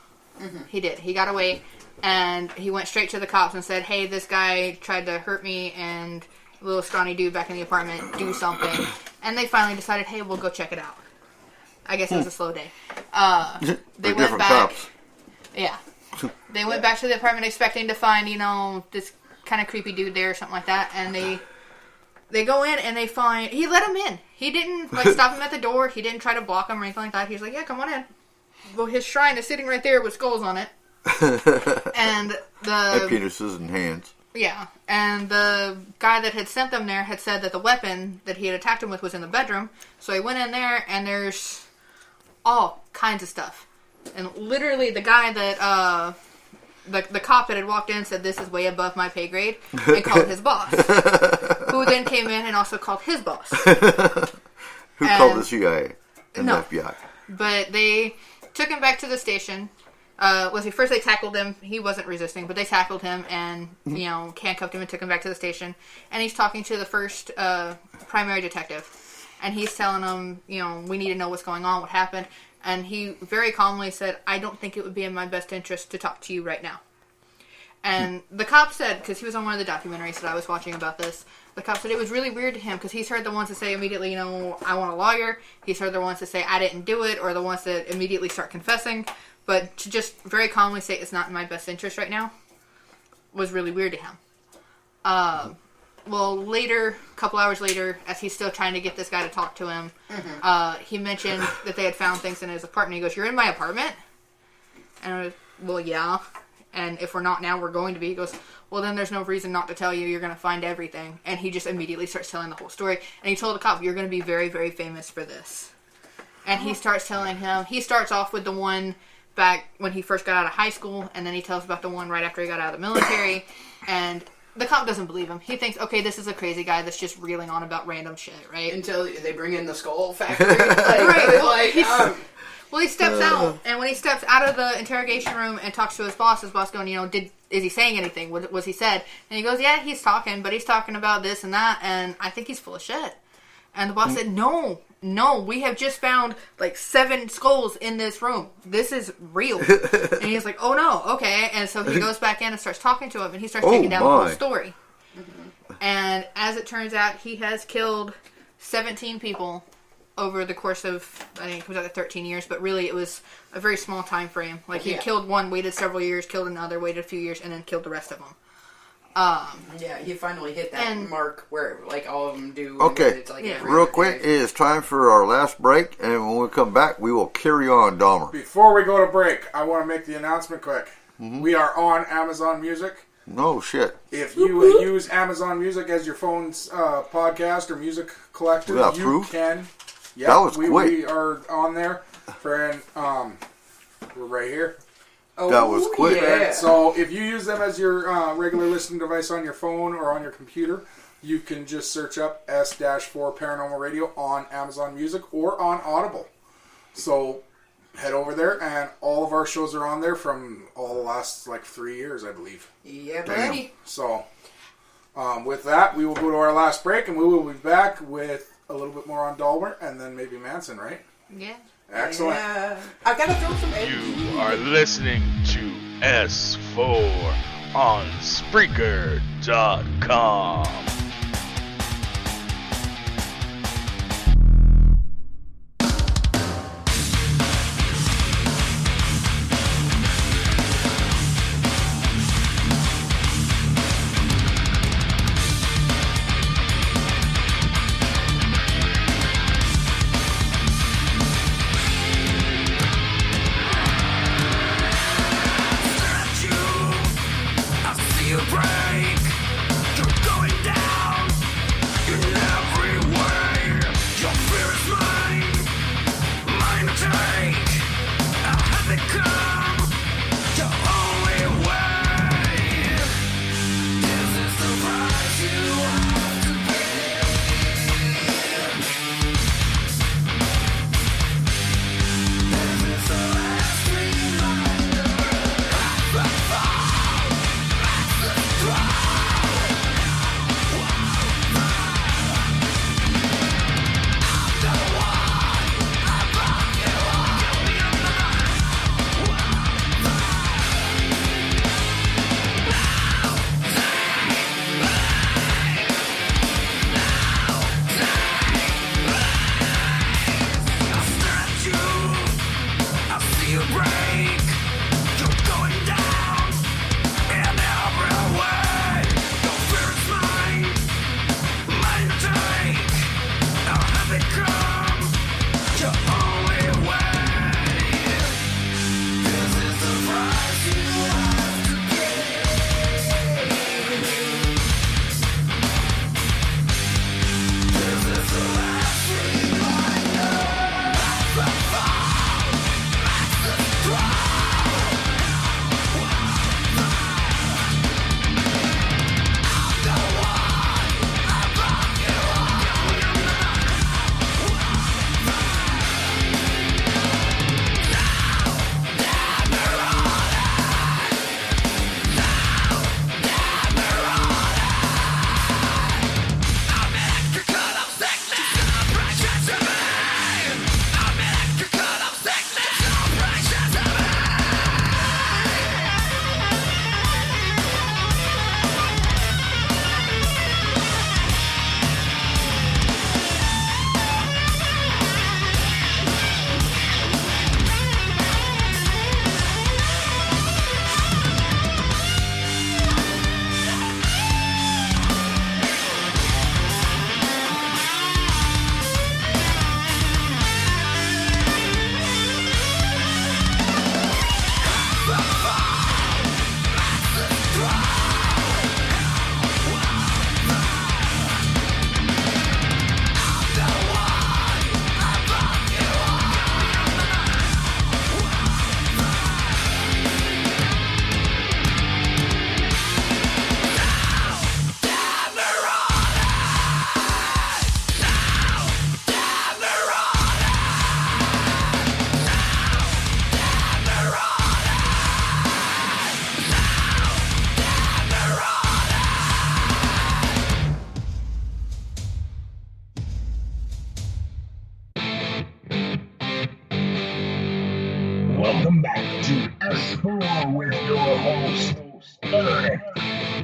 He did. He got away. And he went straight to the cops and said, hey, this guy tried to hurt me and a little scrawny dude back in the apartment, do something. And they finally decided, hey, we'll go check it out. I guess it was a slow day. They went different back. cops. Yeah. They went back to the apartment expecting to find, this kind of creepy dude there or something like that. And they go in and they find, he let him in. He didn't stop him at the door. He didn't try to block him or anything like that. He was like, yeah, come on in. Well, his shrine is sitting right there with skulls on it. And penises and hands. Yeah, and the guy that had sent them there had said that the weapon that he had attacked him with was in the bedroom. So he went in there, and there's all kinds of stuff. And literally, the guy that the cop that had walked in said, "This is way above my pay grade," and called his boss, who then came in and also called his boss. Who called the CIA and No. the FBI? But they took him back to the station. First they tackled him. He wasn't resisting, but they tackled him and, handcuffed him and took him back to the station. And he's talking to the first primary detective. And he's telling him, we need to know what's going on, what happened. And he very calmly said, I don't think it would be in my best interest to talk to you right now. And the cop said, because he was on one of the documentaries that I was watching about this, the cop said it was really weird to him because he's heard the ones that say immediately, I want a lawyer. He's heard the ones that say, I didn't do it, or the ones that immediately start confessing. But to just very calmly say it's not in my best interest right now was really weird to him. Later, a couple hours later, as he's still trying to get this guy to talk to him, he mentioned that they had found things in his apartment. He goes, you're in my apartment? And I was, well, yeah. And if we're not now, we're going to be. He goes, well, then there's no reason not to tell you. You're going to find everything. And he just immediately starts telling the whole story. And he told the cop, you're going to be very, very famous for this. And he starts telling him, he starts off with the one back when he first got out of high school, and then he tells about the one right after he got out of the military. And the cop doesn't believe him. He thinks, okay, this is a crazy guy that's just reeling on about random shit, right? Until they bring in the skull factory. Right. Well, he steps out, and when he steps out of the interrogation room and talks to his boss going, is he saying anything? What was he said? And he goes, yeah, he's talking, but he's talking about this and that, and I think he's full of shit. And the boss said, no, we have just found 7 skulls in this room. This is real. And he's like, oh no, okay. And so he goes back in and starts talking to him, and he starts taking down the whole story. And as it turns out, he has killed 17 people over the course of, I think it was 13 years, but really it was a very small time frame. He killed one, waited several years, killed another, waited a few years, and then killed the rest of them. He finally hit that mark where all of them do. Okay, real quick, it is time for our last break, and when we come back, we will carry on, Dahmer. Before we go to break, I want to make the announcement quick. We are on Amazon Music. No shit. If you use Amazon Music as your phone's podcast or music collector, you can. Yeah, that was quick. We are on there. We're right here. Oh, that was quick. Yeah. So if you use them as your regular listening device on your phone or on your computer, you can just search up S-4 Paranormal Radio on Amazon Music or on Audible. So head over there, and all of our shows are on there from all the last 3 years, I believe. Yeah, buddy. So with that, we will go to our last break, and we will be back with a little bit more on Dahmer, and then maybe Manson, right? Yeah. Excellent. Yeah. I've got to throw some You are listening to S4 on Spreaker.com. Drive.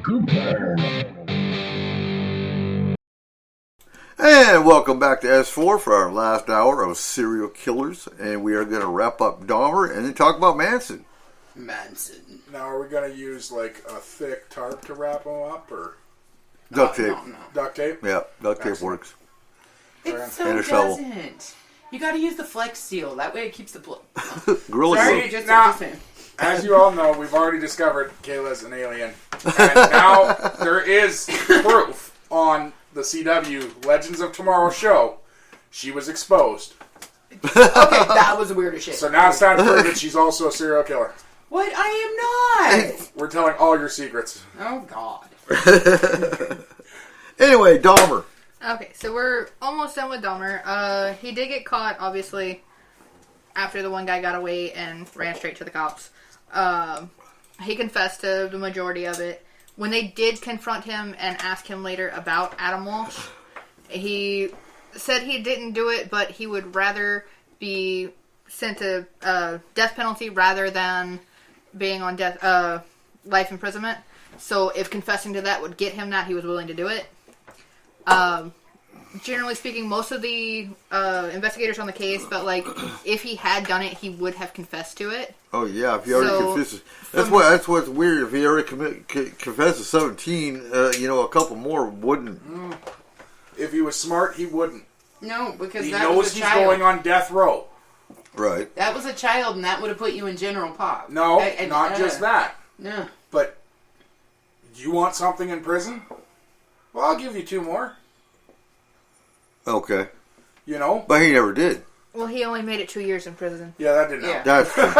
And welcome back to S4 for our last hour of serial killers. And we are going to wrap up Dahmer and then talk about Manson. Now, are we going to use like a thick tarp to wrap them up, or Duct tape. No. duct tape? Yeah, duct tape Excellent. works. It so And a shovel. doesn't. You got to use the Flex Seal. That way it keeps the blood. Gorilla Sorry, glue. just Nah. saying. As you all know, we've already discovered Kayla's an alien. And now there is proof on the CW Legends of Tomorrow show. She was exposed. Okay, that was the weirdest shit. So now it's time to prove that she's also a serial killer. What? I am not. We're telling all your secrets. Oh, God. Anyway, Dahmer. Okay, so we're almost done with Dahmer. He did get caught, obviously, after the one guy got away and ran straight to the cops. He confessed to the majority of it. When they did confront him and ask him later about Adam Walsh, he said he didn't do it, but he would rather be sent to death penalty rather than being on life imprisonment. So if confessing to that would get him that, he was willing to do it. Generally speaking, most of the investigators on the case felt like if he had done it, he would have confessed to it. Oh yeah, if he already So, confesses, that's what's weird. If he already confessed to 17, a couple more wouldn't. If he was smart, he wouldn't. No, because He that knows was a he's child. going on death row. Right. That was a child, and that would have put you in general pop. No, not just that. No. But you want something in prison? Well, I'll give you 2 more. Okay. You know? But he never did. Well, he only made it 2 years in prison. Yeah, that didn't Yeah. help. That's true.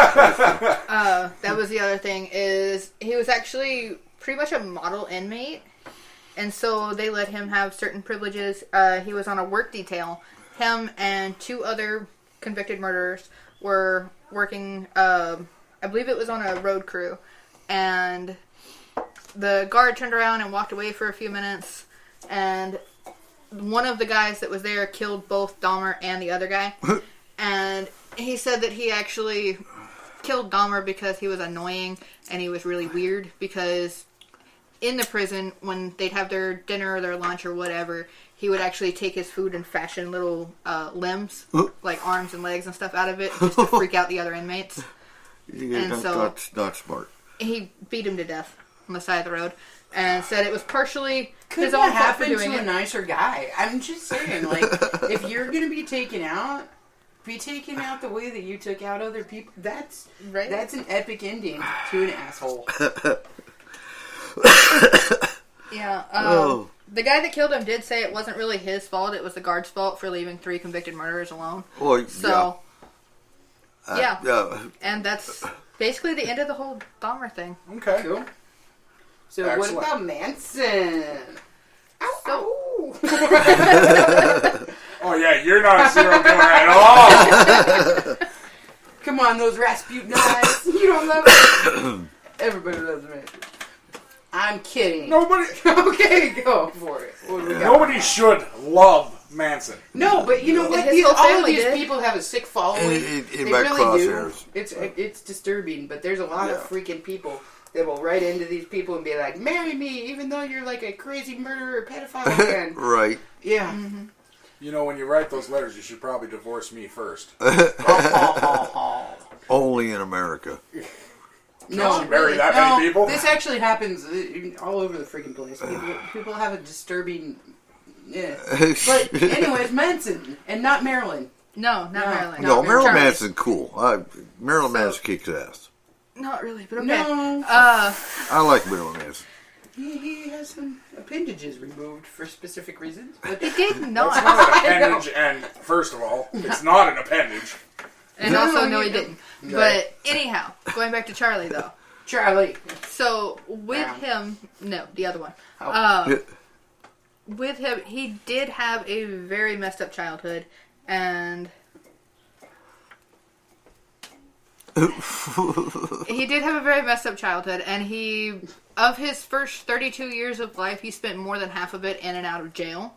That was the other thing, is he was actually pretty much a model inmate. And so they let him have certain privileges. He was on a work detail. Him and 2 other convicted murderers were working, I believe it was on a road crew. And the guard turned around and walked away for a few minutes. And one of the guys that was there killed both Dahmer and the other guy. And he said that he actually killed Dahmer because he was annoying and he was really weird, because in the prison, when they'd have their dinner or their lunch or whatever, he would actually take his food and fashion little limbs, like arms and legs and stuff out of it, just to freak out the other inmates. And so not smart. he beat him to death on the side of the road and said it was partially Could his that own fault for happen doing to a it. nicer guy? I'm just saying, like, if you're going to be taken out the way that you took out other people. That's Right. That's an epic ending to an asshole. Yeah. Oh. The guy that killed him did say it wasn't really his fault. It was the guard's fault for leaving 3 convicted murderers alone. Well, So, yeah. yeah. And that's basically the end of the whole Dahmer thing. Okay. Cool. So Excellent. what about Manson? Ow, ow. Oh, yeah, you're not a serial killer at all. Come on, those Rasputin eyes. You don't love it? Everybody loves Manson. I'm kidding. Nobody Okay, go for it. What do we got? nobody should love Manson. No, but you know what? His whole All of family these did. people have a sick following. In They my really do. crosshairs. It's disturbing, but there's a lot of Yeah. freaking people that will write into these people and be like, "Marry me," even though you're like a crazy murderer, pedophile, and Right. yeah. You know, when you write those letters, you should probably divorce me first. Only in America. No, you marry that many people? This actually happens all over the freaking place. People have a disturbing. Yeah. But anyways, Manson and not Marilyn. No, not No. Marilyn. No, Not Marilyn Charlie. Manson's cool. Marilyn Manson kicks ass. Not really, but okay. No, I like Marilyn Manson. he has some appendages removed for specific reasons. But He did not. It's not an appendage, and first of all, it's not an appendage. And also, no, No, he you didn't. Okay. But anyhow, going back to Charlie, though. Charlie. So, with Brown. him... No, the other one. Oh. With him, he did have a very messed up childhood. And... he did have a very messed up childhood. And he... Of his first 32 years of life, he spent more than half of it in and out of jail.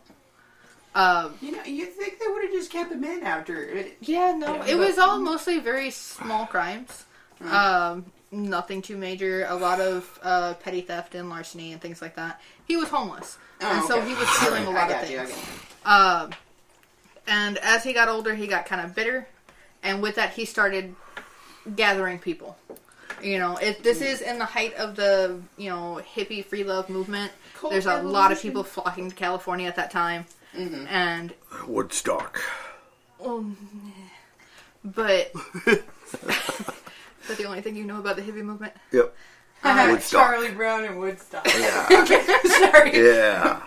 You know, you think they would have just kept him in after it? Yeah, no. Yeah, It but- was all mostly very small crimes. nothing too major. A lot of petty theft and larceny and things like that. He was homeless. And so he was stealing a lot of things. And as he got older, he got kind of bitter. And with that, he started gathering people. You know, this is in the height of the, hippie free love movement. There's a lot of people flocking to California at that time. Mm-hmm. And Woodstock. But is that the only thing you know about the hippie movement? Yep. Charlie Brown and Woodstock. Yeah. Okay, sorry. Yeah.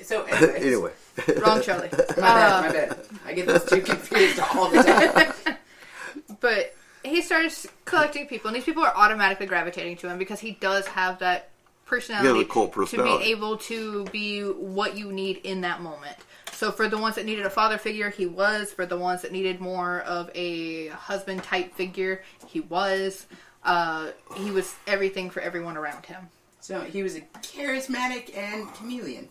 So Anyway. Wrong Charlie. My bad. I get those two confused all the time. But he starts collecting people, and these people are automatically gravitating to him because he does have that personality, to be able to be what you need in that moment. So for the ones that needed a father figure, he was. For the ones that needed more of a husband-type figure, he was. He was everything for everyone around him. So he was a charismatic and chameleon.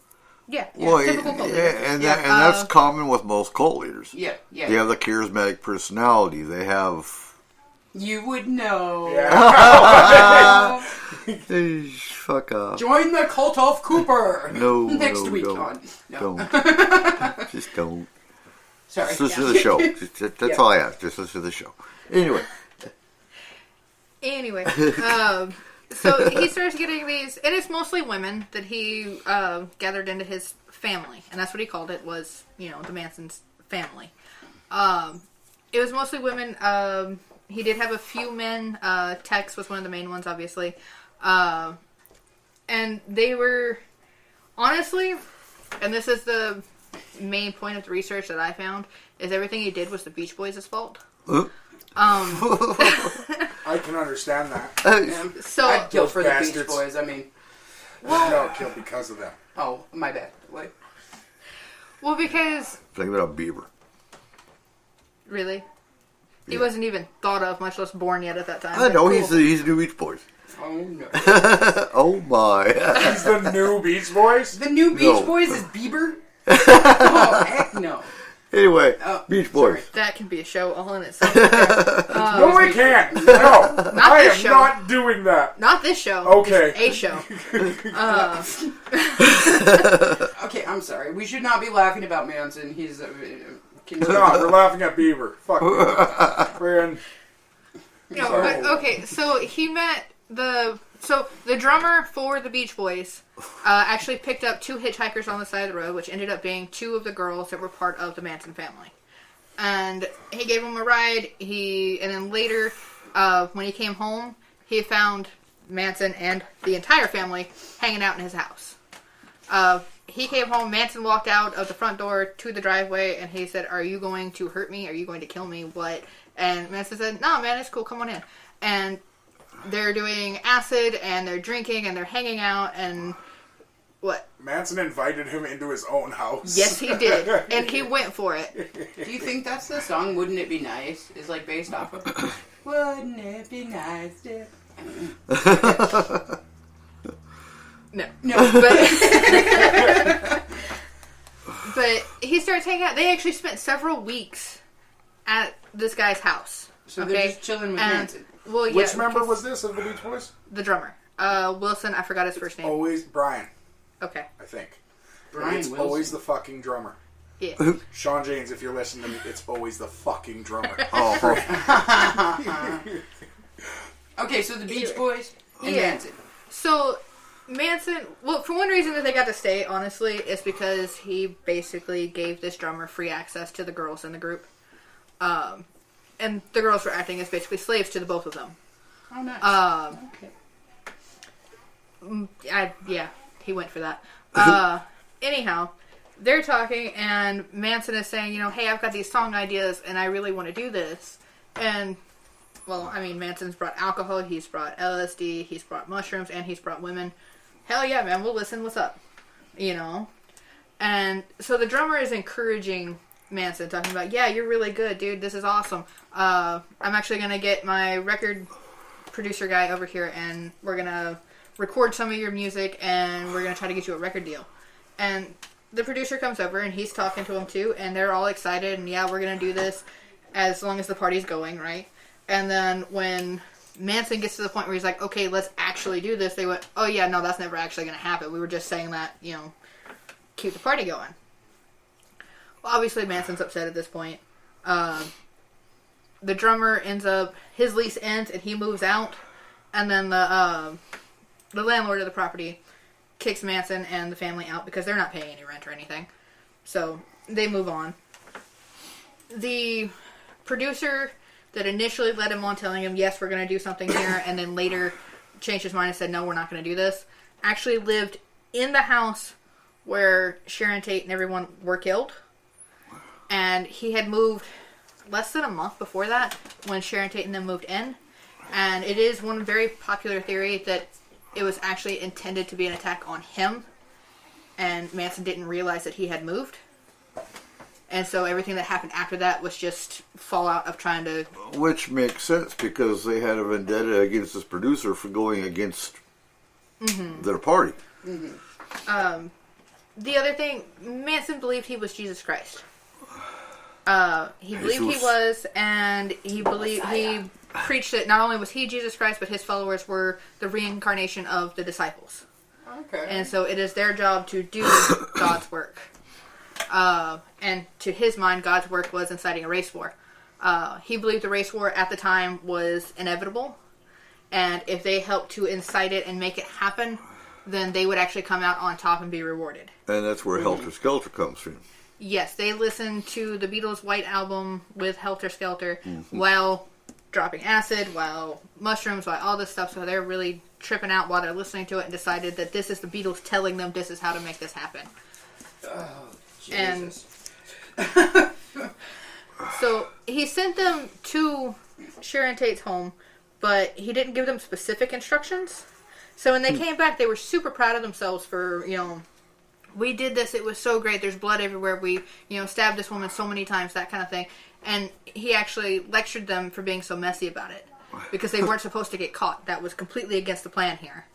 Yeah, typical cult leader. And that's common with most cult leaders. Yeah. They have the charismatic personality. They have... You would know. Yeah. Fuck off. Join the cult of Cooper. No, next week don't. on. No. Don't. Just don't. Sorry. Just listen to the show. That's all I ask. Just listen to the show. Anyway. So he starts getting these, and it's mostly women that he gathered into his family, and that's what he called it, was, the Manson's family. It was mostly women. He did have a few men. Tex was one of the main ones, obviously. And they were, honestly, and this is the main point of the research that I found, is everything he did was the Beach Boys' fault. I can understand that. So I'd kill for bastards. The Beach Boys. I mean, no, kill because of them. Oh, my bad. What? Well, because blame it on Bieber. Really, he wasn't even thought of, much less born yet at that time. I know he's the new Beach Boys. Oh no! Oh my! He's the new Beach Boys. The new Beach Boys is Bieber. Oh heck no! Anyway, Beach Boys. Sorry. That can be a show all in itself. No, we can't. No, I am not doing that. Not this show. Okay. It's a show. Okay, I'm sorry. We should not be laughing about Manson. He's. We're not. We're laughing at Bieber. Fuck. We're in. No, but, okay. So he met the drummer for the Beach Boys actually picked up 2 hitchhikers on the side of the road, which ended up being 2 of the girls that were part of the Manson family. And he gave them a ride. And then later, when he came home, he found Manson and the entire family hanging out in his house. He came home, Manson walked out of the front door to the driveway, and he said, "Are you going to hurt me? Are you going to kill me? What?" And Manson said, "No, man, it's cool. Come on in." And they're doing acid, and they're drinking, and they're hanging out, and what? Manson invited him into his own house. Yes, he did. And he went for it. Do you think that's the song, Wouldn't It Be Nice, is like based off of? Wouldn't it be nice to... No, but he starts hanging out. They actually spent several weeks at this guy's house. So they're just chilling with Manson. Well, yeah, which member was this of the Beach Boys? The drummer. Wilson, I forgot his first name. Always Brian. Okay. I think. Brian it's Wilson. Always the fucking drummer. Yeah. Sean James, if you're listening to me, it's always the fucking drummer. Okay, so the Beach Boys and Manson. So Manson, well, for one reason that they got to stay, honestly, is because he basically gave this drummer free access to the girls in the group. And the girls were acting as basically slaves to the both of them. Oh, nice. Okay. He went for that. Anyhow, they're talking, and Manson is saying, hey, I've got these song ideas, and I really want to do this. And, well, I mean, Manson's brought alcohol, he's brought LSD, he's brought mushrooms, and he's brought women. Hell yeah, man, we'll listen, what's up? And so the drummer is encouraging Manson, talking about, yeah, you're really good, dude, this is awesome. I'm actually going to get my record producer guy over here, and we're going to record some of your music, and we're going to try to get you a record deal. And the producer comes over, and he's talking to him too, and they're all excited, and yeah, we're going to do this as long as the party's going, right? And then when Manson gets to the point where he's like, okay, let's actually do this. They went, oh yeah, no, that's never actually going to happen. We were just saying that, keep the party going. Well, obviously Manson's upset at this point. The drummer his lease ends and he moves out. And then the landlord of the property kicks Manson and the family out because they're not paying any rent or anything. So they move on. The producer that initially led him on telling him, yes, we're going to do something here, and then later changed his mind and said, no, we're not going to do this, actually lived in the house where Sharon Tate and everyone were killed. And he had moved less than a month before that when Sharon Tate and them moved in. And it is one very popular theory that it was actually intended to be an attack on him, and Manson didn't realize that he had moved. And so everything that happened after that was just fallout of trying to... Which makes sense, because they had a vendetta against this producer for going against their party. Mm-hmm. The other thing, Manson believed he was Jesus Christ. He believed he was, and he preached that not only was he Jesus Christ, but his followers were the reincarnation of the disciples. Okay. And so it is their job to do God's work. And to his mind, God's work was inciting a race war. He believed the race war at the time was inevitable. And if they helped to incite it and make it happen, then they would actually come out on top and be rewarded. And that's where Helter Skelter comes from. Yes, they listened to the Beatles' White Album with Helter Skelter while dropping acid, while mushrooms, while all this stuff. So they're really tripping out while they're listening to it and decided that this is the Beatles telling them this is how to make this happen. Oh, And Jesus. so he sent them to Sharon Tate's home, but he didn't give them specific instructions. So when they came back, they were super proud of themselves for, we did this, it was so great, there's blood everywhere, we, stabbed this woman so many times, that kind of thing. And he actually lectured them for being so messy about it, because they weren't supposed to get caught. That was completely against the plan here.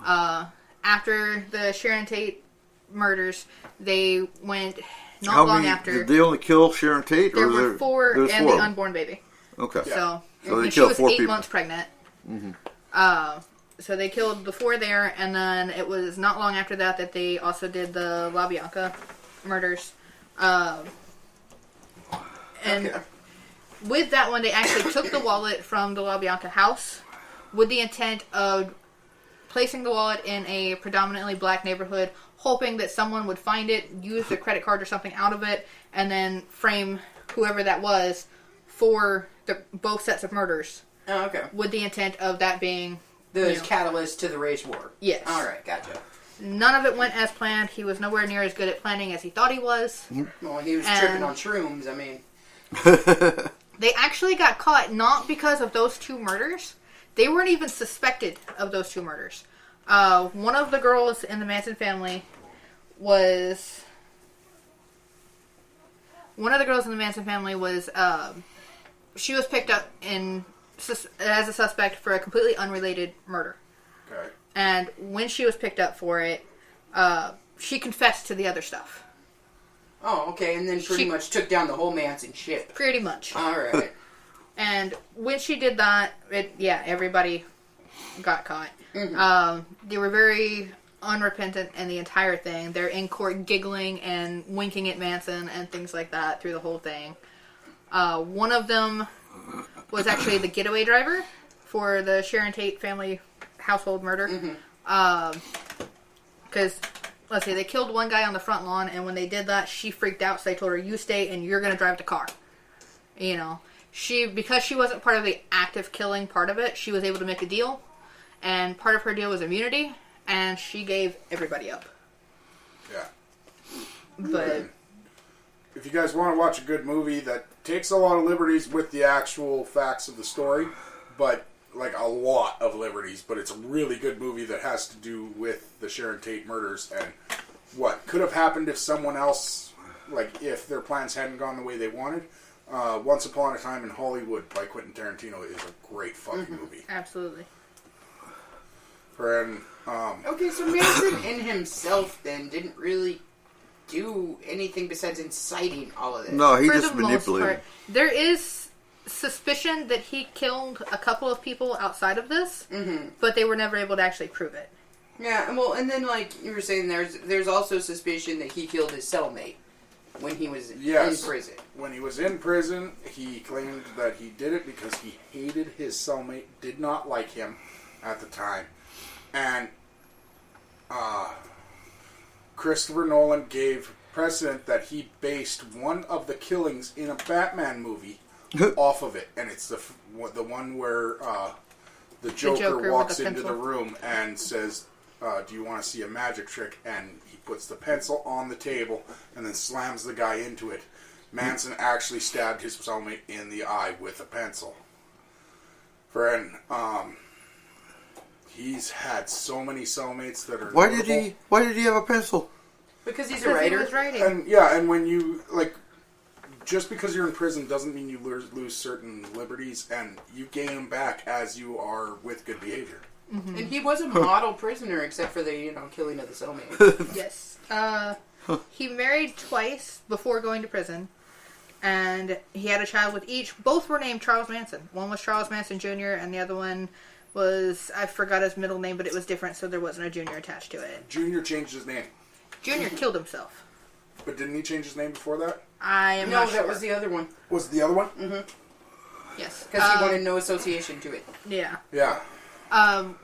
After the Sharon Tate murders, they went long after. Did they only kill Sharon Tate? There were four and the unborn baby. Okay. So they she was 4 8 people. months pregnant. So they killed the 4 there, and then it was not long after that they also did the La Bianca murders. And with that one, they actually took the wallet from the La Bianca house with the intent of placing the wallet in a predominantly black neighborhood, hoping that someone would find it, use their credit card or something out of it, and then frame whoever that was for both sets of murders. Oh, okay. With the intent of that being... The catalyst to the race war. Yes. Alright, gotcha. None of it went as planned. He was nowhere near as good at planning as he thought he was. Well, he was tripping on shrooms, I mean... They actually got caught not because of those 2 murders. They weren't even suspected of those 2 murders. One of the girls in the Manson family was... she was picked up as a suspect for a completely unrelated murder. Okay. And when she was picked up for it, she confessed to the other stuff. Oh, okay, and then pretty much took down the whole Manson ship. Pretty much. Alright. And when she did that, everybody got caught. They were very unrepentant in the entire thing. They're in court giggling and winking at Manson and things like that through the whole thing. One of them was actually the getaway driver for the Sharon Tate family household murder. Because, let's see, they killed one guy on the front lawn, and when they did that, she freaked out, so they told her, you stay and you're going to drive the car. Because she wasn't part of the active killing part of it, she was able to make a deal, and part of her deal was immunity, and she gave everybody up. Yeah. But... If you guys want to watch a good movie that takes a lot of liberties with the actual facts of the story, but like a lot of liberties, but it's a really good movie that has to do with the Sharon Tate murders and what could have happened if someone else, like if their plans hadn't gone the way they wanted. Once Upon a Time in Hollywood by Quentin Tarantino is a great fucking movie. Absolutely. Okay, so Manson in himself then didn't really do anything besides inciting all of this. No, he For just the most manipulated. part, there is suspicion that he killed a couple of people outside of this, but they were never able to actually prove it. Yeah, well, and then like you were saying, there's also suspicion that he killed his cellmate when he was in prison. When he was in prison, he claimed that he did it because he hated his cellmate, did not like him at the time, and Christopher Nolan gave precedent that he based one of the killings in a Batman movie off of it, and it's the one where the Joker walks into the room and says, do you want to see a magic trick? And he puts the pencil on the table and then slams the guy into it. Manson actually stabbed his cellmate in the eye with a pencil. Friend, he's had so many cellmates that are Why notable. did he have a pencil? Because he's a writer. He was writing. And when you, like, just because you're in prison doesn't mean you lose certain liberties, and you gain them back as you are with good behavior. Mm-hmm. And he was a model prisoner, except for the, killing of the cellmate. Yes. He married twice before going to prison, and he had a child with each. Both were named Charles Manson. One was Charles Manson Jr., and the other one was, I forgot his middle name, but it was different, so there wasn't a Junior attached to it. Junior changed his name. Junior killed himself. But didn't he change his name before that? I am not sure. No, that was the other one. Was it the other one? Mm-hmm. Yes. Because he wanted no association to it. Yeah. Yeah.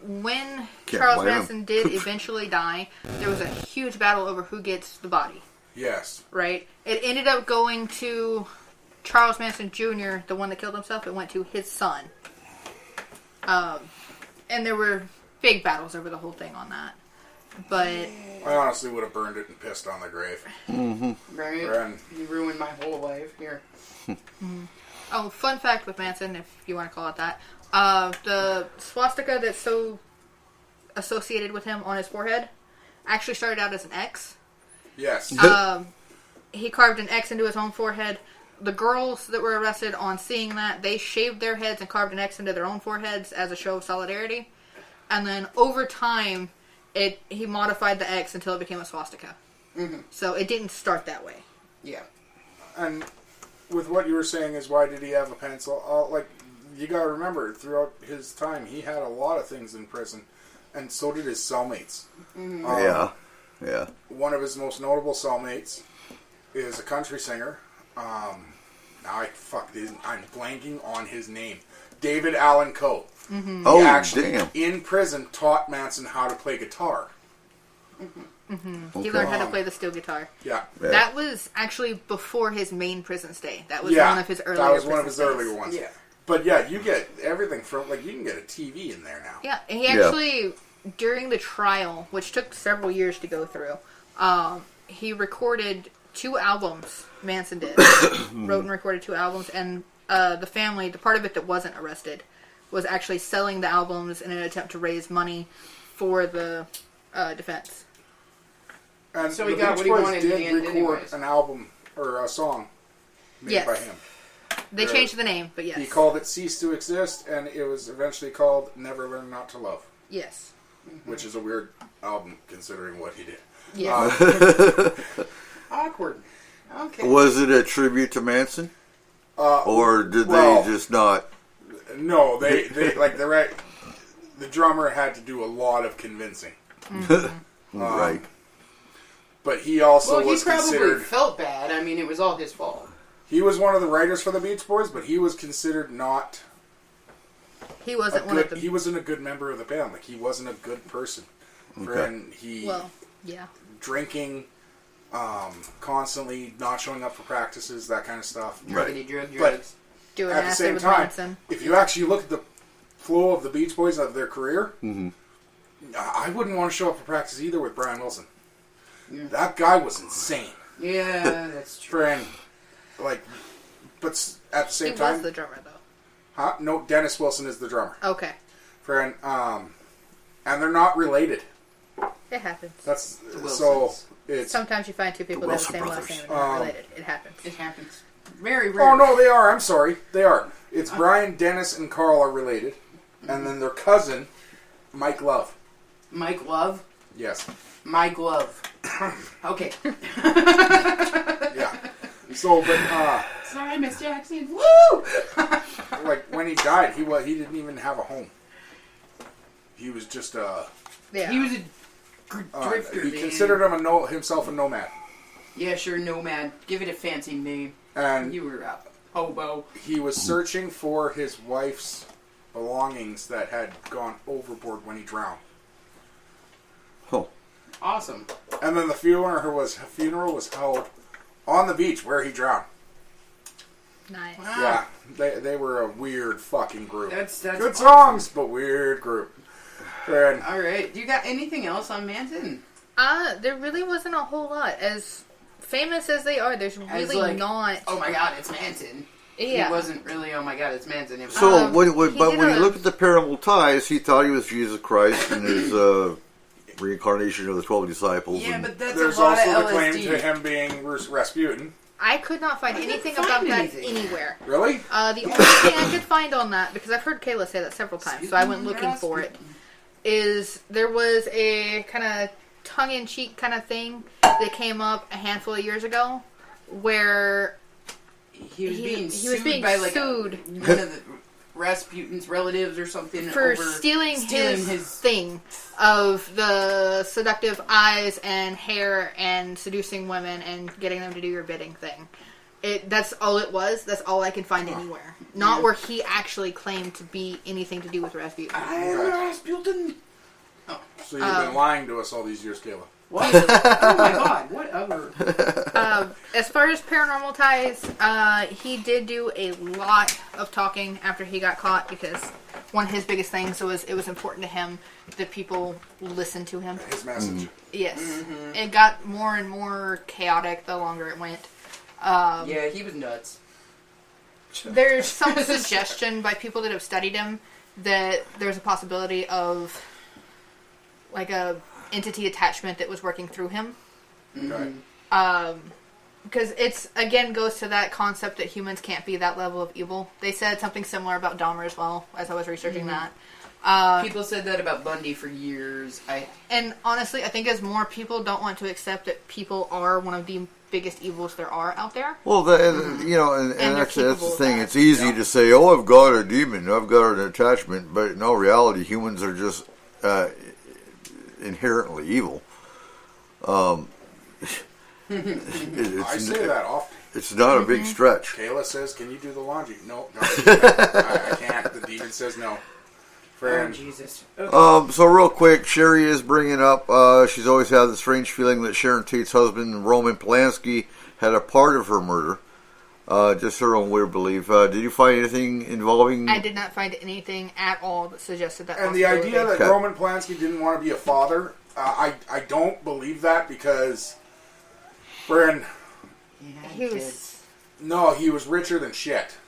When Charles Manson did eventually die, there was a huge battle over who gets the body. Yes. Right? It ended up going to Charles Manson Jr., the one that killed himself. It went to his son. And there were big battles over the whole thing on that. But I honestly would have burned it and pissed on the grave. Mm-hmm. Right? You ruined my whole life here. Oh, fun fact with Manson, if you want to call it that. The swastika that's so associated with him on his forehead actually started out as an X. Yes. He carved an X into his own forehead. The girls that were arrested on seeing that, they shaved their heads and carved an X into their own foreheads as a show of solidarity. And then over time, he modified the X until it became a swastika. Mm-hmm. So it didn't start that way. Yeah. And with what you were saying is, why did he have a pencil? You gotta remember, throughout his time, he had a lot of things in prison, and so did his cellmates. Mm-hmm. Yeah. One of his most notable cellmates is a country singer. I'm blanking on his name. David Allan Coe. Mm-hmm. Oh, actually, damn. in prison, taught Manson how to play guitar. Mm-hmm. Mm-hmm. Okay. He learned how to play the steel guitar. Yeah. That was actually before his main prison stay. That was one of his earlier That was one of his prison earlier ones. Yeah. But yeah, you get everything from, you can get a TV in there now. Yeah, and he actually, during the trial, which took several years to go through, he recorded 2 albums, Manson did. Wrote and recorded 2 albums, and the family, the part of it that wasn't arrested, was actually selling the albums in an attempt to raise money for the defense. And So he the got Beach what he Boys wanted in the did end record anyways. an album, or a song, made by him. They changed the name, but yes. He called it Cease to Exist, and it was eventually called Never Learn Not to Love. Yes. Which is a weird album, considering what he did. Yeah. Awkward. Okay. Was it a tribute to Manson? Or did they just not? No, they the drummer had to do a lot of convincing. Right. But he also he was probably considered... felt bad. I mean, it was all his fault. He was one of the writers for the Beach Boys, but he was considered not... He wasn't one of them. He wasn't a good member of the band. He wasn't a good person. Okay. And Drinking, constantly not showing up for practices, that kind of stuff. Druggity drugs. doing At the acid same with time, Manson. if you actually look at the flow of the Beach Boys of their career, I wouldn't want to show up for practice either with Brian Wilson. Yeah. That guy was insane. Yeah, that's true. But at the same time... He was the drummer, though. Huh? No, Dennis Wilson is the drummer. Okay. And they're not related. It happens. Sometimes you find 2 people that have the same last name and they're not related. It happens. It happens. Very rare. Oh, no, they are. I'm sorry. They are. It's Brian, Dennis, and Carl are related. And then their cousin, Mike Love. Mike Love? Yes. Mike Love. Okay. Yeah. So, but Sorry, Miss Jackson. Woo! Like, when he died, he didn't even have a home. He was just He was a drifter. he man. considered himself a nomad. Yeah, sure, nomad. Give it a fancy name. And You were a hobo. he was searching for his wife's belongings that had gone overboard when he drowned. Oh. Awesome. And then the funeral was held on the beach where he drowned. Nice. Wow. Yeah, they were a weird fucking group. That's Good awesome. songs, but weird group. And All right. You got anything else on Manson? There really wasn't a whole lot. As famous as they are, there's As really like, not. Oh my God, it's Manson. Yeah. He wasn't really. Oh my God, it's Manson. It was, So, he when did you a- look at the paranormal ties, he thought he was Jesus Christ and his reincarnation of the 12 disciples. yeah, and but that's there's a lot also of the claim LSD. to him being Rasputin. I could not find I couldn't anything find about that anything. anywhere. Really? The only thing I could find on that, because I've heard Kayla say that several times, so I went looking for it, is there was a kind of tongue-in-cheek kind of thing that came up a handful of years ago, where He was being he was sued being by like sued. one of the Rasputin's relatives or something for over stealing his thing of the seductive eyes and hair and seducing women and getting them to do your bidding thing. That's all it was. That's all I can find anywhere. Not where he actually claimed to be anything to do with Rasputin. I am Rasputin. So you've been lying to us all these years, Kayla. What? Oh my God! Whatever. As far as paranormal ties, he did do a lot of talking after he got caught because one of his biggest things was it was important to him that people listen to him. His message. Yes. It got more and more chaotic the longer it went. Yeah, he was nuts. There's some suggestion by people that have studied him that there's a possibility of like a entity attachment that was working through him. Okay. Because it's, again, goes to that concept that humans can't be that level of evil. They said something similar about Dahmer as well, as I was researching that. People said that about Bundy for years. And honestly, I think as more people don't want to accept that people are one of the biggest evils there are out there. Well, you know, and they're that's the capable of thing. that. It's easy to say, "Oh, I've got a demon, I've got an attachment," but in all reality, humans are just inherently evil. I say that often. It's not a big stretch. Kayla says, "Can you do the laundry?" No, I can't. The demon says no. Oh, Friend. Jesus. Okay. So real quick, Sherry is bringing up, she's always had the strange feeling that Sharon Tate's husband, Roman Polanski, had a part of her murder. Just her own weird belief. Did you find anything involving... I did not find anything at all that suggested that And the possibility. idea that Okay. Roman Polanski didn't want to be a father, I don't believe that because, friend, He was... no, he was richer than shit.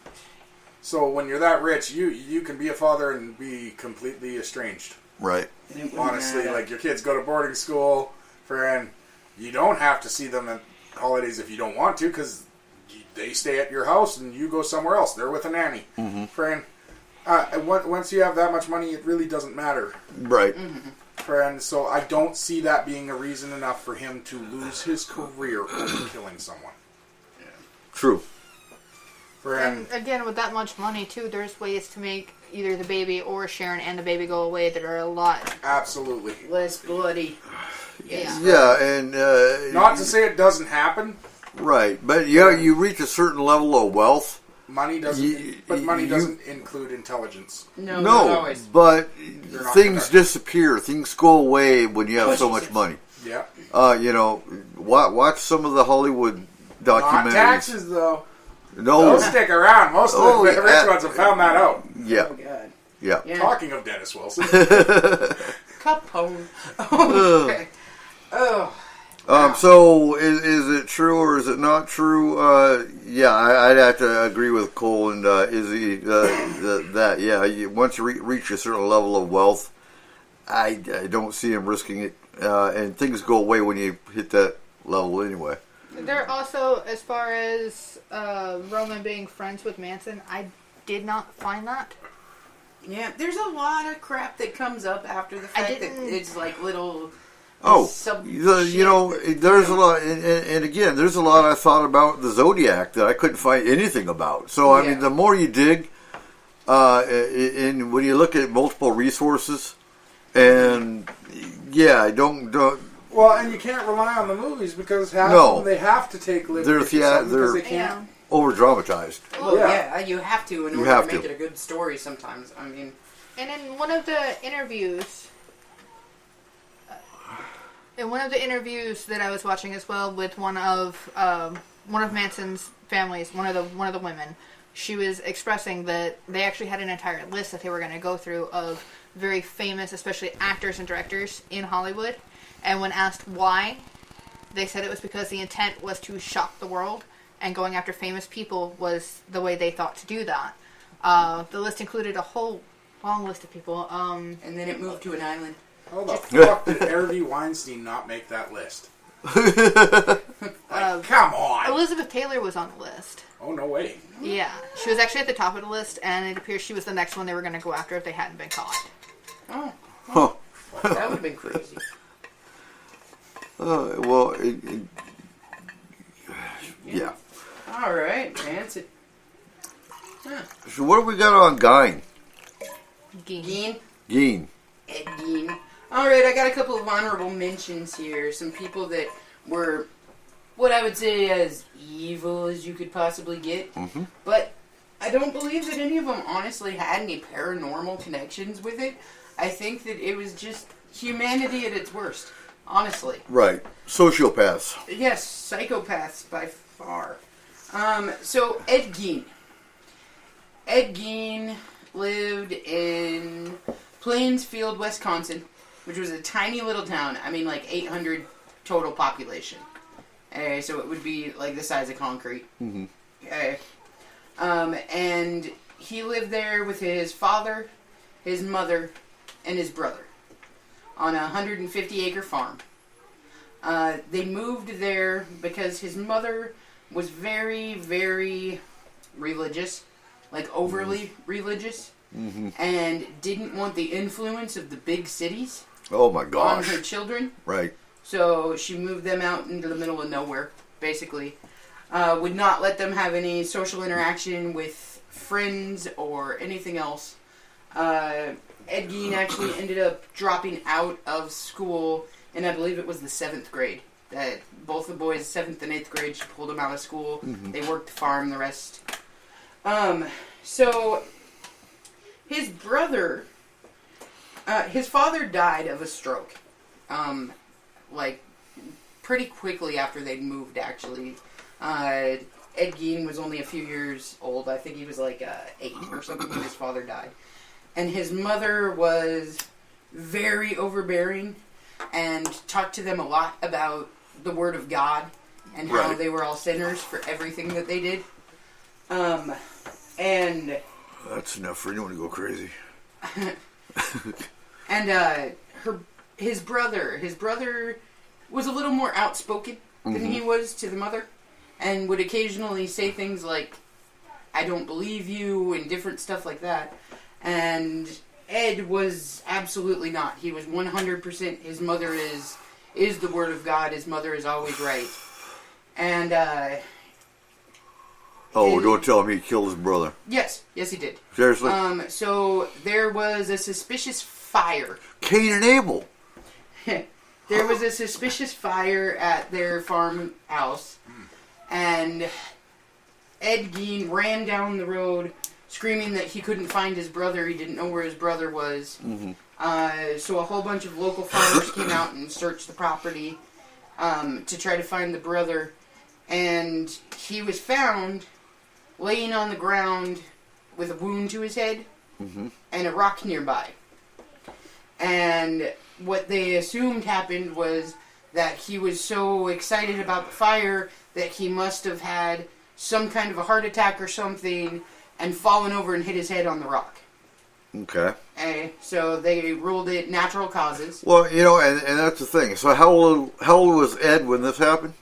So when you're that rich, you can be a father and be completely estranged. Right. Honestly, like your kids go to boarding school, friend, you don't have to see them at holidays if you don't want to because they stay at your house and you go somewhere else. They're with a nanny. Friend, once you have that much money, it really doesn't matter. Right. Friend, so I don't see that being a reason enough for him to lose his career over killing someone. True. Friend, And again, with that much money, too, there's ways to make either the baby or Sharon and the baby go away that are a lot... absolutely. Less bloody. Yeah. Yeah, and... Not to say it doesn't happen. Right, but you reach a certain level of wealth. Money doesn't, but money doesn't include intelligence. No, not No, always. but not things productive. disappear. Things go away when you have so much money. Yeah. You know, watch some of the Hollywood Not documentaries. taxes, though. No. Those stick around. Most of Oh, the yeah. rich ones have found that out. Yeah, Oh, God. yeah. Yeah. Talking of Dennis Wilson. Capone. Okay. Oh. So is it true or is it not true? Yeah, I'd have to agree with Cole and Izzy that once you reach a certain level of wealth, I don't see him risking it, and things go away when you hit that level anyway. There also, as far as Roman being friends with Manson, I did not find that. Yeah, there's a lot of crap that comes up after the fact that didn't- it's like little Oh, Some you know, there's a lot, and again, there's a lot I thought about the Zodiac that I couldn't find anything about. So, I mean, the more you dig, and when you look at multiple resources, and yeah, don't. Well, and you can't rely on the movies because half of them, they have to take liberties because they can't. Over dramatized. Well, yeah, you have to in order to make it a good story. Sometimes, I mean. And in one of the interviews. In one of the interviews that I was watching as well with one of Manson's families, one of the women, she was expressing that they actually had an entire list that they were going to go through of very famous, especially actors and directors in Hollywood. And when asked why, they said it was because the intent was to shock the world, and going after famous people was the way they thought to do that. The list included a whole long list of people. And then it moved to an island. How the fuck did Harvey Weinstein not make that list? Come on! Elizabeth Taylor was on the list. Oh, no way. Yeah. She was actually at the top of the list, and it appears she was the next one they were going to go after if they hadn't been caught. Oh. Well, that would have been crazy. Well, yeah. All right, Vance. So what do we got on Gein? Geen? Geen. Ed Gein. All right, I got a couple of honorable mentions here. Some people that were what I would say as evil as you could possibly get. Mm-hmm. But I don't believe that any of them honestly had any paranormal connections with it. I think that it was just humanity at its worst, honestly. Right. Sociopaths. Yes, psychopaths by far. So Ed Gein. Ed Gein lived in Plainsfield, Wisconsin, which was a tiny little town. I mean, like 800 total population. So it would be like the size of concrete. Mm-hmm. And he lived there with his father, his mother, and his brother on a 150-acre farm. They moved there because his mother was very, very religious, like overly religious, and didn't want the influence of the big cities on her children. Right. So she moved them out into the middle of nowhere, basically. Would not let them have any social interaction with friends or anything else. Ed Gein actually ended up dropping out of school, and I believe it was the 7th grade. That both the boys, 7th and 8th grade, she pulled them out of school. Mm-hmm. They worked the farm, the rest. So his brother, his father died of a stroke. Like pretty quickly after they'd moved, actually. Ed Gein was only a few years old. I think he was like 8 or something when his father died. And his mother was very overbearing and talked to them a lot about the Word of God and how they were all sinners for everything that they did. And that's enough for anyone to go crazy. And his brother was a little more outspoken than he was to the mother, and would occasionally say things like, "I don't believe you," and different stuff like that. And Ed was absolutely not. He was 100%. His mother is the Word of God. His mother is always right. And don't tell me he killed his brother. Yes, he did. Seriously? So there was a suspicious fire. Cain and Abel. There was a suspicious fire at their farmhouse, and Ed Gein ran down the road screaming that he couldn't find his brother. He didn't know where his brother was. Mm-hmm. So a whole bunch of local farmers came out and searched the property to try to find the brother, and he was found laying on the ground with a wound to his head and a rock nearby. And what they assumed happened was that he was so excited about the fire that he must have had some kind of a heart attack or something and fallen over and hit his head on the rock. Okay. So they ruled it natural causes. Well, and that's the thing. So how old was Ed when this happened?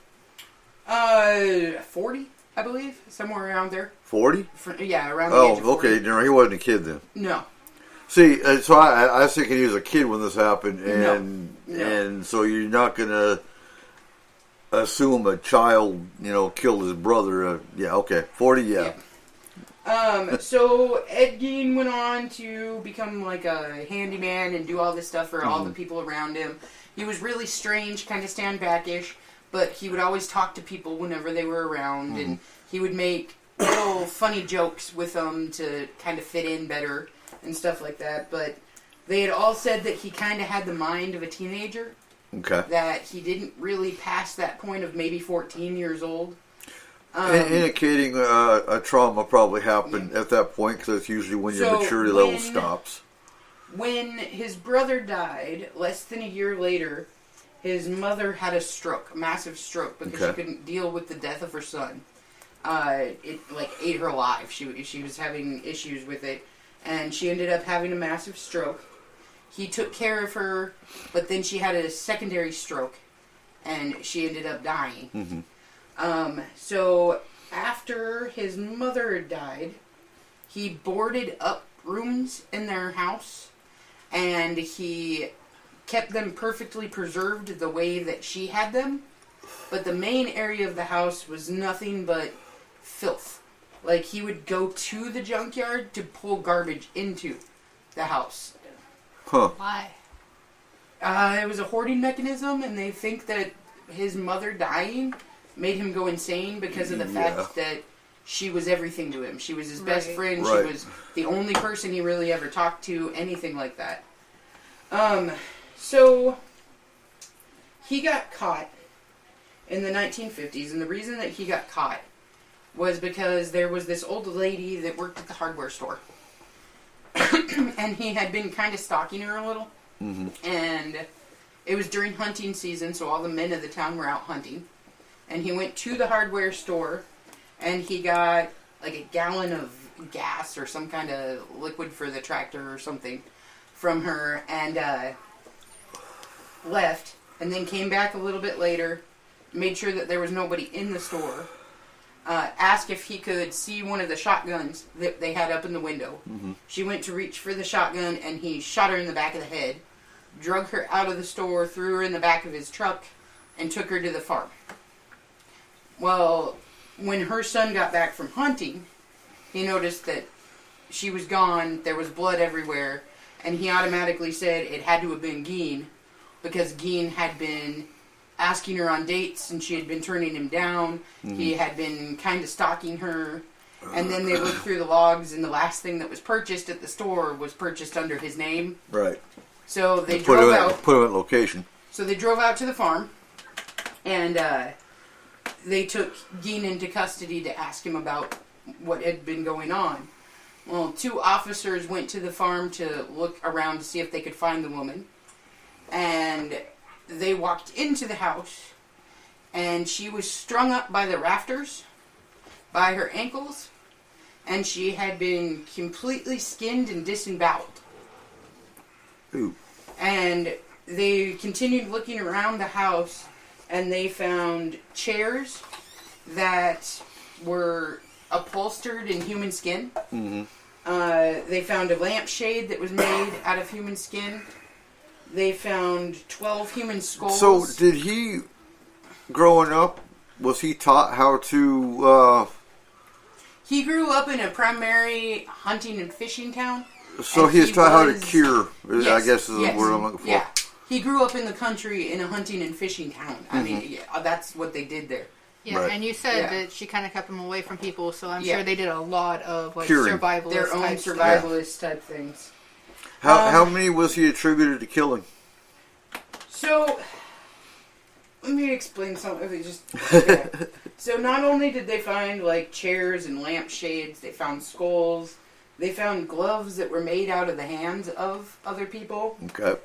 40, I believe. Somewhere around there. 40? Yeah, around the age of 40. Okay. He wasn't a kid then. No. See, so I was thinking he was a kid when this happened, and No. and so you're not gonna assume a child, killed his brother. Yeah, okay, 40, yeah. So Ed Gein went on to become like a handyman and do all this stuff for all the people around him. He was really strange, kind of stand-backish, but he would always talk to people whenever they were around, and he would make little funny jokes with them to kind of fit in better and stuff like that. But they had all said that he kind of had the mind of a teenager, Okay. that he didn't really pass that point of maybe 14 years old. Indicating a trauma probably happened at that point, because that's usually when your So maturity level when- stops. When his brother died, less than a year later, his mother had a stroke, a massive stroke, because she Okay. couldn't deal with the death of her son. It ate her alive. She was having issues with it, and she ended up having a massive stroke. He took care of her, but then she had a secondary stroke, and she ended up dying. So after his mother died, he boarded up rooms in their house, and he kept them perfectly preserved the way that she had them. But the main area of the house was nothing but filth. Like, he would go to the junkyard to pull garbage into the house. Huh. Why? It was a hoarding mechanism, and they think that his mother dying made him go insane because of the fact that she was everything to him. She was his best friend. Right. She was the only person he really ever talked to, anything like that. So he got caught in the 1950s, and the reason that he got caught was because there was this old lady that worked at the hardware store. And he had been kind of stalking her a little. And it was during hunting season, so all the men of the town were out hunting. And he went to the hardware store, and he got like a gallon of gas or some kind of liquid for the tractor or something from her, and left, and then came back a little bit later, made sure that there was nobody in the store, asked if he could see one of the shotguns that they had up in the window. She went to reach for the shotgun, and he shot her in the back of the head, drug her out of the store, threw her in the back of his truck, and took her to the farm. Well, when her son got back from hunting, he noticed that she was gone, there was blood everywhere, and he automatically said it had to have been Gein, because Gein had been asking her on dates, and she had been turning him down. He had been kind of stalking her, and then they looked through the logs, and the last thing that was purchased at the store was purchased under his name. Right. So they Put drove him out. Put him at location. So they drove out to the farm, and they took Gein into custody to ask him about what had been going on. Well, 2 officers went to the farm to look around to see if they could find the woman, and they walked into the house, and she was strung up by the rafters, by her ankles, and she had been completely skinned and disemboweled. Ooh. And they continued looking around the house, and they found chairs that were upholstered in human skin. They found a lampshade that was made out of human skin. They found 12 human skulls. So, did he, growing up, was he taught how to, He grew up in a primary hunting and fishing town. so and he was he taught how to was- cure, I Yes, guess is yes, the word I'm looking for. Yeah. He grew up in the country in a hunting and fishing town. I mean, yeah, that's what they did there. Yeah, Right. and you said Yeah. that she kind of kept him away from people, so I'm Yeah. sure they did a lot of like Curing. survivalist Their own type stuff. survivalist type things. How many was he attributed to killing? So, let me explain something. Okay. So not only did they find like chairs and lampshades, they found skulls, they found gloves that were made out of the hands of other people. Okay.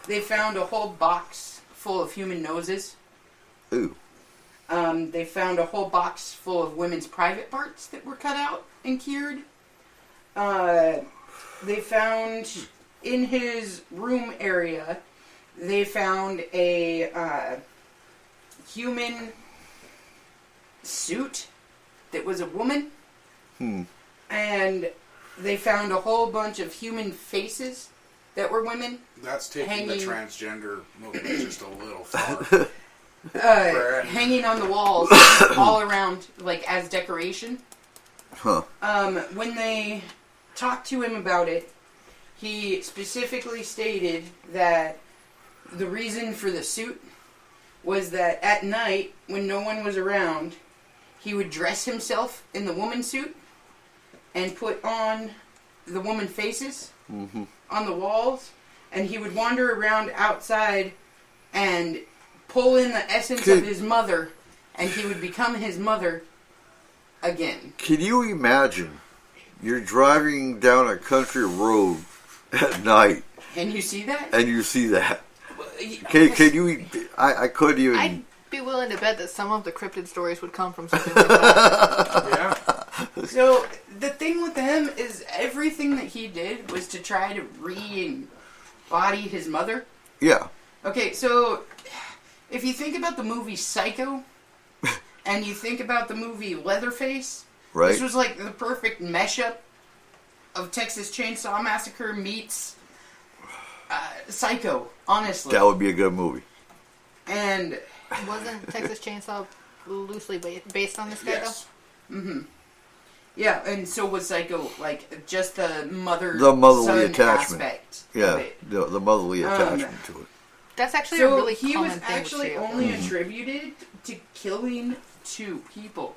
They found a whole box full of human noses. Ooh. They found a whole box full of women's private parts that were cut out and cured. They found in his room area, they found a human suit that was a woman. And they found a whole bunch of human faces that were women. That's taking the hanging- transgender movement just a little far. Hanging on the walls all around, like, as decoration. Huh. When they talked to him about it, he specifically stated that the reason for the suit was that at night, when no one was around, he would dress himself in the woman suit and put on the woman faces on the walls, and he would wander around outside and pull in the essence of his mother, and he would become his mother again. Can you imagine? You're driving down a country road at night, And you see that? and you see that. Can you? I couldn't even. I'd be willing to bet that some of the cryptid stories would come from something like that. Yeah. So, the thing with him is everything that he did was to try to re-embody his mother. Yeah. Okay, so if you think about the movie Psycho, and you think about the movie Leatherface, Right. this was like the perfect mashup of Texas Chainsaw Massacre meets Psycho, honestly. That would be a good movie. And Wasn't Texas Chainsaw loosely based on this guy, Yes. yeah, and so was Psycho, like just the mother The motherly son attachment. aspect of Yeah. it. The motherly attachment to it. though? That's actually So a really he common was thing actually with serial only killers. attributed to killing 2 people.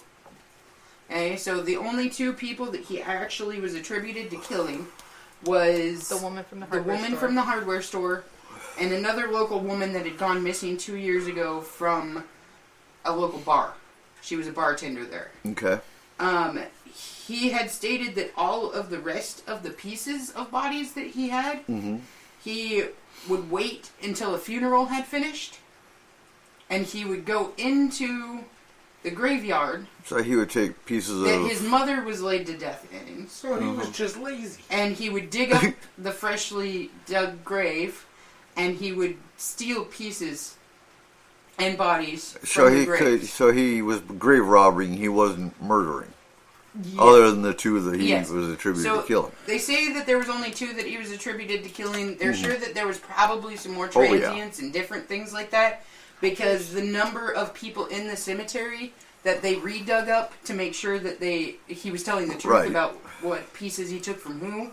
Okay, so the only 2 people that he actually was attributed to killing was The woman from the the hardware woman store. from the hardware store and another local woman that had gone missing 2 years ago from a local bar. She was a bartender there. Okay. He had stated that all of the rest of the pieces of bodies that he had, he would wait until a funeral had finished, and he would go into the graveyard So he would take pieces that of. his mother was laid to death in, So he was just lazy. and he would dig up the freshly dug grave, and he would steal pieces and bodies So from the he grave. could. So he was grave robbing. He wasn't murdering. Yeah. Other than the 2 that he Yes. was attributed So to killing. they say that there was only 2 that he was attributed to killing. They're sure that there was probably some more Oh, yeah. transients and different things like that, because the number of people in the cemetery that they redug up to make sure that he was telling the truth Right. about what pieces he took from who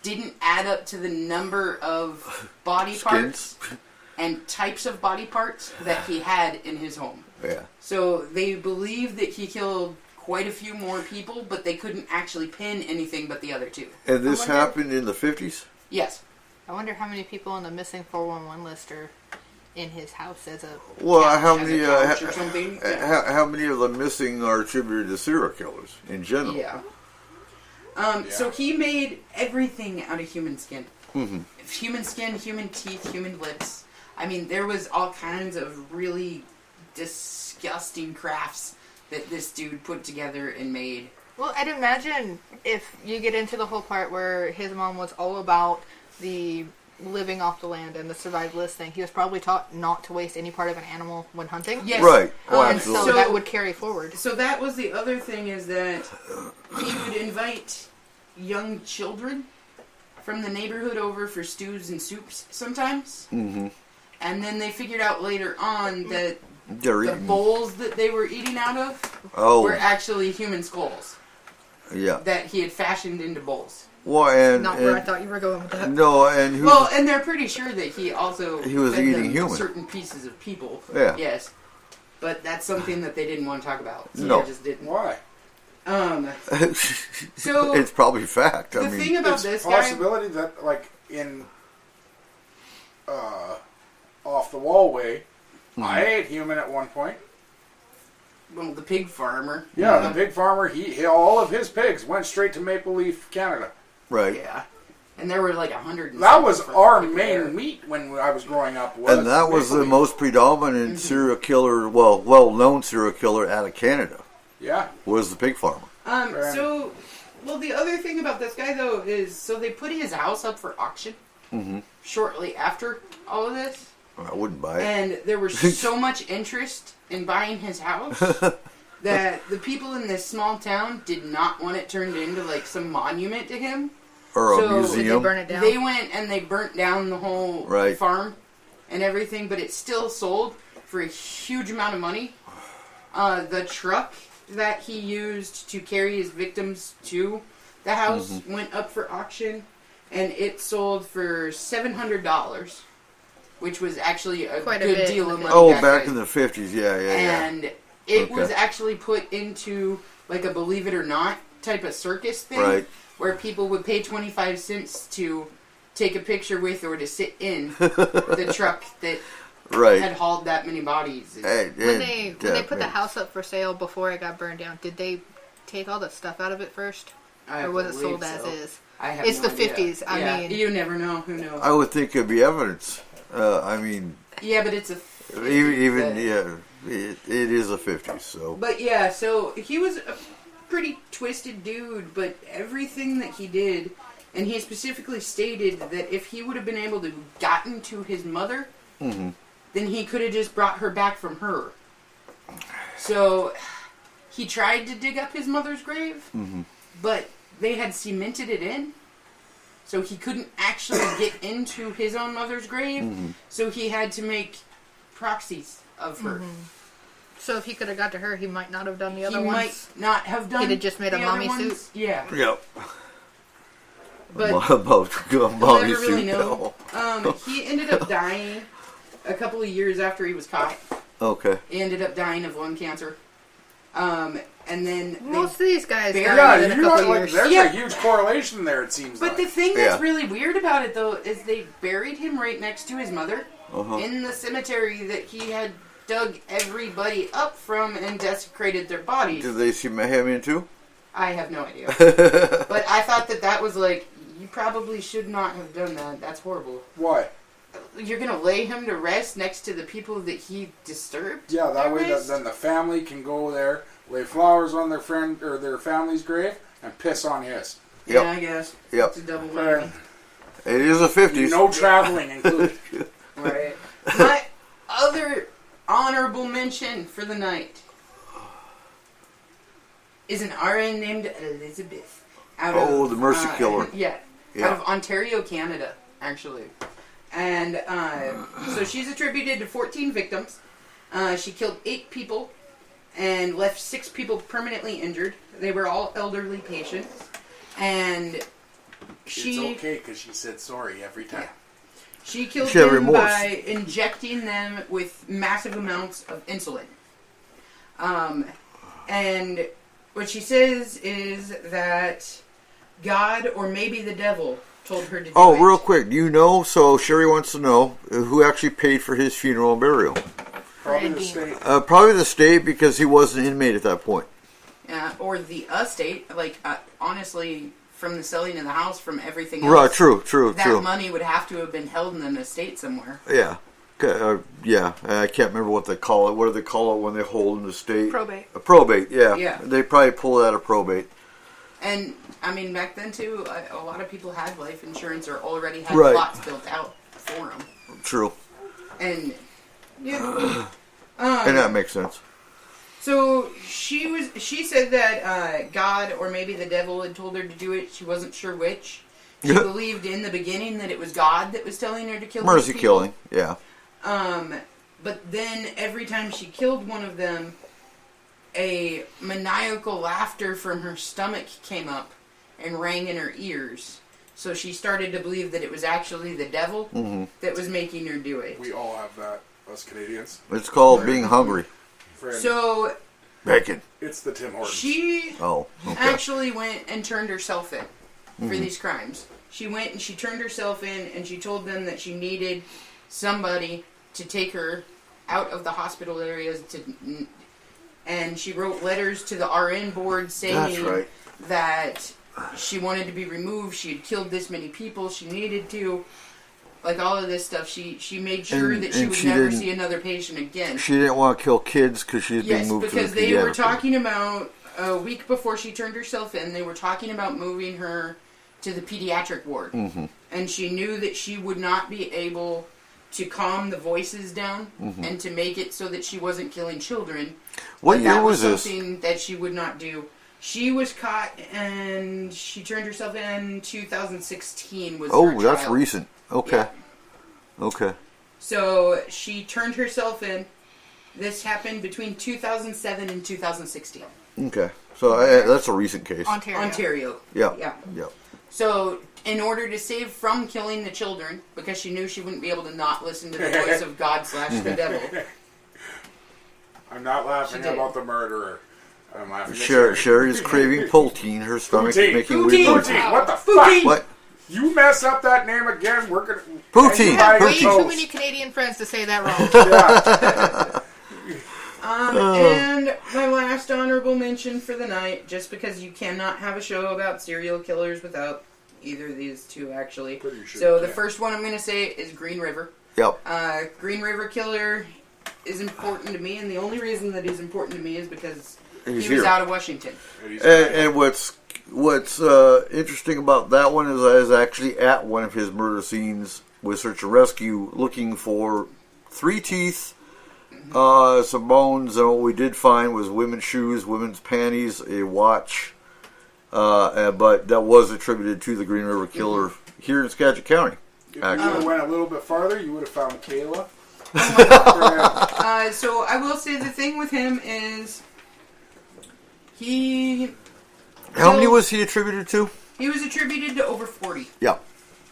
didn't add up to the number of body parts Skins. and types of body parts that he had in his home. Yeah. So they believe that he killed quite a few more people, but they couldn't actually pin anything but the other 2. And this wonder- happened in the 50s? Yes. I wonder how many people on the missing 411 list are in his house as a... Well, couch. how As a many? couch or something. How many of the missing are attributed to serial killers in general? Yeah. So he made everything out of human skin. Human skin, human teeth, human lips. I mean, there was all kinds of really disgusting crafts that this dude put together and made. Well, I'd imagine if you get into the whole part where his mom was all about the living off the land and the survivalist thing, he was probably taught not to waste any part of an animal when hunting. Yes. Right. Oh, And absolutely. So that would carry forward. So that was the other thing, is that he would invite young children from the neighborhood over for stews and soups sometimes. Mm-hmm. And then they figured out later on that They're the eating. bowls that they were eating out of Oh, were actually human skulls yeah. that he had fashioned into bowls. Well, and, Not where I thought you were going with that. no, and who? Well, and they're pretty sure that he also He was fed eating them human. certain pieces of people. Yeah. Yes. But that's something that they didn't want to talk about. So No. they just didn't. Why? So it's probably fact. the I mean, thing about It's this a guy, possibility that, like, in Off the Wall Way, I ate human at one point. well, the pig farmer. Yeah, the pig farmer, he all of his pigs went straight to Maple Leaf, Canada. right. Yeah. And there were like 100. That was our people main there. meat when I was growing up. And that was Maple the Leaf. most predominant serial killer, well-known serial killer out of Canada, Yeah. was the pig farmer. So, well, the other thing about this guy, though, is so they put his house up for auction shortly after all of this. I wouldn't buy it. And there was so much interest in buying his house that the people in this small town did not want it turned into like some monument to him. Or a So, Did they museum. burn it down? They went and they burnt down the whole Right. farm and everything, but it still sold for a huge amount of money. The truck that he used to carry his victims to the house went up for auction, and it sold for $700, which was actually a Quite a good bit. deal of money. Oh, back back then. in the 50s. Yeah. And it Okay. was actually put into like a Believe It or Not type of circus thing, Right. where people would pay 25 cents to take a picture with or to sit in the truck that Right. had hauled that many bodies. Hey, When they put the yeah. house up for sale before it got burned down, did they take all the stuff out of it first? I Or was it believe sold as so. is? I have It's no the idea. 50s. I Yeah, mean, you never know. Who knows? I would think it'd be evidence. I mean, Yeah, but it's a even but- yeah, it is a 50s. So But yeah, so he was a pretty twisted dude, but everything that he did, and he specifically stated that if he would have been able to gotten to his mother, then he could have just brought her back from her. So he tried to dig up his mother's grave, but they had cemented it in. So he couldn't actually get into his own mother's grave, so he had to make proxies of her. so if he could have got to her, he might not have done the He other might ones. not have done. He'd have just made a the other mommy ones. suit. Yeah, yep. but About we'll mommy never really suit. know. He ended up dying a couple of years after he was caught. Okay. He ended up dying of lung cancer. And then Most of these guys Buried- die Yeah, within a you know, couple like, years. there's Yeah. a huge correlation there, it seems but like. the thing that's Yeah. really weird about it though is they buried him right next to his mother Uh-huh. in the cemetery that he had dug everybody up from and desecrated their bodies. Did they see him in too? I have no idea. But I thought that was like, you probably should not have done that. That's horrible. Why? You're gonna lay him to rest next to the people that he disturbed? Yeah, that way rest? then the family can go there, lay flowers on their friend or their family's grave, and piss on his. Yeah, Yep. I guess. Yep. It's a double whammy. It is a 50s. No traveling included. Right. My other honorable mention for the night is an RN named Elizabeth. Out Oh, of, the Mercy Killer. Yeah. Yeah. Out of Ontario, Canada, actually. And so she's attributed to 14 victims. She killed 8 people and left 6 people permanently injured. They were all elderly patients. And she... It's okay because she said sorry every time. She killed She had them remorse. by injecting them with massive amounts of insulin. And what she says is that God or maybe the devil told her to do it. Oh, real quick, do you know? So Sherry wants to know who actually paid for his funeral and burial. Probably the Randy. state. Probably the state because he was an inmate at that point. Or the estate, like, honestly, from the selling of the house, from everything else. Right, true. That money would have to have been held in an estate somewhere. Yeah. Yeah, I can't remember what they call it. What do they call it when they hold an estate? Probate. A probate, yeah. Yeah. They probably pull it out of probate. And, I mean, back then, too, a lot of people had life insurance or already had Right. plots built out for them. True. And, yeah. And that makes sense. So she said that God or maybe the devil had told her to do it. She wasn't sure which. She believed in the beginning that it was God that was telling her to kill Mercy these people. killing, yeah. But then every time she killed one of them, a maniacal laughter from her stomach came up and rang in her ears. So she started to believe that it was actually the devil that was making her do it. We all have that, us Canadians. It's called being hungry. Friend, So Bacon. it's the Tim Hortons. she Oh, okay. actually went and turned herself in for these crimes. She went and she turned herself in and she told them that she needed somebody to take her out of the hospital areas and she wrote letters to the RN board saying That's right. that she wanted to be removed. She had killed this many people. She needed to. Like all of this stuff, she made sure And- that she and would she never didn't- see another patient again. She didn't want to kill kids because she's being Yes, moved because to the they were pediatric. talking about a week before she turned herself in, they were talking about moving her to the pediatric ward. And she knew that she would not be able to calm the voices down and to make it so that she wasn't killing children. What year was that was this? something that she would not do. She was caught and she turned herself in 2016 was her That's trial. recent. Okay. Yeah. Okay. So she turned herself in. This happened between 2007 and 2016. Okay. So that's a recent case. Ontario. Yeah. Yeah. Yeah. So in order to save from killing the children, because she knew she wouldn't be able to not listen to the voice of God / the devil. I'm not laughing She did. about the murderer. I'm laughing at Sherry's craving poutine. Her stomach is making Poutine. weird noises. Poutine, what the Poutine. fuck? What? You mess up that name again, we're gonna... Poutine. You have way Poutine. too many Canadian friends to say that wrong. And my last honorable mention for the night, just because you cannot have a show about serial killers without either of these two, actually. Pretty sure So you the can. first one I'm going to say is Green River. Yep. Green River Killer is important to me, and the only reason that he's important to me is because He's he was here. out of Washington. And what's interesting about that one is I was actually at one of his murder scenes with search and rescue looking for 3 teeth, some bones, and what we did find was women's shoes, women's panties, a watch, but that was attributed to the Green River Killer here in Skagit County. If you would have went a little bit farther, you would have found Kayla. So I will say the thing with him is he How many was he attributed to? was attributed to over 40. Yeah.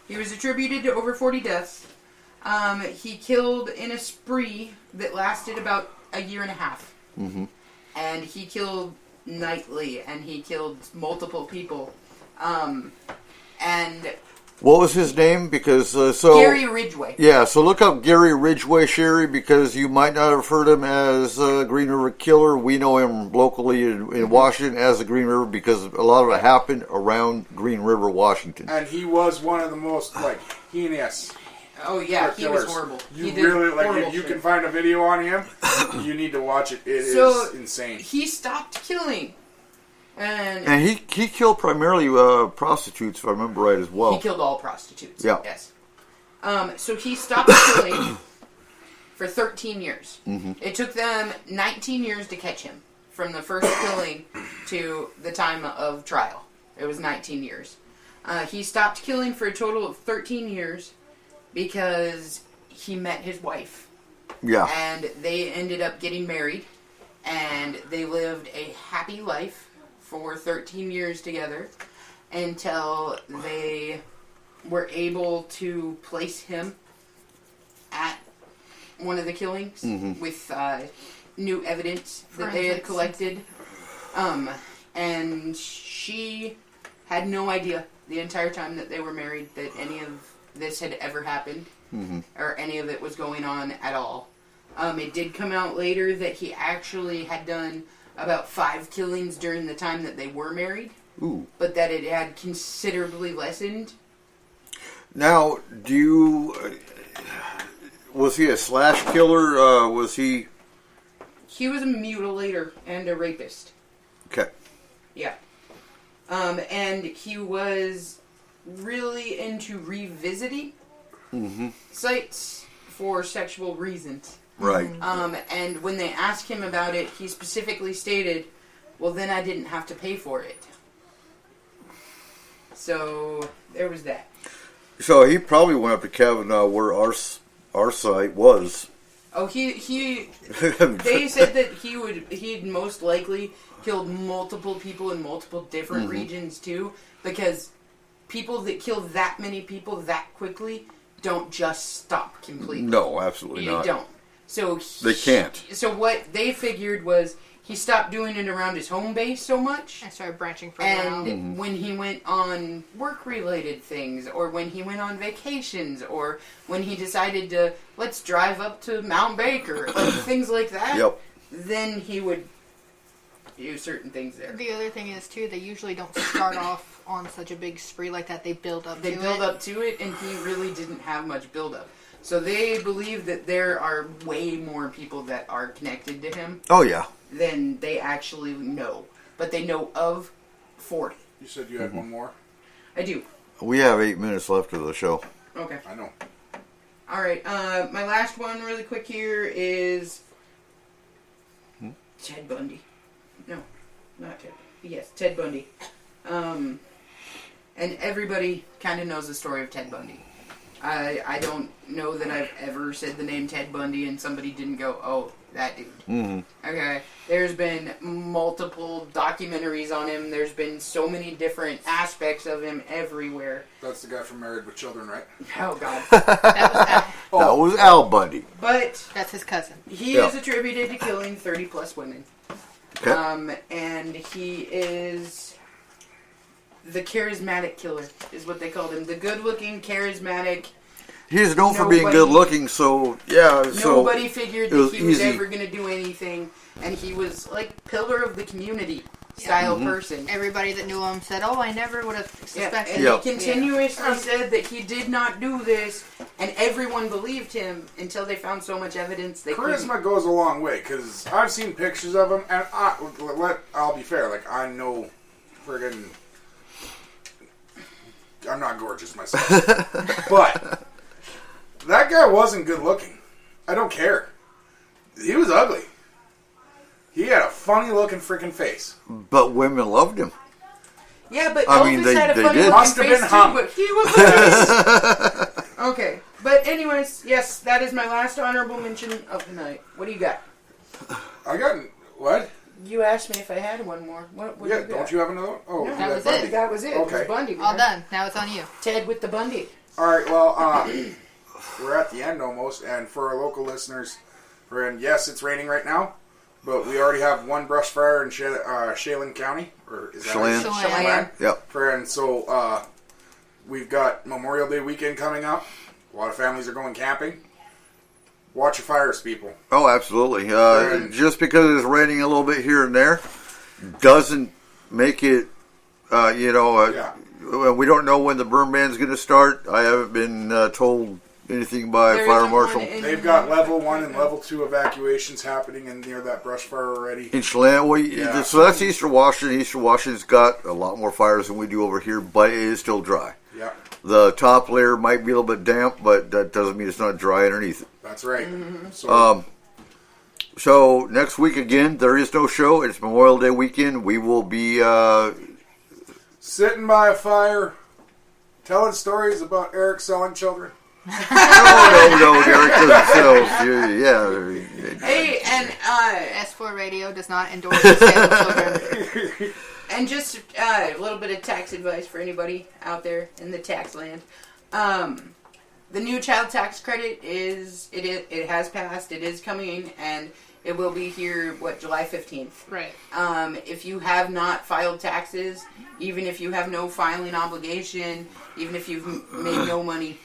He was attributed to over 40 deaths. He killed in a spree that lasted about a year and a half. Mm-hmm. And he killed nightly, and he killed multiple people. And What was his name? Because so Gary Ridgway. Yeah, so look up Gary Ridgway, Sherry, because you might not have heard him as Green River Killer. We know him locally in Washington as the Green River because a lot of it happened around Green River, Washington. And he was one of the most, heinous Oh yeah, he was killers. horrible. You He did really, horrible if you shit. can find a video on him, you need to watch it. It So, is insane. He stopped killing. And And he killed primarily prostitutes, if I remember right, as well. he killed all prostitutes. Yeah. Yes. So he stopped killing for 13 years. Mm-hmm. It took them 19 years to catch him from the first killing to the time of trial. It was 19 years. He stopped killing for a total of 13 years because he met his wife. Yeah. And they ended up getting married. And they lived a happy life for 13 years together until they were able to place him at one of the killings with new evidence that they had collected. And she had no idea the entire time that they were married that any of this had ever happened or any of it was going on at all. It did come out later that he actually had done about 5 killings during the time that they were married. Ooh. But that it had considerably lessened. Now, was he a slash killer? Was he... He was a mutilator and a rapist. Okay. Yeah. And he was really into revisiting sites for sexual reasons. Right. And when they asked him about it, he specifically stated, well, then I didn't have to pay for it. So, there was that. So he probably went up to Kavanaugh where our site was. Oh, they said that he'd most likely killed multiple people in multiple different regions too, because people that kill that many people that quickly don't just stop completely. No, absolutely They not. don't. So They can't. So what they figured was he stopped doing it around his home base so much. I started branching further out. And when he went on work-related things, or when he went on vacations, or when he decided to, let's drive up to Mount Baker, like things like that, Yep. then he would do certain things there. The other thing is, too, they usually don't start off on such a big spree like that. They build up to it. They build up to it, and he really didn't have much build-up. So they believe that there are way more people that are connected to him Oh, yeah. than they actually know. But they know of 40. You said you had one more? I do. We have 8 minutes left of the show. Okay. I know. All right. My last one, really quick here, is Ted Bundy. No, not Ted. Yes, Ted Bundy. And everybody kind of knows the story of Ted Bundy. I don't know that I've ever said the name Ted Bundy and somebody didn't go, oh, that dude. Mm-hmm. Okay. There's been multiple documentaries on him. There's been so many different aspects of him everywhere. That's the guy from Married with Children, right? Oh, God. That was Al Bundy. But That's his cousin. he is attributed to killing 30-plus women. Okay. And he is the charismatic killer, is what they called him. The good-looking, charismatic. He's known for being good looking, so yeah. Nobody figured that he was easy. ever going to do anything, and he was like pillar of the community style person. Everybody that knew him said, "Oh, I never would have suspected." And he continuously said that he did not do this, and everyone believed him until they found so much evidence. They Charisma goes a long way, because I've seen pictures of him, and I'll be fair, like, I know friggin'... I'm not gorgeous myself. But that guy wasn't good looking. I don't care. He was ugly. He had a funny looking freaking face. But women loved him. Yeah, but I mean, Elvis they had a funny did. looking Must have face been too, hung. but he was nice. Okay, but anyways, yes, that is my last honorable mention of the night. What do you got? I got... What? You asked me if I had one more. What Yeah, do you got? don't you have another one? Oh, No, That was Bundy. it. That was it. Okay. It was Bundy. All man. done. Now it's on you. Ted with the Bundy. Alright, well, we're at the end almost, and for our local listeners, yes, it's raining right now, but we already have one brush fire in Chelan County, or is that Chelan. Chelan. Yep. And so, we've got Memorial Day weekend coming up. A lot of families are going camping. Watch your fires, people. Oh, absolutely. Just because it's raining a little bit here and there doesn't make it, we don't know when the burn ban's going to start. I haven't been told anything by There fire isn't marshal. one in- They've got level 1 and level 2 evacuations happening in near that brush fire already. In Chelan, Yeah. so that's Eastern Washington. Eastern Washington's got a lot more fires than we do over here, but it is still dry. Yeah, The top layer might be a little bit damp, but that doesn't mean it's not dry underneath it. that's right. Mm-hmm. So next week again, there is no show. It's Memorial Day weekend. We will be Sitting by a fire, telling stories about Eric selling children. no, Derek doesn't sell. Yeah. Hey, and S-4 Radio does not endorse the sale of children. and just a little bit of tax advice for anybody out there in the tax land. The new child tax credit it has passed. It is coming, and it will be here, July 15th. Right. If you have not filed taxes, even if you have no filing obligation, even if you've made no money,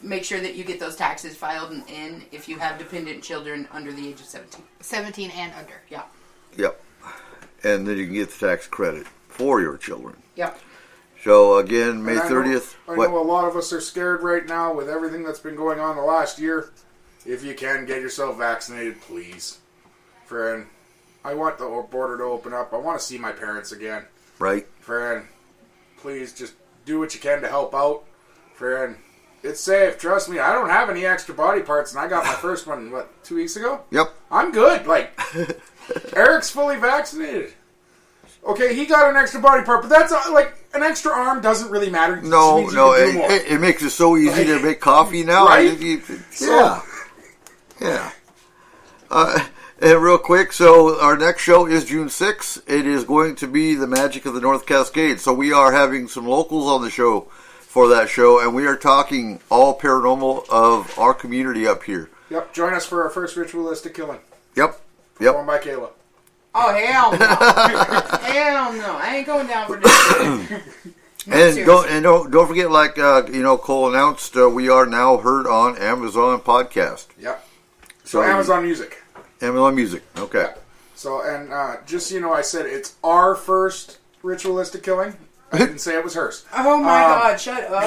make sure that you get those taxes filed in if you have dependent children under the age of 17. 17 and under. Yeah. Yep. And then you can get the tax credit for your children. Yep. So again, May And 30th. I know a lot of us are scared right now with everything that's been going on the last year. If you can, get yourself vaccinated, please. Friend, I want the border to open up. I want to see my parents again. Right. Friend, please just do what you can to help out. Friend, it's safe. Trust me, I don't have any extra body parts, and I got my first one, 2 weeks ago? Yep. I'm good. Eric's fully vaccinated. Okay, he got an extra body part, but that's an extra arm doesn't really matter. It just means you can do more. It makes it so easy to make coffee now. Right? Yeah. And real quick, so our next show is June 6th. It is going to be the Magick of the North Cascades. So we are having some locals on the show for that show, and we are talking all paranormal of our community up here. Yep, join us for our first ritualistic killing. Yep. Performed by Kayla. Oh, hell no. Hell no. I ain't going down for this. And don't forget, like Cole announced, we are now heard on Amazon Podcast. Yep. So Amazon Music. Amazon Music. Okay. Yeah. So, and just so you know, I said it's our first ritualistic killing. I didn't say it was hers. Oh my God, shut up.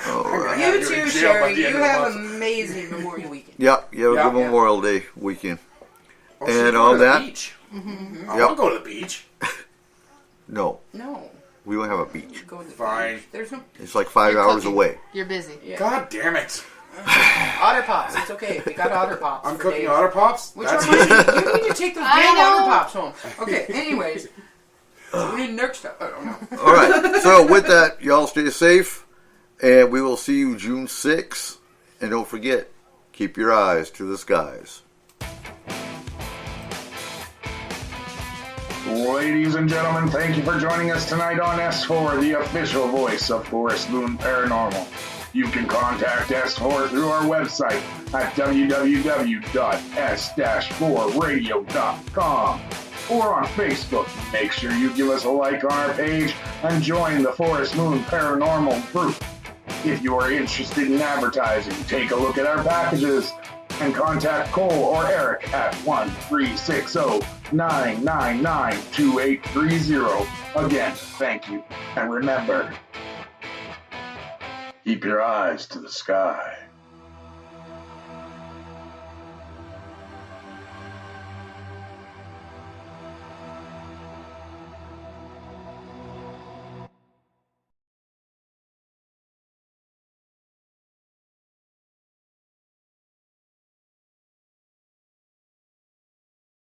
All right. You too, Sherry. You have an amazing Memorial Weekend. Yeah, you have a good Memorial Day weekend. And on that, Beach. Mm-hmm. I want to go to the beach. no. No. We don't have a beach. Go to the Fine. beach. There's no It's like 5 You're hours cooking. away. You're busy. yeah. God damn it. Otter Pops. It's okay. We got Otter Pops. I'm for cooking Dave. Otter Pops? Which That's reminds me, easy. you need to take those I damn know. Otter Pops home. Okay, anyways. We need next time. I don't know. All right. So with that, y'all stay safe, and we will see you June 6th. And don't forget, keep your eyes to the skies. Ladies and gentlemen, thank you for joining us tonight on S4, the official voice of Forest Moon Paranormal. You can contact S4 through our website at www.s-4radio.com or on Facebook. Make sure you give us a like on our page and join the Forest Moon Paranormal group. If you are interested in advertising, take a look at our packages and contact Cole or Eric at 1-360-999-2830. Again, thank you. And remember, keep your eyes to the sky.